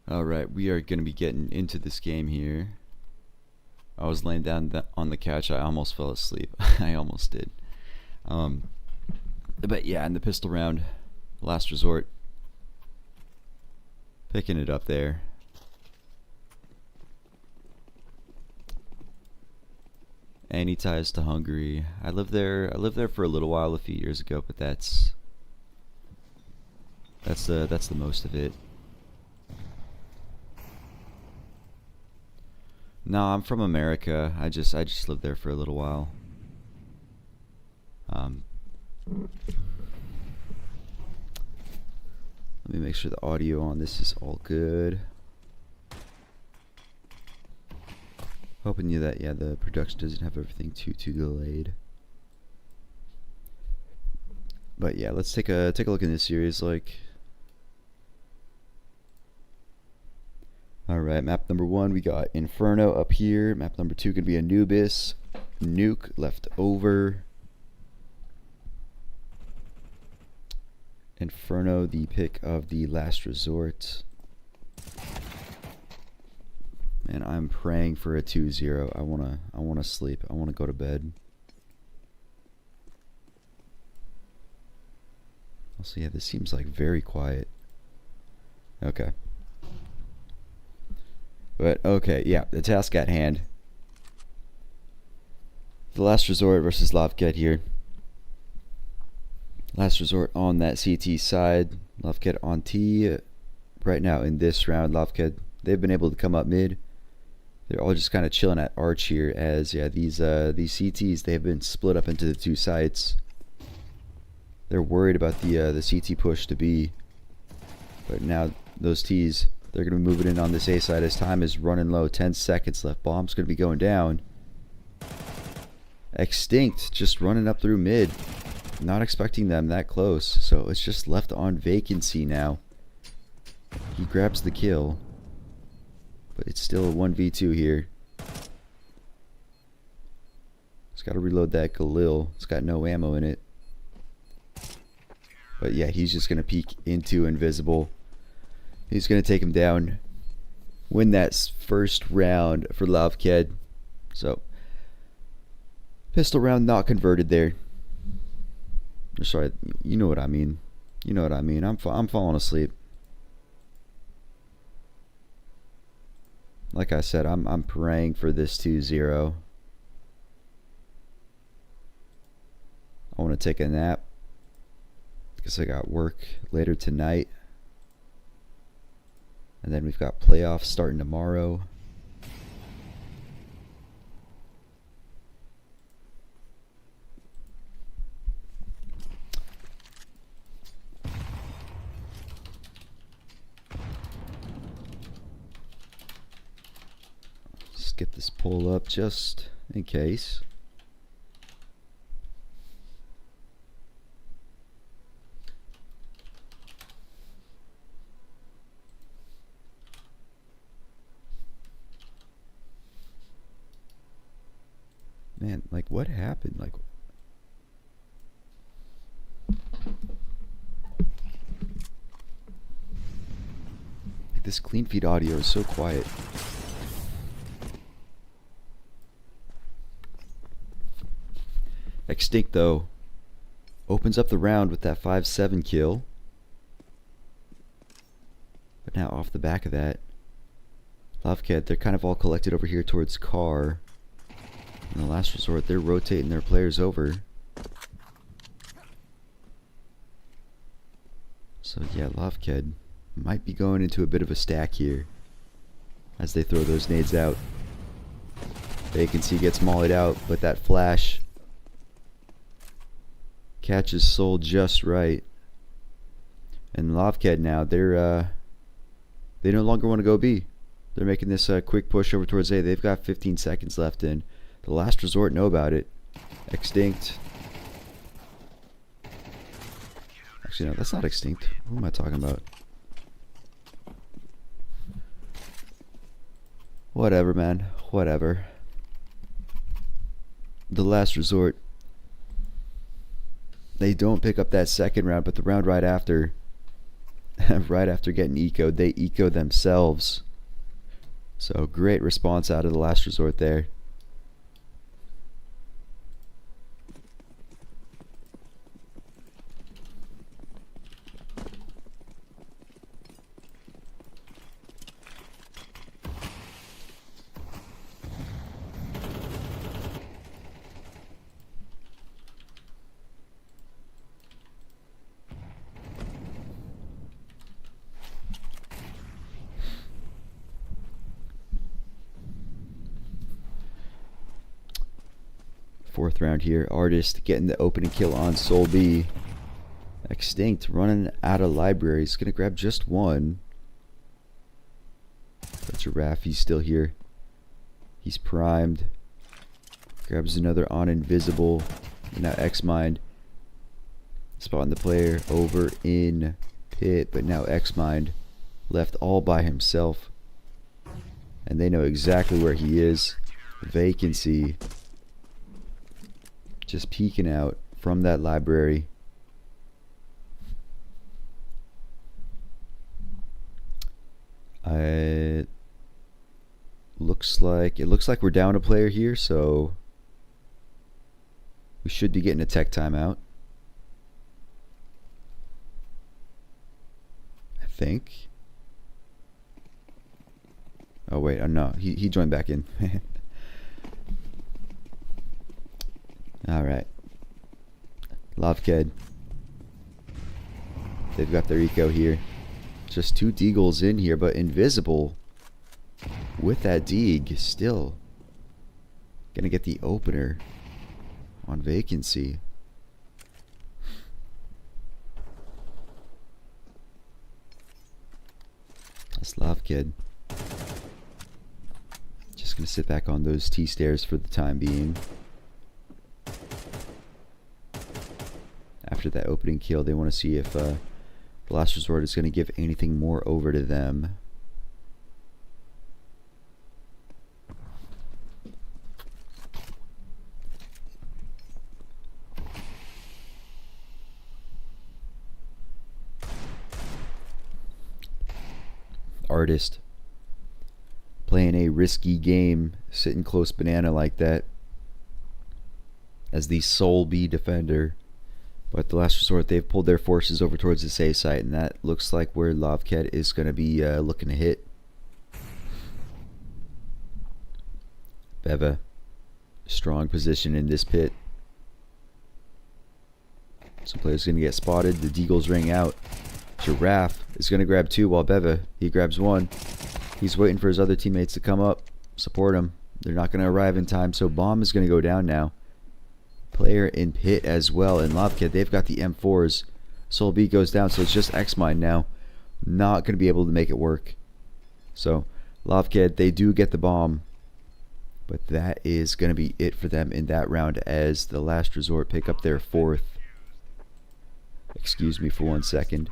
Alright, we are going to be getting into this game here. I was laying down on the couch. I almost fell asleep. I almost did. But yeah, in the pistol round, last resort. Picking it up there. Any ties to Hungary. I lived there for a little while a few years ago, but that's the most of it. No, I'm from America. I just lived there for a little while. Let me make sure the audio on this is all good. Hoping that the production doesn't have everything too delayed. But yeah, let's take a look in this series. Alright, map number 1, we got Inferno up here. Map number 2 could be Anubis. Nuke left over. Inferno, the pick of the last resort. And I'm praying for a 2-0. I wanna sleep. I wanna go to bed. Also, yeah, this seems like very quiet. Okay. But okay, yeah, the task at hand. The last resort versus Lavked here. Last resort on that CT side. Lavked on T. Right now in this round, Lavked, they've been able to come up mid. They're all just kind of chilling at arch here, as yeah, these CTs, they have been split up into the two sites. They're worried about the CT push to B, but now those Ts, they're going to be moving in on this A side as time is running low. 10 seconds left. Bomb's going to be going down. Extinct just running up through mid. Not expecting them that close, so it's just left on vacancy now. He grabs the kill, but it's still a 1v2 here. He's got to reload that Galil. It's got no ammo in it. But yeah, he's just going to peek into Invisible. He's going to take him down. Win that first round for Lavked. So, pistol round not converted there. Sorry, you know what I mean. You know what I mean. I'm falling asleep. Like I said, I'm praying for this 2-0. I want to take a nap because I got work later tonight. And then we've got playoffs starting tomorrow. Let's get this poll up just in case. Man, like, what happened? Like this clean feed audio is so quiet. Extinct, though, opens up the round with that 5-7 kill. But now off the back of that, Lavked, they're kind of all collected over here towards car. In the last resort, they're rotating their players over. So yeah, Lavked might be going into a bit of a stack here as they throw those nades out. Vacancy gets mollied out, but that flash catches Soul just right. And Lavked now, they no longer want to go B. They're making this quick push over towards A. They've got 15 seconds left in. The last resort know about it. Extinct. Actually, no, that's not extinct. What am I talking about? Whatever, man. Whatever. The last resort. They don't pick up that second round, but the round right after, right after getting ecoed, they eco themselves. So great response out of the last resort there. Fourth round here. Artist getting the opening kill on Soul B. Extinct running out of library. He's going to grab just one. But Giraffe, he's still here. He's primed. Grabs another on Invisible. And now X-Mind. Spotting the player over in pit. But now X-Mind left all by himself. And they know exactly where he is. Vacancy. Just peeking out from that library. It looks like we're down a player here, so we should be getting a tech timeout. I think. Oh wait, oh no, he joined back in. Alright. Lavked. They've got their eco here. Just two deagles in here, but Invisible with that deeg still gonna get the opener on Vacancy. That's Lavked. Just gonna sit back on those T-stairs for the time being. After that opening kill, they want to see if the last resort is going to give anything more over to them. Artist playing a risky game, sitting close banana like that as the Soul B defender. But the last resort, they've pulled their forces over towards the safe site, and that looks like where Lavked is going to be looking to hit. Beva, strong position in this pit. Some players going to get spotted. The deagles ring out. Giraffe is going to grab two while Beva, he grabs one. He's waiting for his other teammates to come up, support him. They're not going to arrive in time, so Bomb is going to go down now. Player in pit as well, and Lavked, they've got the M4s. Soul B goes down, so it's just X-Mind now. Not going to be able to make it work. So Lavked, they do get the bomb, but that is going to be it for them in that round as the last resort pick up their fourth. Excuse me for 1 second.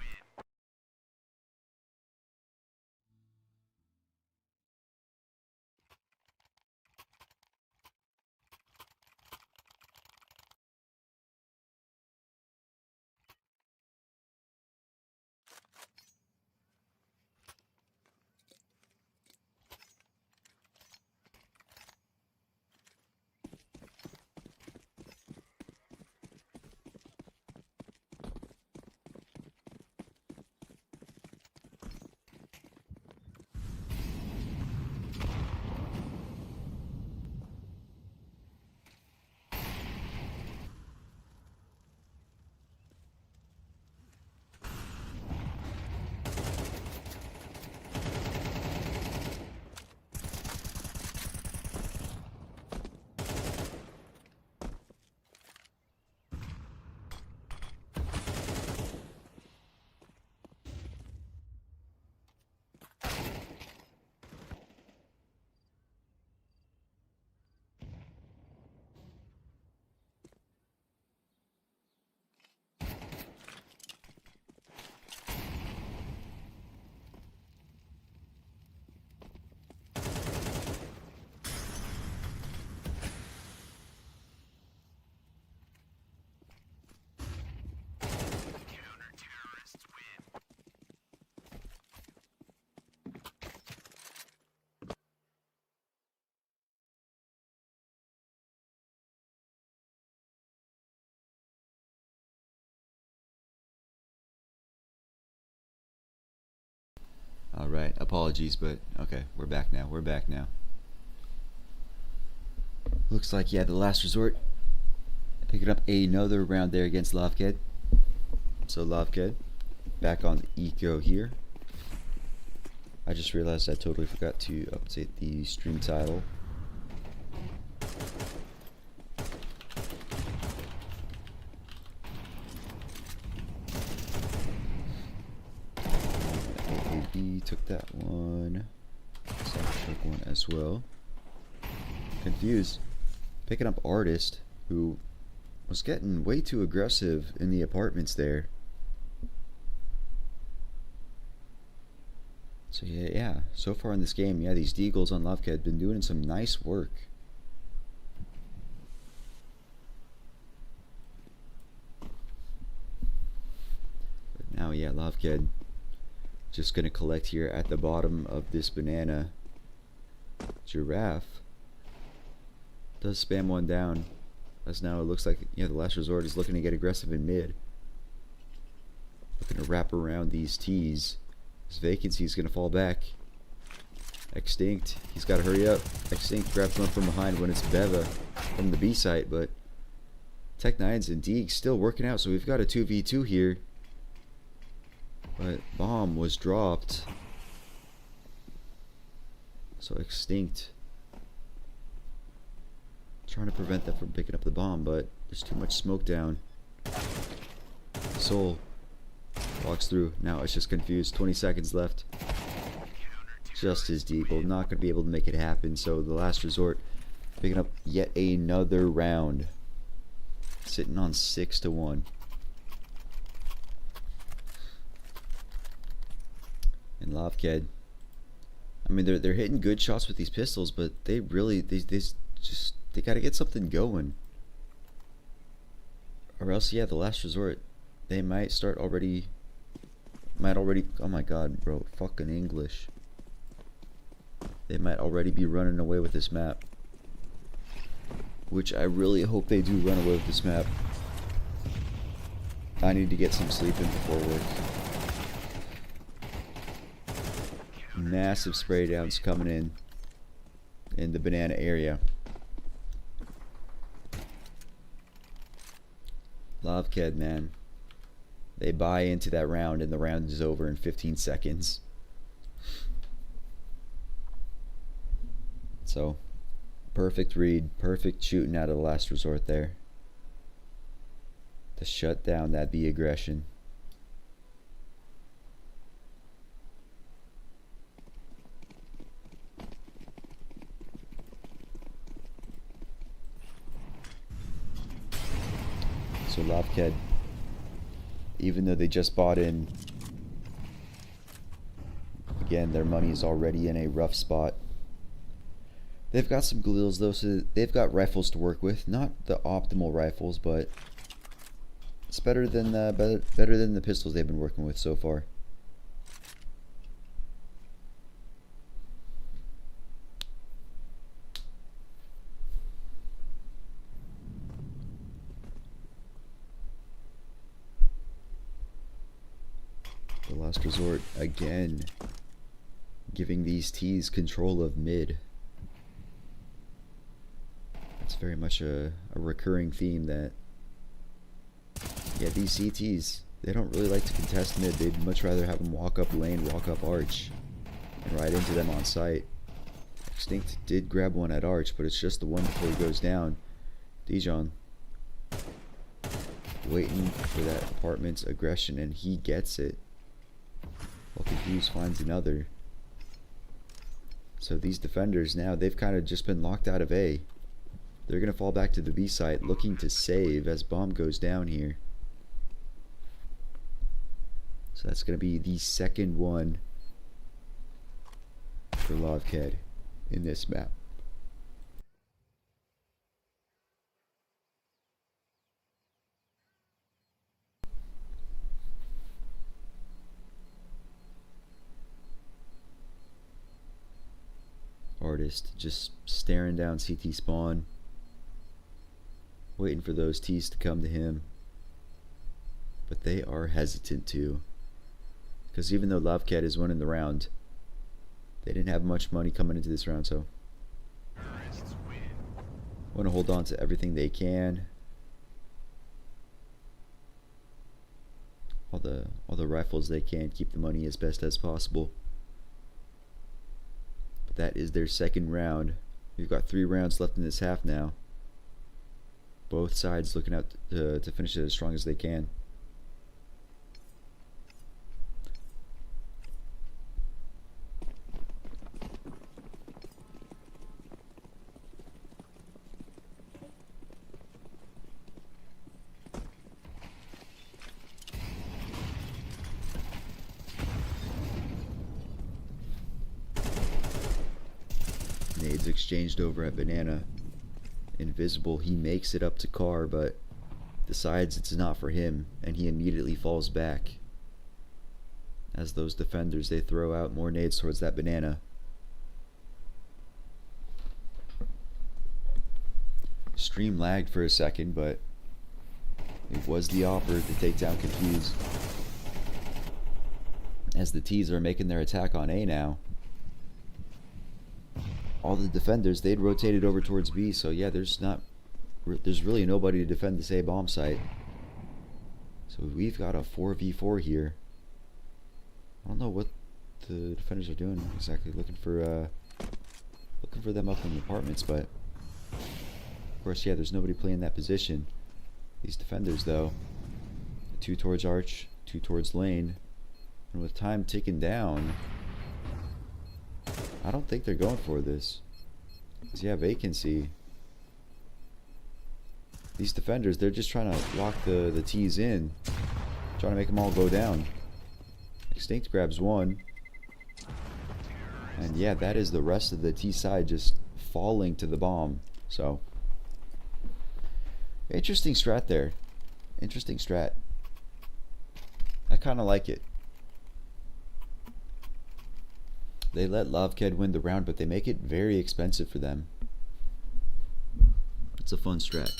Alright, apologies, but okay, we're back now. We're back now. Looks like, yeah, the last resort. Picking up another round there against Lavked. So Lavked, back on the eco here. I just realized I totally forgot to update the stream title. AAB took that one. CYBERSHOKE one as well. Confused. Picking up Artist, who was getting way too aggressive in the apartments there. So yeah, so far in this game, yeah, these Deagles on Lavked have been doing some nice work. But now, yeah, Lavked just gonna collect here at the bottom of this banana. Giraffe does spam one down, as now it looks like, yeah, the last resort is looking to get aggressive in mid. Looking to wrap around these T's. This vacancy is going to fall back. Extinct, he's got to hurry up. Extinct grabs one from behind when it's Beva from the B site, but Tech9s and Deeg still working out, so we've got a 2v2 here. But bomb was dropped. So Extinct trying to prevent them from picking up the bomb, but there's too much smoke down. Soul walks through. Now it's just confused. 20 seconds left. Just his Deagle. Not going to be able to make it happen. So the last resort picking up yet another round. Sitting on 6-1. And Lavked, I mean, they're hitting good shots with these pistols, but they really they got to get something going. Or else, yeah, the last resort, they might start already. Oh my god, bro, fucking English. They might already be running away with this map. Which I really hope they do run away with this map. I need to get some sleep in before work. Massive spray downs coming in the banana area. Lavked, man. They buy into that round, and the round is over in 15 seconds. So, perfect read, perfect shooting out of the last resort there. To shut down that B aggression. So Lavked, even though they just bought in, again, their money is already in a rough spot. They've got some gleals though, so they've got rifles to work with. Not the optimal rifles, but it's better than the pistols they've been working with so far. The last resort again, giving these T's control of mid. It's very much a recurring theme that, yeah, these CTs, they don't really like to contest mid. They'd much rather have them walk up lane, walk up arch, and ride into them on site. Extinct did grab one at arch, but it's just the one before he goes down. Dijon waiting for that apartment's aggression, and he gets it. Well, Confused finds another. So these defenders now, they've kind of just been locked out of A. They're going to fall back to the B site, looking to save as bomb goes down here. So that's going to be the second one for Lavked in this map. Artist just staring down CT spawn, waiting for those T's to come to him, but they are hesitant to, because even though Lavked is winning the round, They didn't have much money coming into this round, so want to hold on to everything they can. All the rifles they can, keep the money as best as possible. But that is their second round. We've got 3 rounds left in this half now. Both sides looking out to finish it as strong as they can. Nades exchanged over at Banana. Invisible, he makes it up to Car, but decides it's not for him, and he immediately falls back. As those defenders, they throw out more nades towards that Banana. Stream lagged for a second, but it was the offer to take down Confuse. As the T's are making their attack on A now. All the defenders, they'd rotated over towards B, so yeah, there's really nobody to defend this A bomb site. So we've got a 4v4 here. I don't know what the defenders are doing exactly, looking for them up in the apartments, but of course, yeah, there's nobody playing that position. These defenders, though, 2 towards Arch, 2 towards Lane, and with time ticking down, I don't think they're going for this. Because, yeah, vacancy. These defenders, they're just trying to lock the T's in. Trying to make them all go down. Extinct grabs 1. And, yeah, that is the rest of the T side just falling to the bomb. So, interesting strat there. Interesting strat. I kind of like it. They let Lavked win the round, but they make it very expensive for them. It's a fun strat.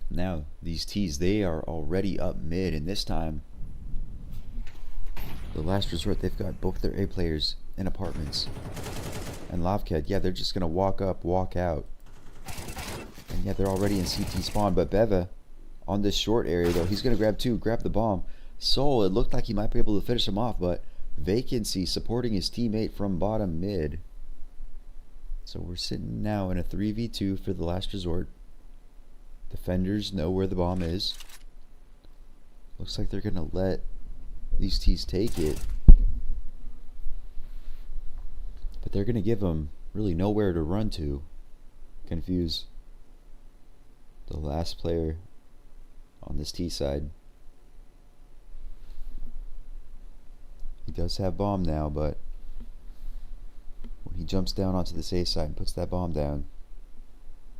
Now, these T's, they are already up mid, and this time, the last resort, they've got both their A players in apartments. And Lavked, yeah, they're just going to walk up, walk out. And yeah, they're already in CT spawn, but Beva, on this short area, though, he's going to grab 2, grab the bomb. Soul, it looked like he might be able to finish him off, but Vacancy supporting his teammate from bottom mid. So we're sitting now in a 3v2 for the last resort. Defenders know where the bomb is. Looks like they're going to let these T's take it. But they're going to give them really nowhere to run to. Confuse the last player on this T side. He does have bomb now, but when he jumps down onto this A side and puts that bomb down,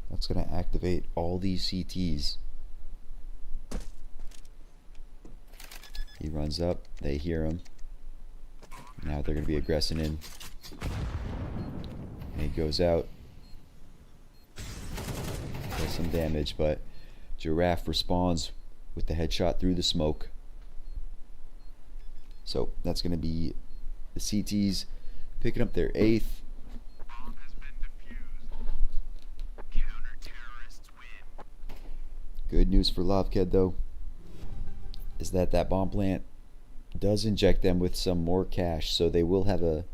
that's going to activate all these CTs. He runs up, they hear him. Now they're going to be aggressing in. And he goes out. Does some damage, but Giraffe responds with the headshot through the smoke. So that's going to be the CTs picking up their 8th. Good news for Lavked, though, is that bomb plant does inject them with some more cash, so they will have a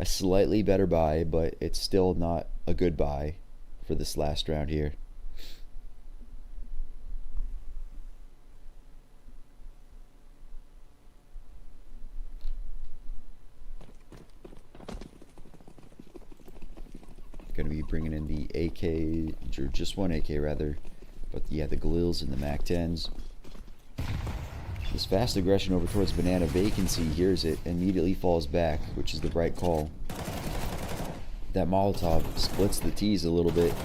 slightly better buy, but it's still not a good buy for this last round here. Going to be bringing in the AK, or just one AK rather. But yeah, the Galils and the MAC-10s. This fast aggression over towards Banana. Vacancy hears it, immediately falls back, which is the right call. That Molotov splits the T's a little bit.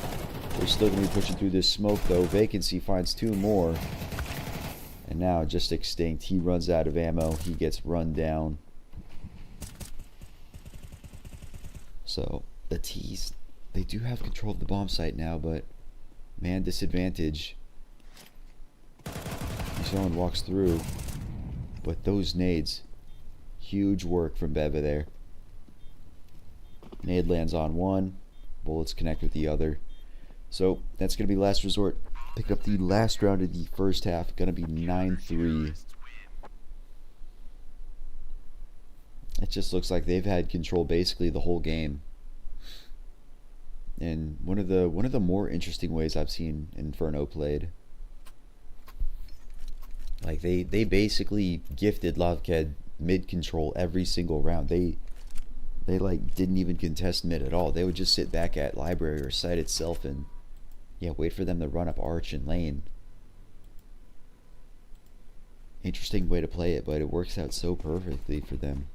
They're still going to be pushing through this smoke, though. Vacancy finds 2 more. And now just Extinct. He runs out of ammo. He gets run down. So the T's, they do have control of the bomb site now, but man disadvantage. Someone walks through. But those nades, huge work from Beva there. Nade lands on one. Bullets connect with the other. So that's going to be last resort. Pick up the last round of the first half. Going to be 9-3. It just looks like they've had control basically the whole game. And one of the more interesting ways I've seen Inferno played. Like they basically gifted Lavked mid control every single round. They like didn't even contest mid at all. They would just sit back at library or site itself and yeah, wait for them to run up arch and lane. Interesting way to play it, but it works out so perfectly for them.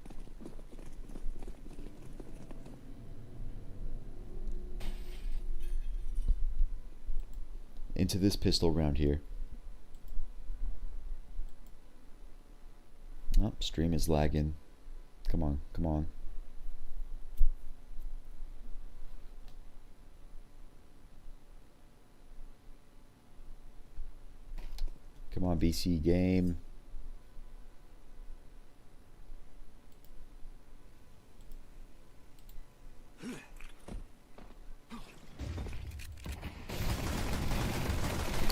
Into this pistol round here. Oh, stream is lagging. Come on, come on. Come on, BC game.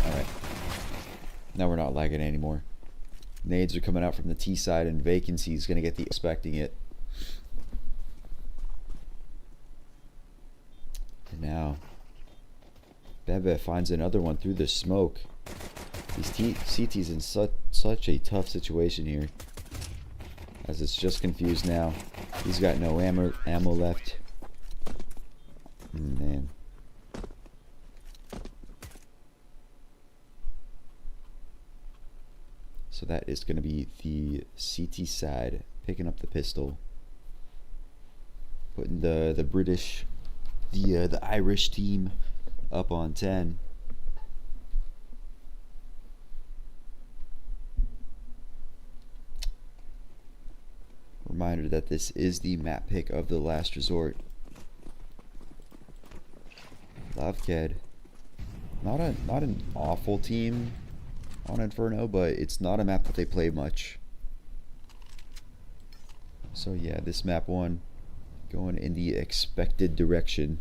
Alright. Now we're not lagging anymore. Nades are coming out from the T side, and Vacancy is going to get the expecting it. And now, Bebe finds another one through the smoke. These CT's in such a tough situation here, as it's just confused now. He's got no ammo left. Man. So that is going to be the CT side picking up the pistol, putting the British, the Irish team up on 10. Reminder that this is the map pick of the last resort. Lavked, not an awful team on Inferno, but it's not a map that they play much. So yeah, this map 1 going in the expected direction.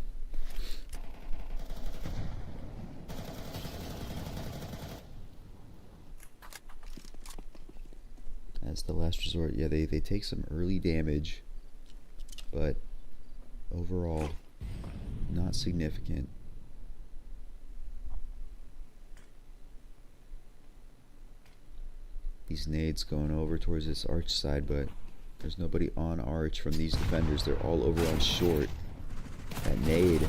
As the last resort, yeah, they take some early damage, but overall not significant. These nades going over towards this arch side, but there's nobody on arch from these defenders. They're all over on short. That nade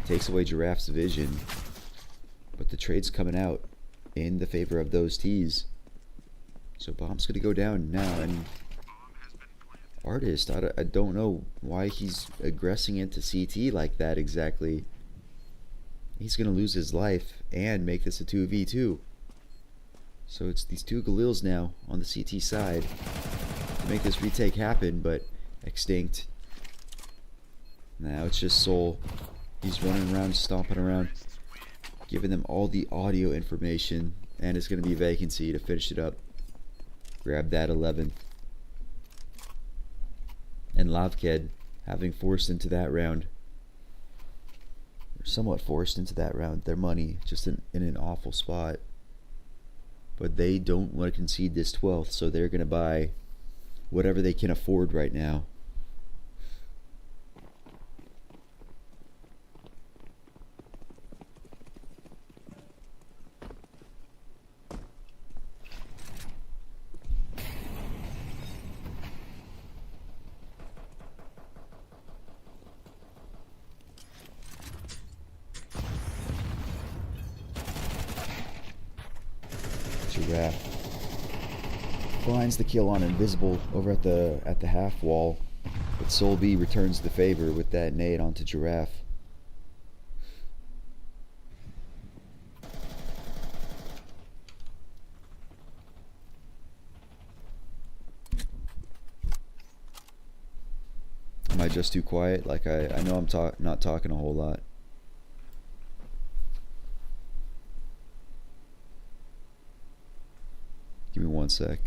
takes away Giraffe's vision, but the trade's coming out in the favor of those T's. So bomb's gonna go down now, and Artist, I don't know why he's aggressing into CT like that exactly. He's gonna lose his life and make this a 2v2. So it's these two Galils now on the CT side to make this retake happen, but Extinct. Now it's just Soul. He's running around, stomping around, giving them all the audio information, and it's going to be Vacancy to finish it up. Grab that 11th. And Lavked having forced into that round, or somewhat forced into that round, their money just in an awful spot. But they don't want to concede this 12th, so they're going to buy whatever they can afford right now. Giraffe finds the kill on Invisible over at the half wall, but Soul B returns the favor with that nade onto Giraffe. Am I just too quiet? Like I know I'm not talking a whole lot. Give me 1 sec.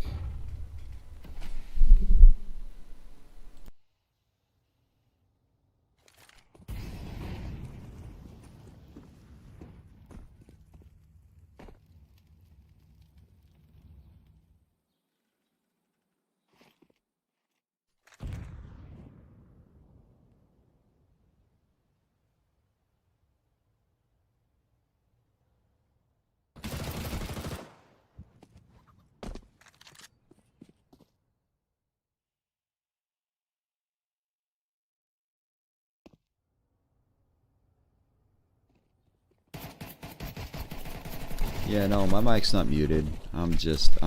Yeah, no, my mic's not muted. I'm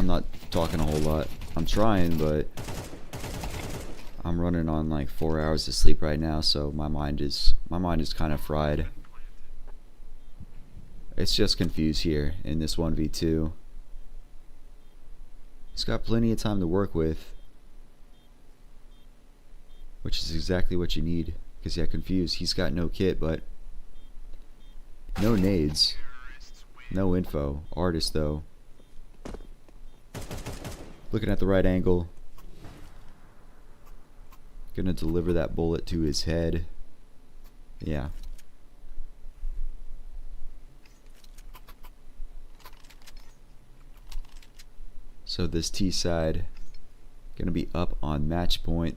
not talking a whole lot. I'm trying, but I'm running on like 4 hours of sleep right now, so my mind is kind of fried. It's just confused here in this 1v2. He's got plenty of time to work with, which is exactly what you need. Because yeah, confused. He's got no kit, but no nades, no info. Artist though, looking at the right angle, gonna deliver that bullet to his head. Yeah. So this T side gonna be up on match point.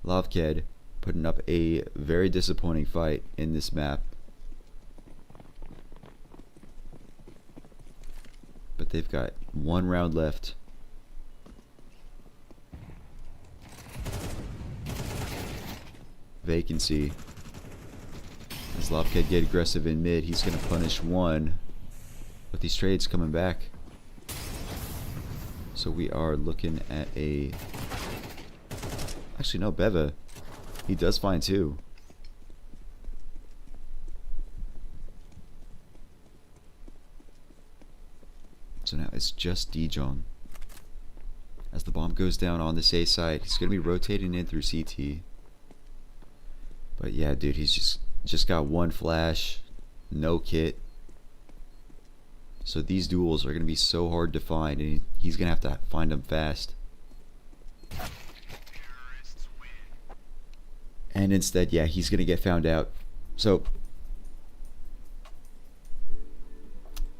Lavked putting up a very disappointing fight in this map, but they've got 1 round left. Vacancy. As Lavked get aggressive in mid, he's gonna punish one, but these trades coming back. So we are looking at a... Actually, no, Beva. He does find 2. So now it's just GenOne. As the bomb goes down on this A side, he's going to be rotating in through CT. But yeah, dude, he's just got 1 flash, no kit. So these duels are going to be so hard to find, and he's going to have to find them fast. And instead, yeah, he's going to get found out. So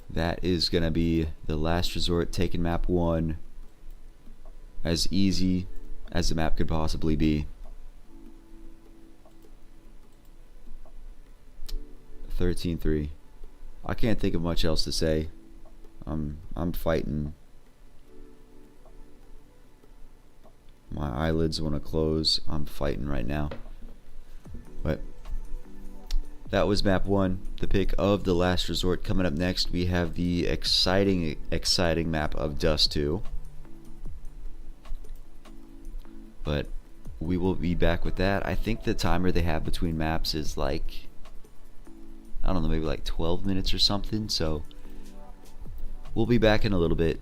that is going to be the last resort, taking map 1. As easy as the map could possibly be. 13-3. I can't think of much else to say. I'm fighting. My eyelids want to close. I'm fighting right now. But that was map 1, the pick of the last resort. Coming up next, we have the exciting map of Dust 2. But we will be back with that. I think the timer they have between maps is like, I don't know, maybe like 12 minutes or something. So we'll be back in a little bit.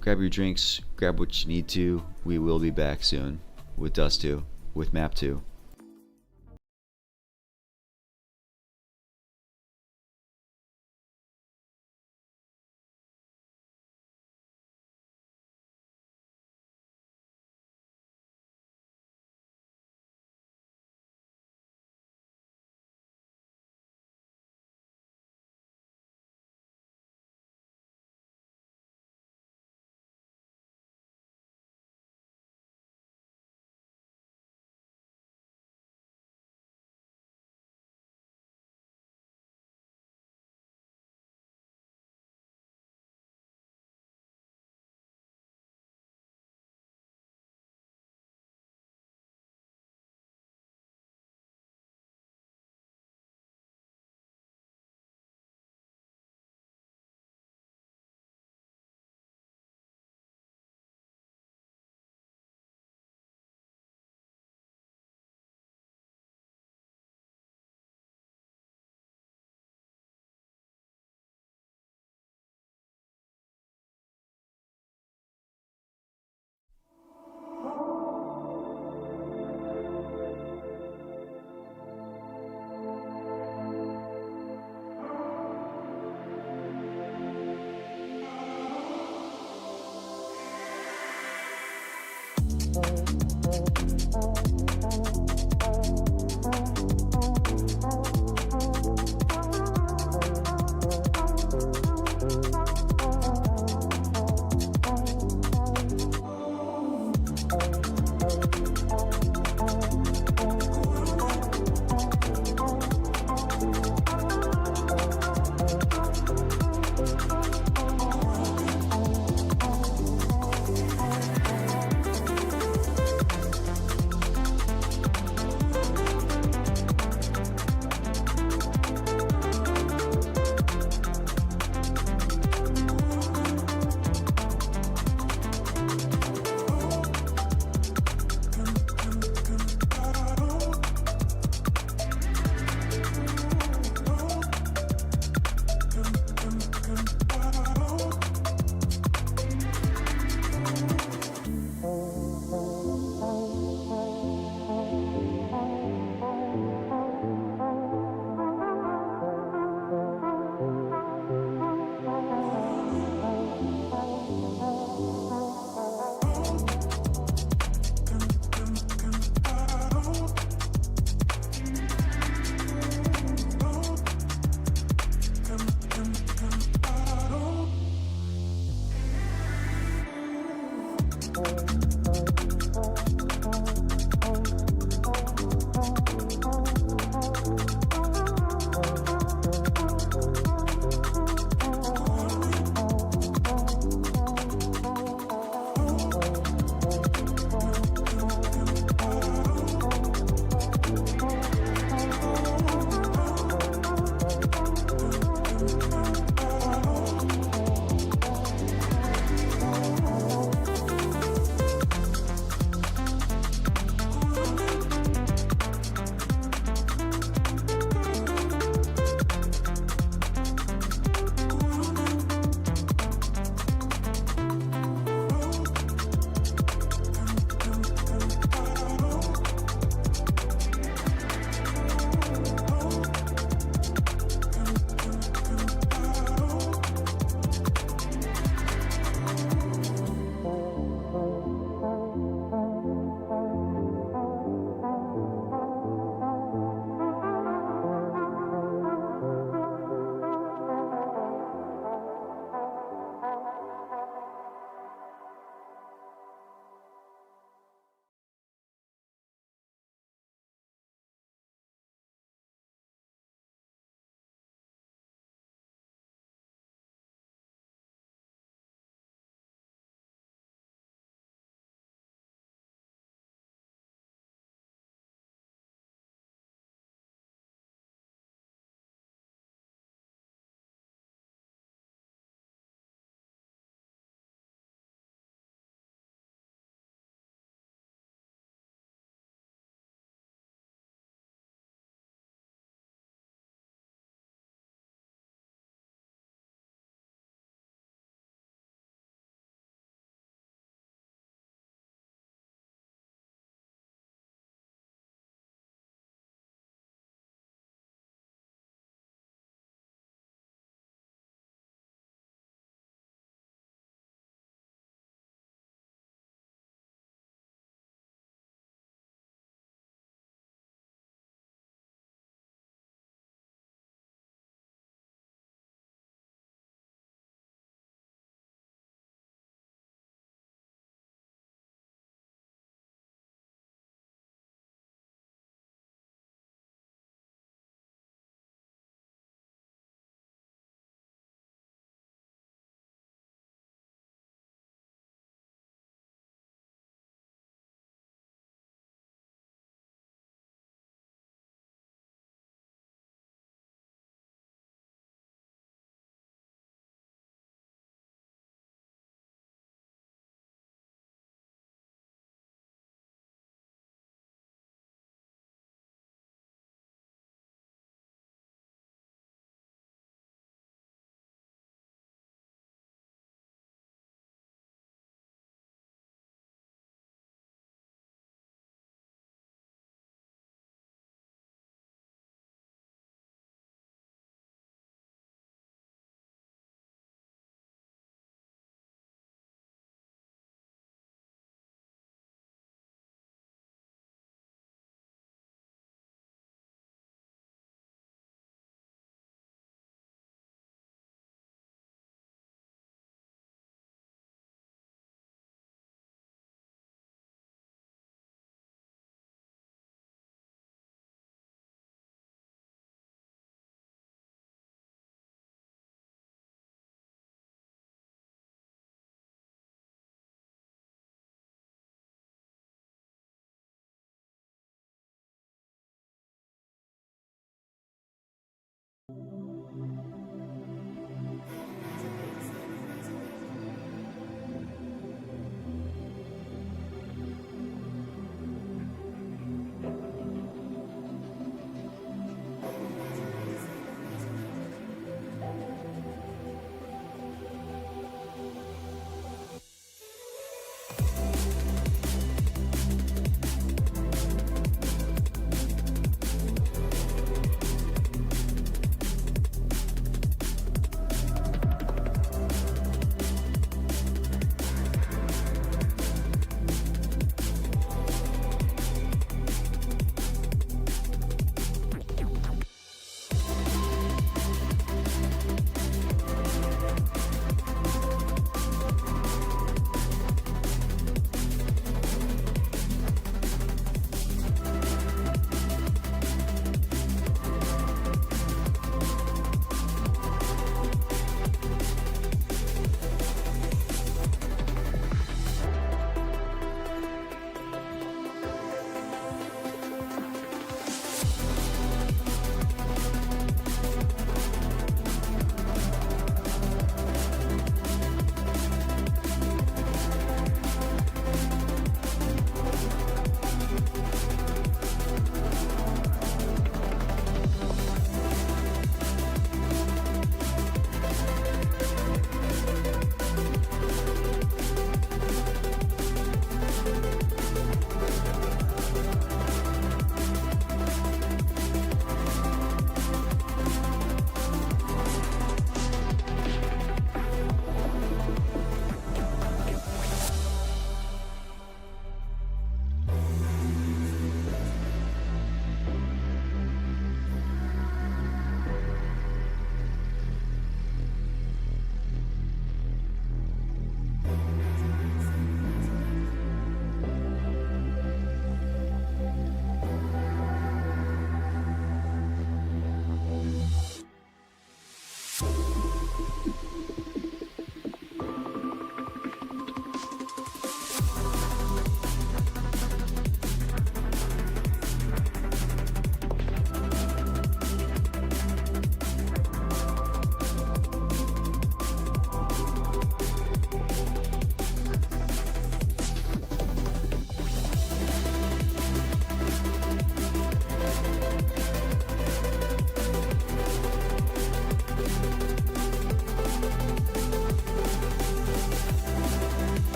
Grab your drinks, grab what you need to. We will be back soon with Dust 2, with map 2.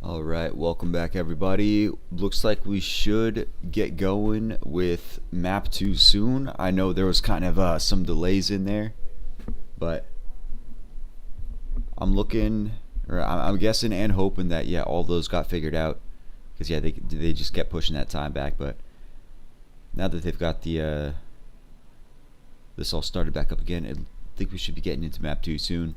Alright, welcome back everybody. Looks like we should get going with map 2 soon. I know there was kind of some delays in there, but I'm looking, or I'm guessing and hoping that all those got figured out, because they just kept pushing that time back. But now that they've got the this all started back up again, I think we should be getting into map 2 soon.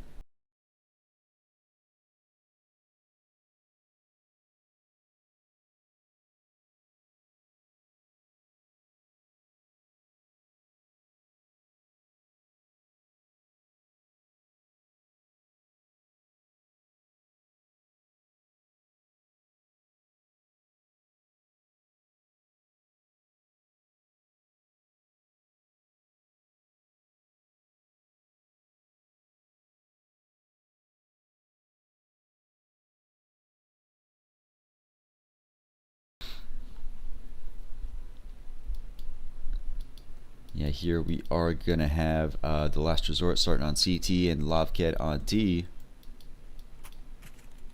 Yeah, here we are gonna have the Last Resort starting on CT and Lavked on D.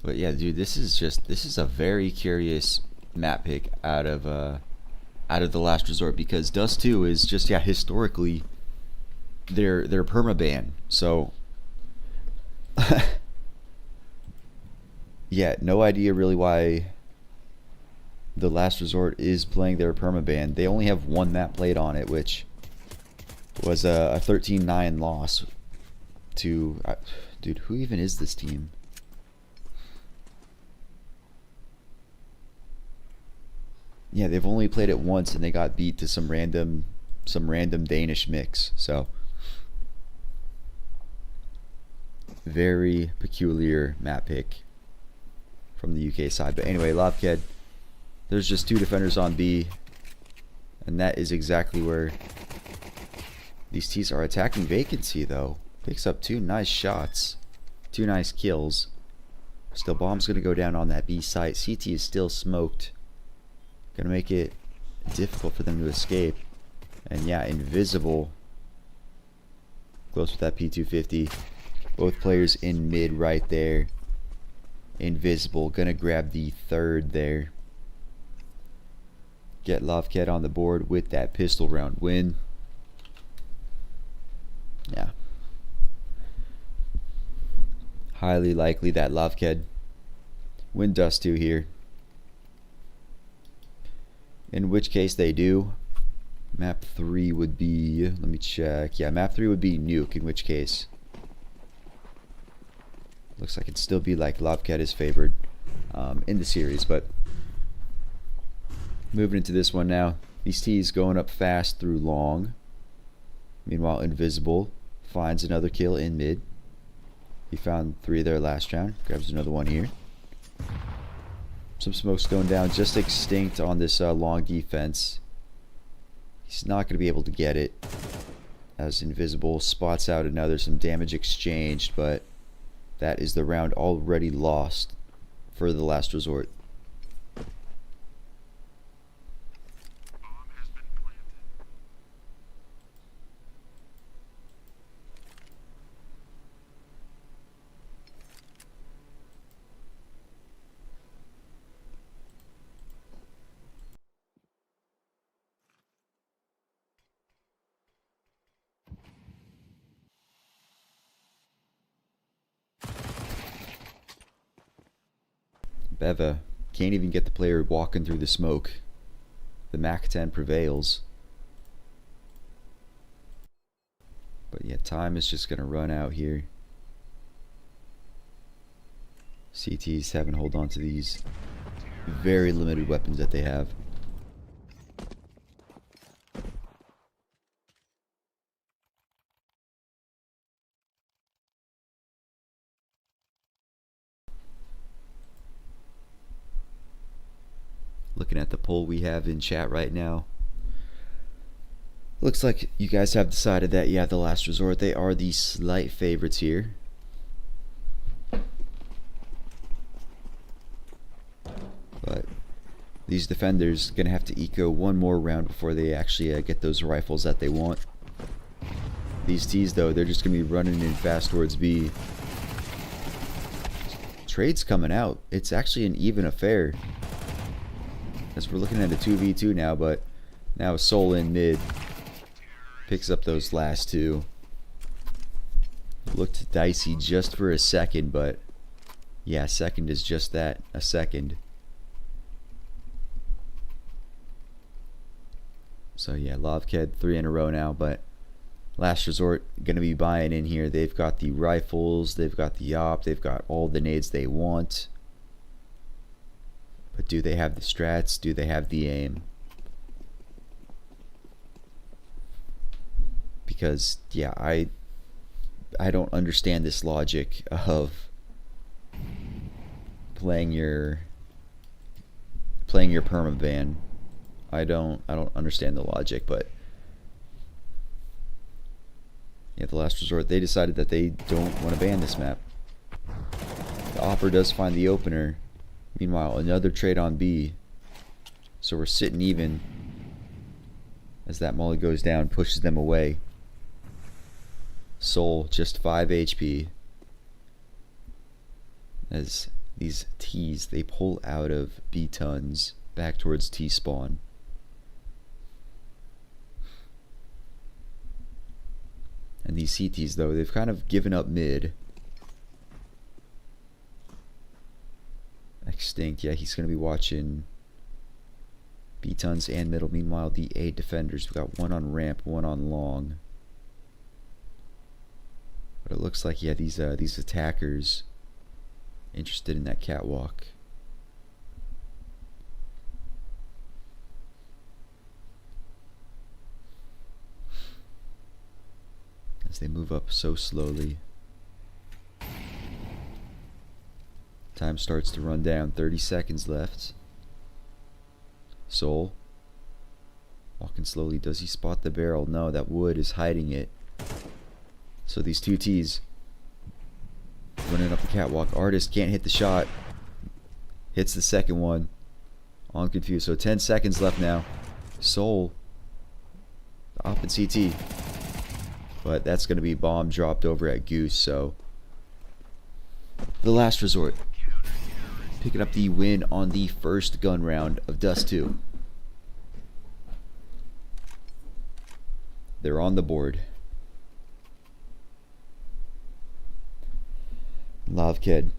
But yeah, dude, this is a very curious map pick out of the Last Resort, because Dust 2 is just historically they're permaban. So yeah, no idea really why the Last Resort is playing their permaban. They only have one map played on it, which was a 13-9 loss to dude, who even is this team? Yeah, they've only played it once and they got beat to some random Danish mix. So very peculiar map pick from the UK side. But anyway, Lavked, there's just two defenders on B, and that is exactly where these teams are attacking vacancy. Though picks up two nice shots, two nice kills. Still, bomb's gonna go down on that B site. CT is still smoked, gonna make it difficult for them to escape. And yeah, invisible close with that P250. Both players in mid right there. Invisible. Gonna grab the third there. Get Lavked on the board with that pistol round win. Yeah. Highly likely that Lavked win Dust 2 here. In which case they do. Map 3 would be, let me check. Yeah, map 3 would be Nuke, in which case looks like it'd still be like Lavked is favored in the series, but moving into this one now. These T's going up fast through long. Meanwhile, Invisible finds another kill in mid. He found 3 there last round. Grabs another one here. Some smokes going down. Just Extinct on this long defense. He's not going to be able to get it. As Invisible spots out another. Some damage exchanged, but that is the round already lost for the last resort. Beva can't even get the player walking through the smoke. The Mac 10 prevails. But yeah, time is just going to run out here. CT's having to hold on to these very limited weapons that they have. Looking at the poll we have in chat right now, looks like you guys have decided that, yeah, the last resort, they are the slight favorites here. But these defenders gonna have to eco one more round before they actually get those rifles that they want. These T's though, they're just gonna be running in fast towards B. Trade's coming out. It's actually an even affair. As we're looking at a 2v2 now, but now Soul in mid picks up those last 2. Looked dicey just for a second, but yeah, second is just that, a second. So yeah, Lavked 3 in a row now, but last resort gonna be buying in here. They've got the rifles, they've got the op, they've got all the nades they want. But do they have the strats? Do they have the aim? Because yeah, I don't understand this logic of playing your permaban. I don't understand the logic, but yeah, the last resort, they decided that they don't want to ban this map. The Opper does find the opener. Meanwhile, another trade on B. So we're sitting even as that molly goes down, pushes them away. Soul, just 5 HP. As these T's, they pull out of B tons back towards T spawn. And these CTs, though, they've kind of given up mid. Extinct, yeah, he's going to be watching B-tons and middle. Meanwhile, the A defenders, we've got one on ramp, one on long. But it looks like, yeah, these attackers interested in that catwalk. As they move up so slowly. Time starts to run down. 30 seconds left. Soul walking slowly. Does he spot the barrel? No, that wood is hiding it. So these 2 T's running up the catwalk. Artist can't hit the shot. Hits the second one. On confused. So 10 seconds left now. Soul. The op and CT. But that's going to be bomb dropped over at Goose, so the last resort. Picking up the win on the first gun round of Dust 2. They're on the board. Lavked.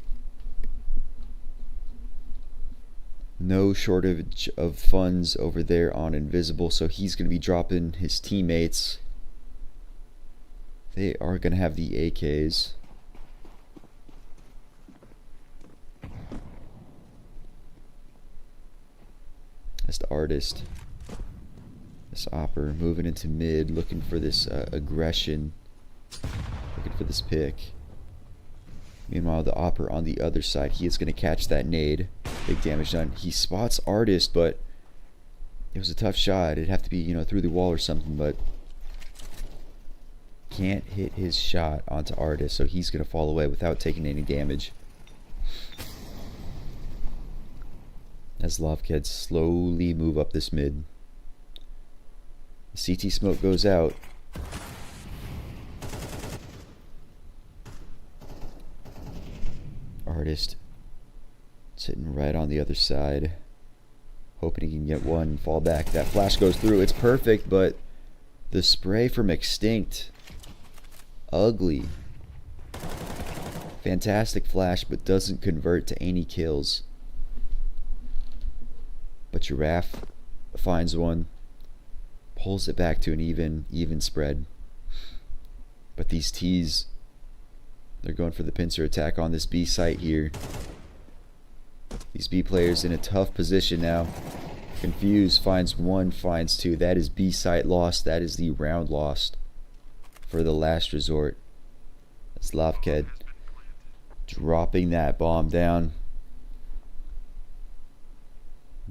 No shortage of funds over there on Invisible, so he's going to be dropping his teammates. They are going to have the AKs. That's the artist. This Opper moving into mid, looking for this aggression. Looking for this pick. Meanwhile, the Opper on the other side, he is going to catch that nade. Big damage done. He spots artist, but it was a tough shot. It'd have to be, through the wall or something, but can't hit his shot onto artist, so he's going to fall away without taking any damage. As Lavked slowly move up this mid. The CT smoke goes out. Artist sitting right on the other side, hoping he can get one, fall back. That flash goes through. It's perfect, but the spray from Extinct, ugly. Fantastic flash, but doesn't convert to any kills. But Giraffe finds one, pulls it back to an even spread. But these T's, they're going for the pincer attack on this B site here. These B players in a tough position now. Confused, finds one, finds two. That is B site lost. That is the round lost for the last resort. That's Lavked dropping that bomb down.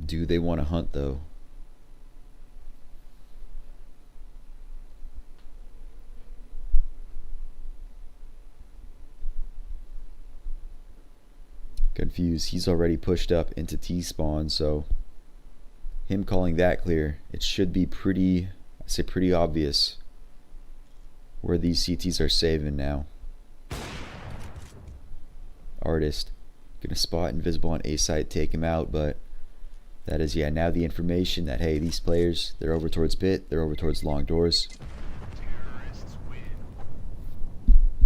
Do they want to hunt though? Confused, he's already pushed up into T-spawn, so him calling that clear, it should be pretty obvious where these CTs are saving now. Artist gonna spot Invisible on A site, take him out, but that is, now the information that, hey, these players, they're over towards pit, they're over towards long doors.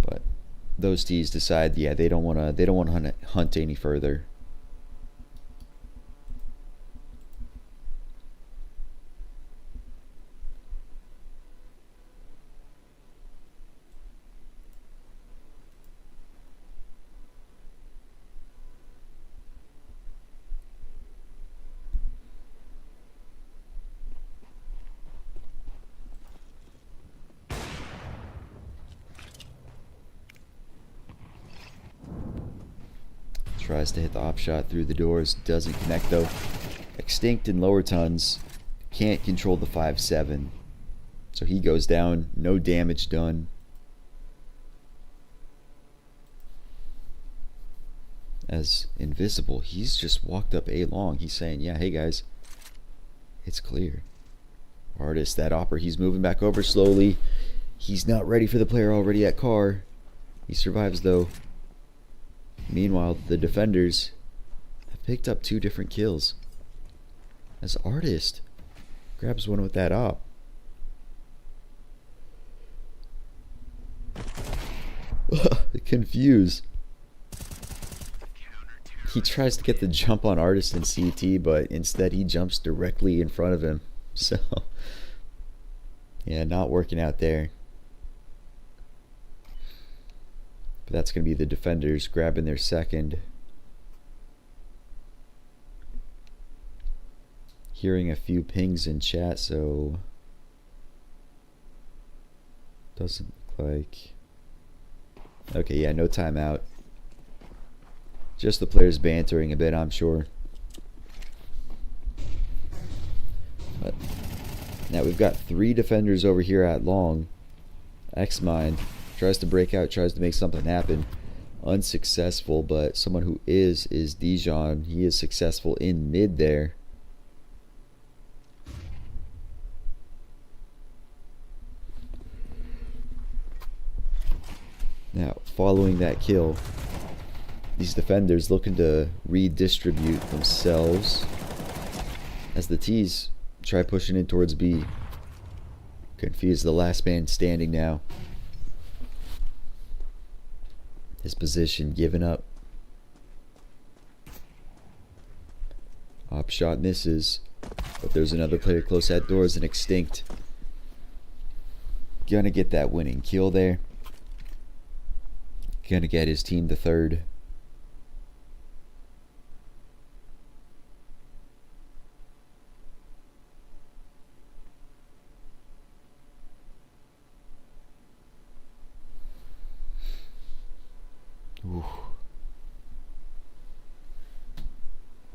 But those T's decide, they don't want to hunt any further. Tries to hit the op shot through the doors, doesn't connect though. Extinct in lower tons, can't control the 5-7, so he goes down, no damage done. As Invisible, he's just walked up A long. He's saying, yeah, hey guys, it's clear. Artist, that Opper, he's moving back over slowly. He's not ready for the player already at car. He survives though. Meanwhile, the defenders have picked up 2 different kills. As Artist grabs one with that op. Confused. He tries to get the jump on Artist in CT, but instead he jumps directly in front of him. So, yeah, not working out there. That's going to be the defenders grabbing their second. Hearing a few pings in chat, so doesn't look like. Okay, yeah, no timeout. Just the players bantering a bit, I'm sure. But now we've got 3 defenders over here at long. X-Mind tries to break out, tries to make something happen. Unsuccessful, but someone who is Dijon. He is successful in mid there. following that kill. These defenders looking to redistribute themselves as the T's try pushing in towards B. Confused, the last man standing now. His position given up. Op shot misses, but there's another player close at doors and extinct. Gonna get that winning kill there. Gonna get his team the third. Ooh.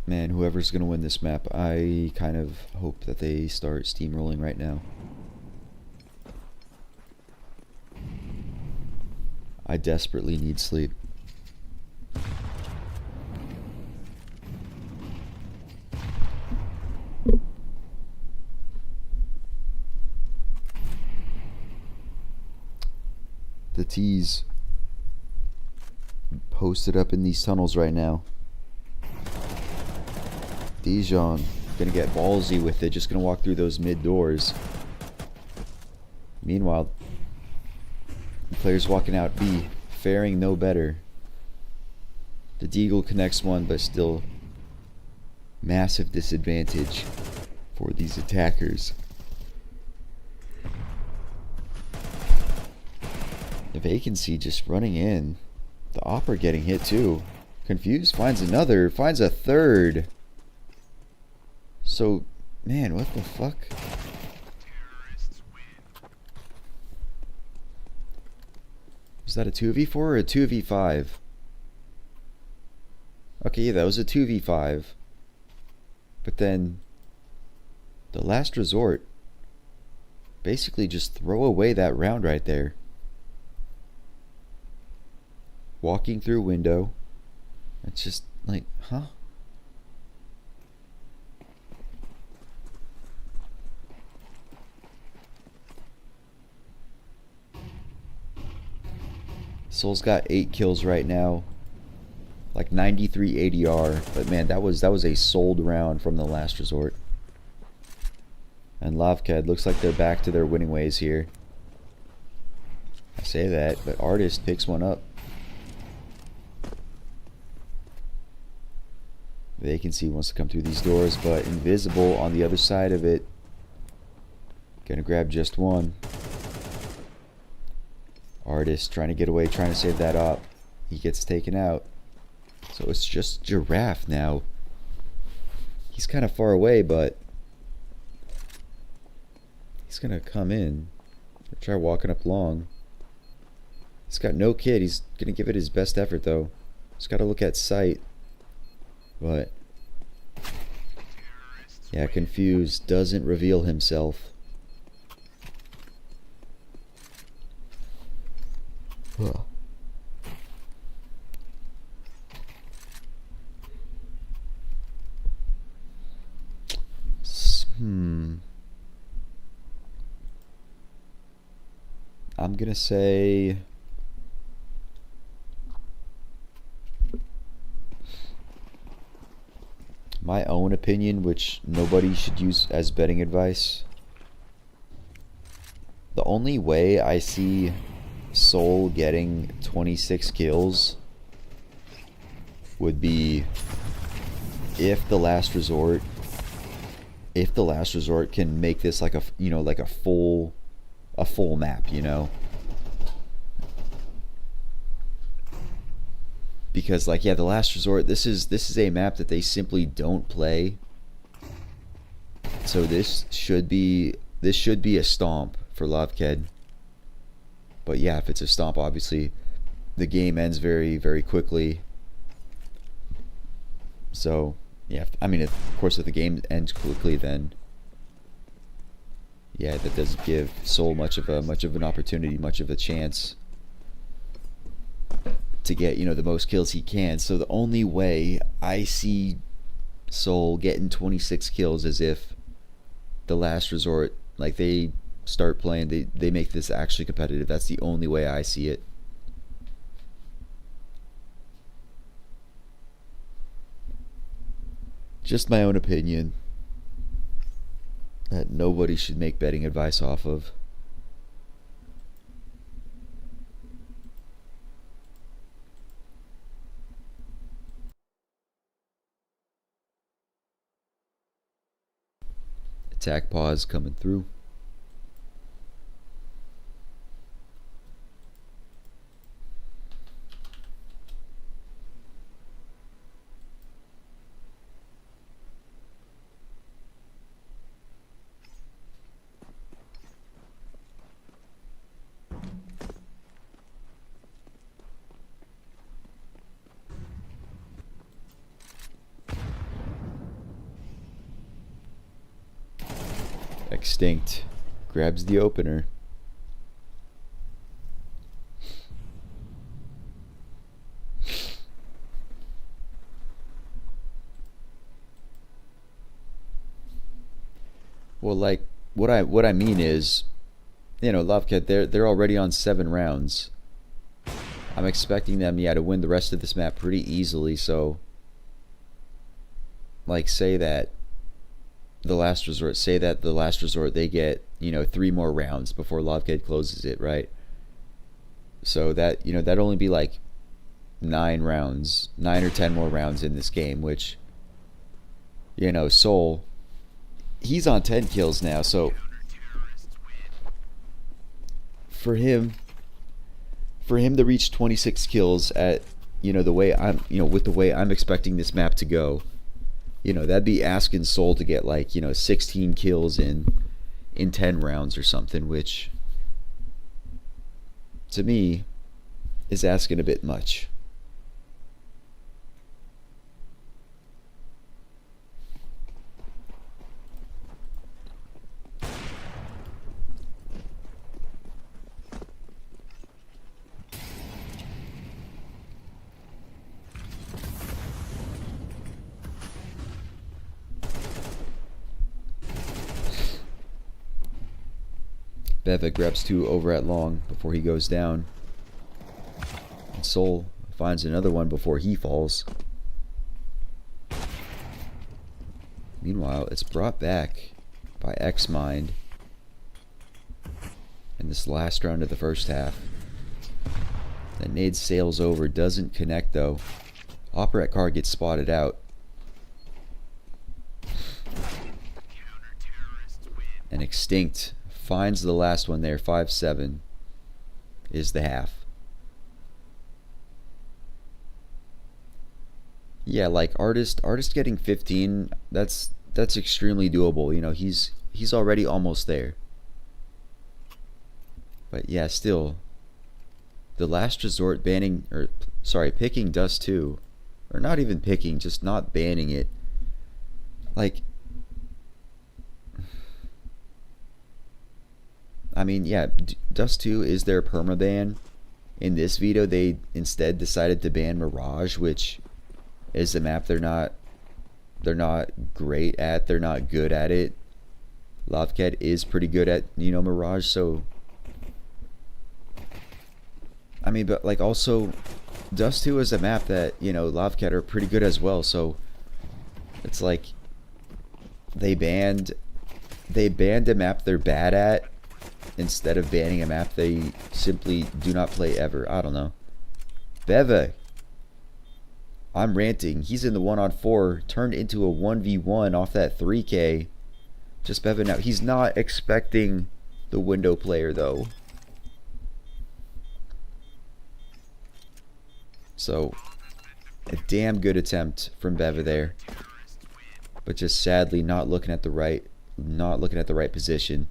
Man, whoever's gonna win this map, I kind of hope that they start steamrolling right now. I desperately need sleep. The T's posted up in these tunnels right now. Dijon gonna get ballsy with it, just gonna walk through those mid doors. Meanwhile, the players walking out B, faring no better. The Deagle connects one, but still massive disadvantage for these attackers. The vacancy just running in. The Opera getting hit too. Confused finds another, finds a third. So, man, what the fuck? Was that a 2v4 or a 2v5? Okay, yeah, that was a 2v5. But then, the last resort, basically just throw away that round right there. Walking through window. It's just like, huh? Soul's got 8 kills right now. Like 93 ADR. But man, that was a sold round from the last resort. And Lavked looks like they're back to their winning ways here. I say that, but Artist picks one up. Vacancy wants to come through these doors, but invisible on the other side of it. Gonna grab just one. Artist trying to get away, trying to save that op. He gets taken out. So it's just Giraffe now. He's kind of far away, but he's gonna come in. Try walking up long. He's got no kid. He's gonna give it his best effort though. He's got to look at sight. But yeah, Confused doesn't reveal himself. Huh. I'm gonna say my own opinion, which nobody should use as betting advice. The only way I see Soul getting 26 kills would be if the last resort can make this like a, you know, like a full map, you know. Because like, yeah, the last resort, this is a map that they simply don't play. So this should be a stomp for Lavked. But yeah, if it's a stomp, obviously the game ends very, very quickly. So yeah, I mean, of course, if the game ends quickly, then yeah, that doesn't give Soul much of an opportunity, much of a chance to get, you know, the most kills he can. So the only way I see Soul getting 26 kills is if the last resort, like, they start playing, they make this actually competitive. That's the only way I see it. Just my own opinion that nobody should make betting advice off of. Attack pause coming through. Extinct grabs the opener. Well, like what I mean is, you know, Lavked, they're already on 7 rounds. I'm expecting them, yeah, to win the rest of this map pretty easily. So, like, say that the last resort they get, you know, 3 more rounds before Lavked closes it, right? So that, you know, that'd only be like 9 rounds, 9 or 10 more rounds in this game, which, you know, Soul, he's on 10 kills now, so for him to reach 26 kills at, you know, the way I'm, you know, with the way I'm expecting this map to go, you know, that'd be asking Soul to get like, you know, 16 kills in 10 rounds or something, which to me is asking a bit much. Beva grabs 2 over at long before he goes down. And Soul finds another one before he falls. Meanwhile, it's brought back by X-Mind in this last round of the first half. That nade sails over, doesn't connect though. Operette car gets spotted out. And Extinct finds the last one there. 5-7 is the half. Yeah, like artist getting 15, that's extremely doable. You know, he's already almost there. But yeah, still, the last resort banning, or sorry, picking Dust 2, or not even picking, just not banning it. Like, I mean, yeah, Dust 2 is their permaban. In this video, they instead decided to ban Mirage, which is a map they're not great at. They're not good at it. Lavked is pretty good at, you know, Mirage, so I mean, but like also Dust 2 is a map that, you know, Lavked are pretty good as well, so it's like they banned a map they're bad at instead of banning a map they simply do not play ever. I don't know. Beva, I'm ranting. He's in the 1-on-4, turned into a 1v1 off that 3K. Just Beva now. He's not expecting the window player though. So, a damn good attempt from Beva there. But just sadly not looking at the right position.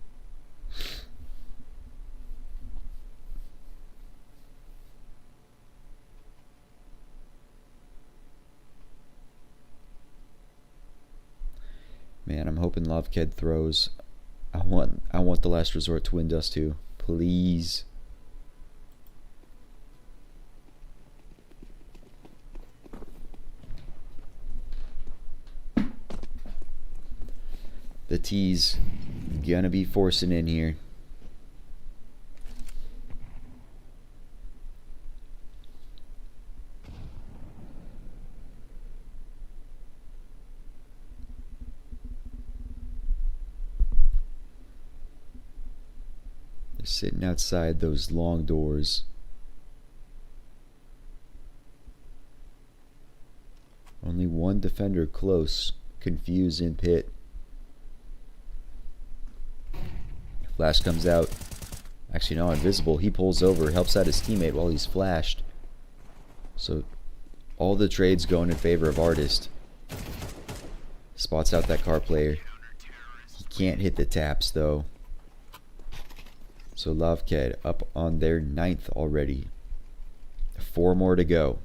Man, I'm hoping Lavked throws. I want the last resort to win Dust 2. Please. The T's gonna be forcing in here. Sitting outside those long doors. Only one defender close. Confused in pit. Flash comes out. Actually, no, invisible. He pulls over, helps out his teammate while he's flashed. So, all the trades going in favor of Artist. Spots out that car player. He can't hit the taps, though. So, Lavked up on their 9th already. 4 more to go.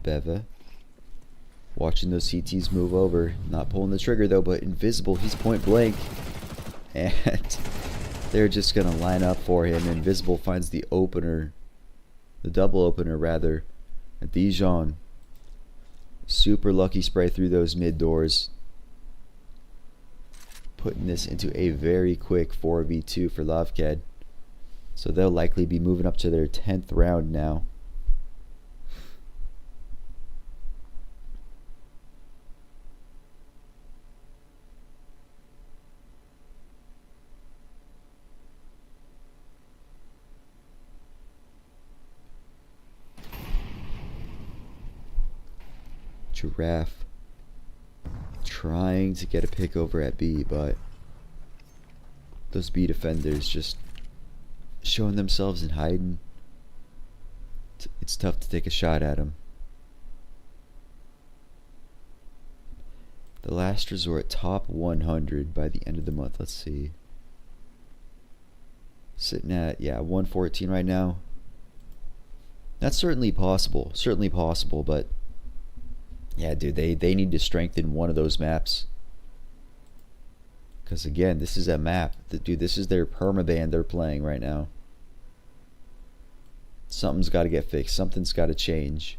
Beva watching those CTs move over, not pulling the trigger though, but invisible, he's point blank, and they're just gonna line up for him. Invisible finds the opener, the double opener rather, and GenOne, super lucky spray through those mid doors, putting this into a very quick 4v2 for Lavked. So they'll likely be moving up to their 10th round now. Giraffe trying to get a pick over at B, but those B defenders just showing themselves and hiding. It's tough to take a shot at them. The last resort, top 100 by the end of the month. Let's see. Sitting at, yeah, 114 right now. That's certainly possible. Certainly possible, but yeah, dude, they need to strengthen one of those maps. Because again, this is a map that, dude, this is their permaban they're playing right now. Something's got to get fixed. Something's got to change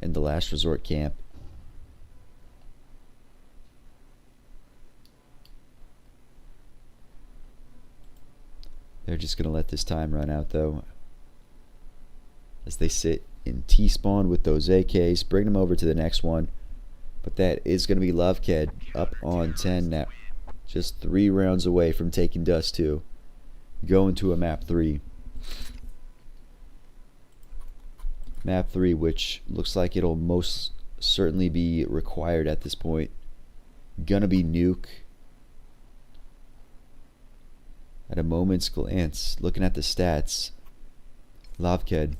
in the last resort camp. They're just going to let this time run out, though, as they sit in T-spawn with those AKs. Bring them over to the next one. But that is going to be Lavked up on 10 now. Just 3 rounds away from taking Dust 2. Going to a map 3. Map 3, which looks like it'll most certainly be required at this point. Gonna be Nuke. At a moment's glance, looking at the stats, Lavked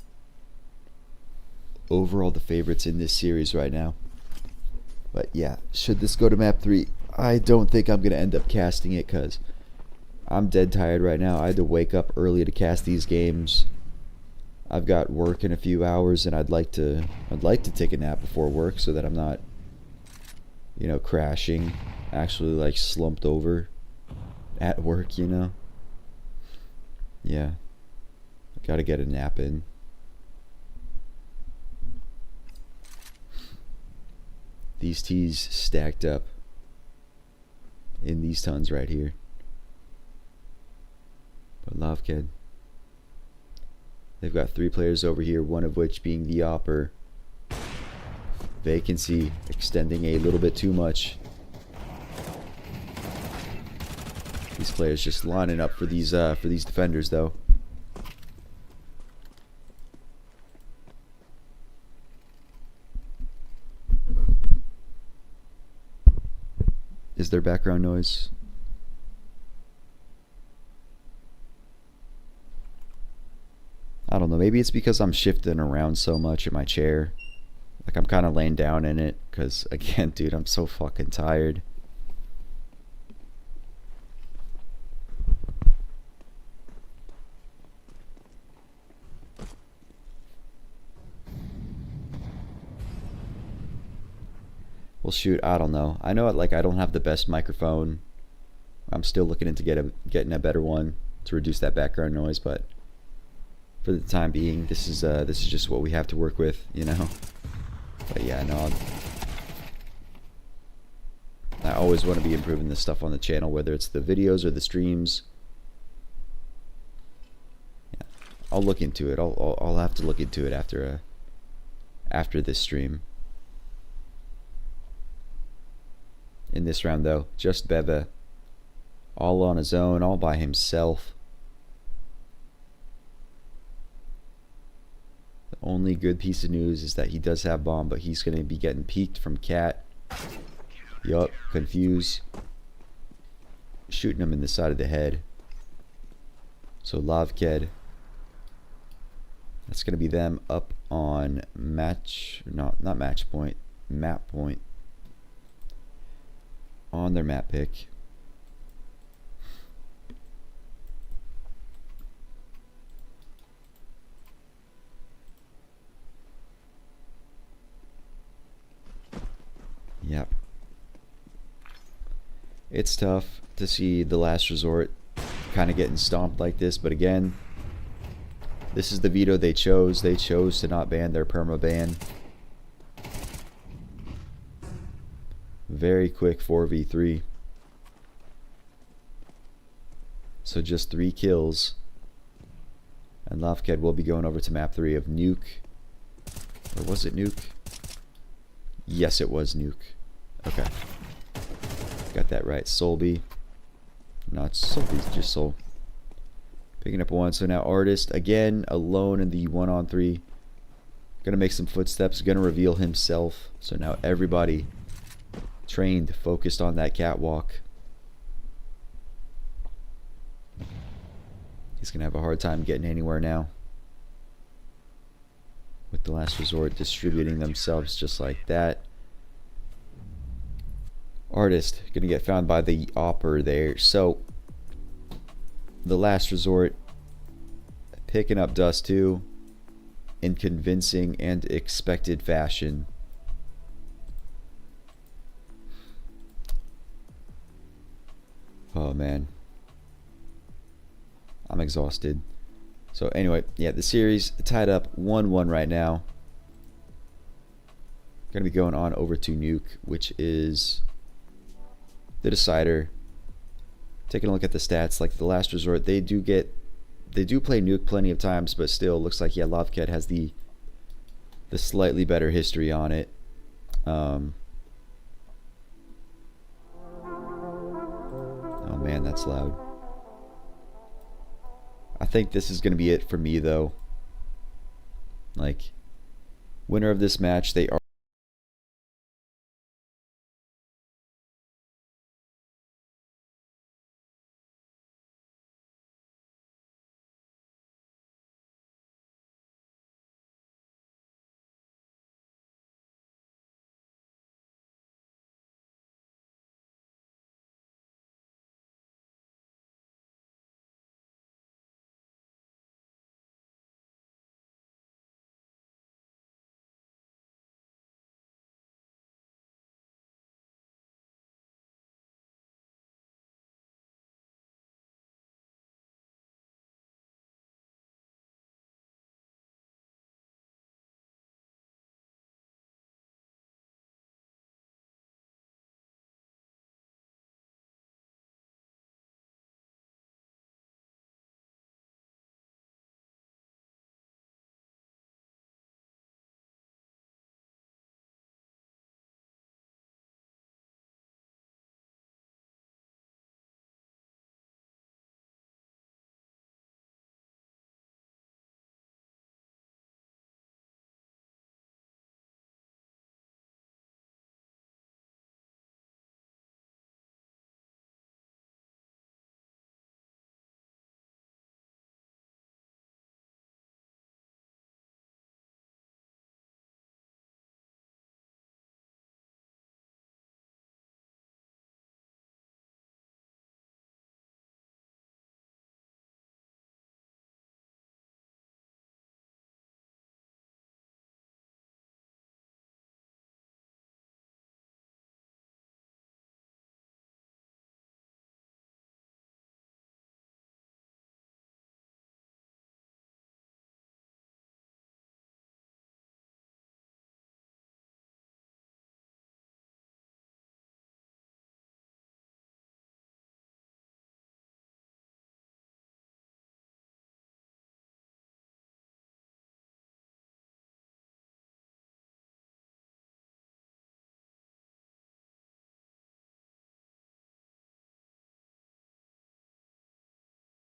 overall the favorites in this series right now. But yeah, should this go to map 3, I don't think I'm gonna end up casting it, because I'm dead tired right now. I had to wake up early to cast these games. I've got work in a few hours, and I'd like to take a nap before work so that I'm not, you know, crashing, actually like slumped over at work, you know. Yeah, I gotta get a nap in. These tees stacked up in these tons right here. But Lavked, they've got 3 players over here, one of which being the Opper. Vacancy extending a little bit too much. These players just lining up for these defenders, though. Is there background noise? I don't know. Maybe it's because I'm shifting around so much in my chair. Like I'm kind of laying down in it. Because again, dude, I'm so fucking tired. Well, shoot, I don't know. I know, like, I don't have the best microphone. I'm still looking into getting a better one to reduce that background noise, but for the time being, this is just what we have to work with, you know. But yeah, no, always want to be improving this stuff on the channel, whether it's the videos or the streams. Yeah, I'll look into it. I'll have to look into it after this stream. In this round though, just Beve, all on his own, all by himself. The only good piece of news is that he does have bomb, but he's going to be getting peeked from Cat. Yup, confuse. Shooting him in the side of the head. So Lavked. That's going to be them up on match, not match point, map point. On their map pick. Yep. It's tough to see the last resort kind of getting stomped like this, but again, this is the veto they chose. They chose to not ban their perma ban. Very quick 4v3. So just 3 kills. And Lavked will be going over to map 3 of Nuke. Or was it Nuke? Yes, it was Nuke. Okay. Got that right. Solby. Not Solby, just Sol. Picking up 1. So now Artist, again, alone in the 1-on-3. Gonna make some footsteps. Gonna reveal himself. So now everybody trained, focused on that catwalk. He's gonna have a hard time getting anywhere now. With the last resort distributing themselves just like that. Artist gonna get found by the Opper there. So the last resort picking up Dust 2 in convincing and expected fashion. Oh man, I'm exhausted. So anyway, yeah, the series tied up 1-1 right now. Gonna be going on over to Nuke, which is the decider. Taking a look at the stats, like the last resort, they do play Nuke plenty of times, but still looks like, yeah, Lavked has the slightly better history on it. Oh man, that's loud. I think this is going to be it for me though. Like, winner of this match, they are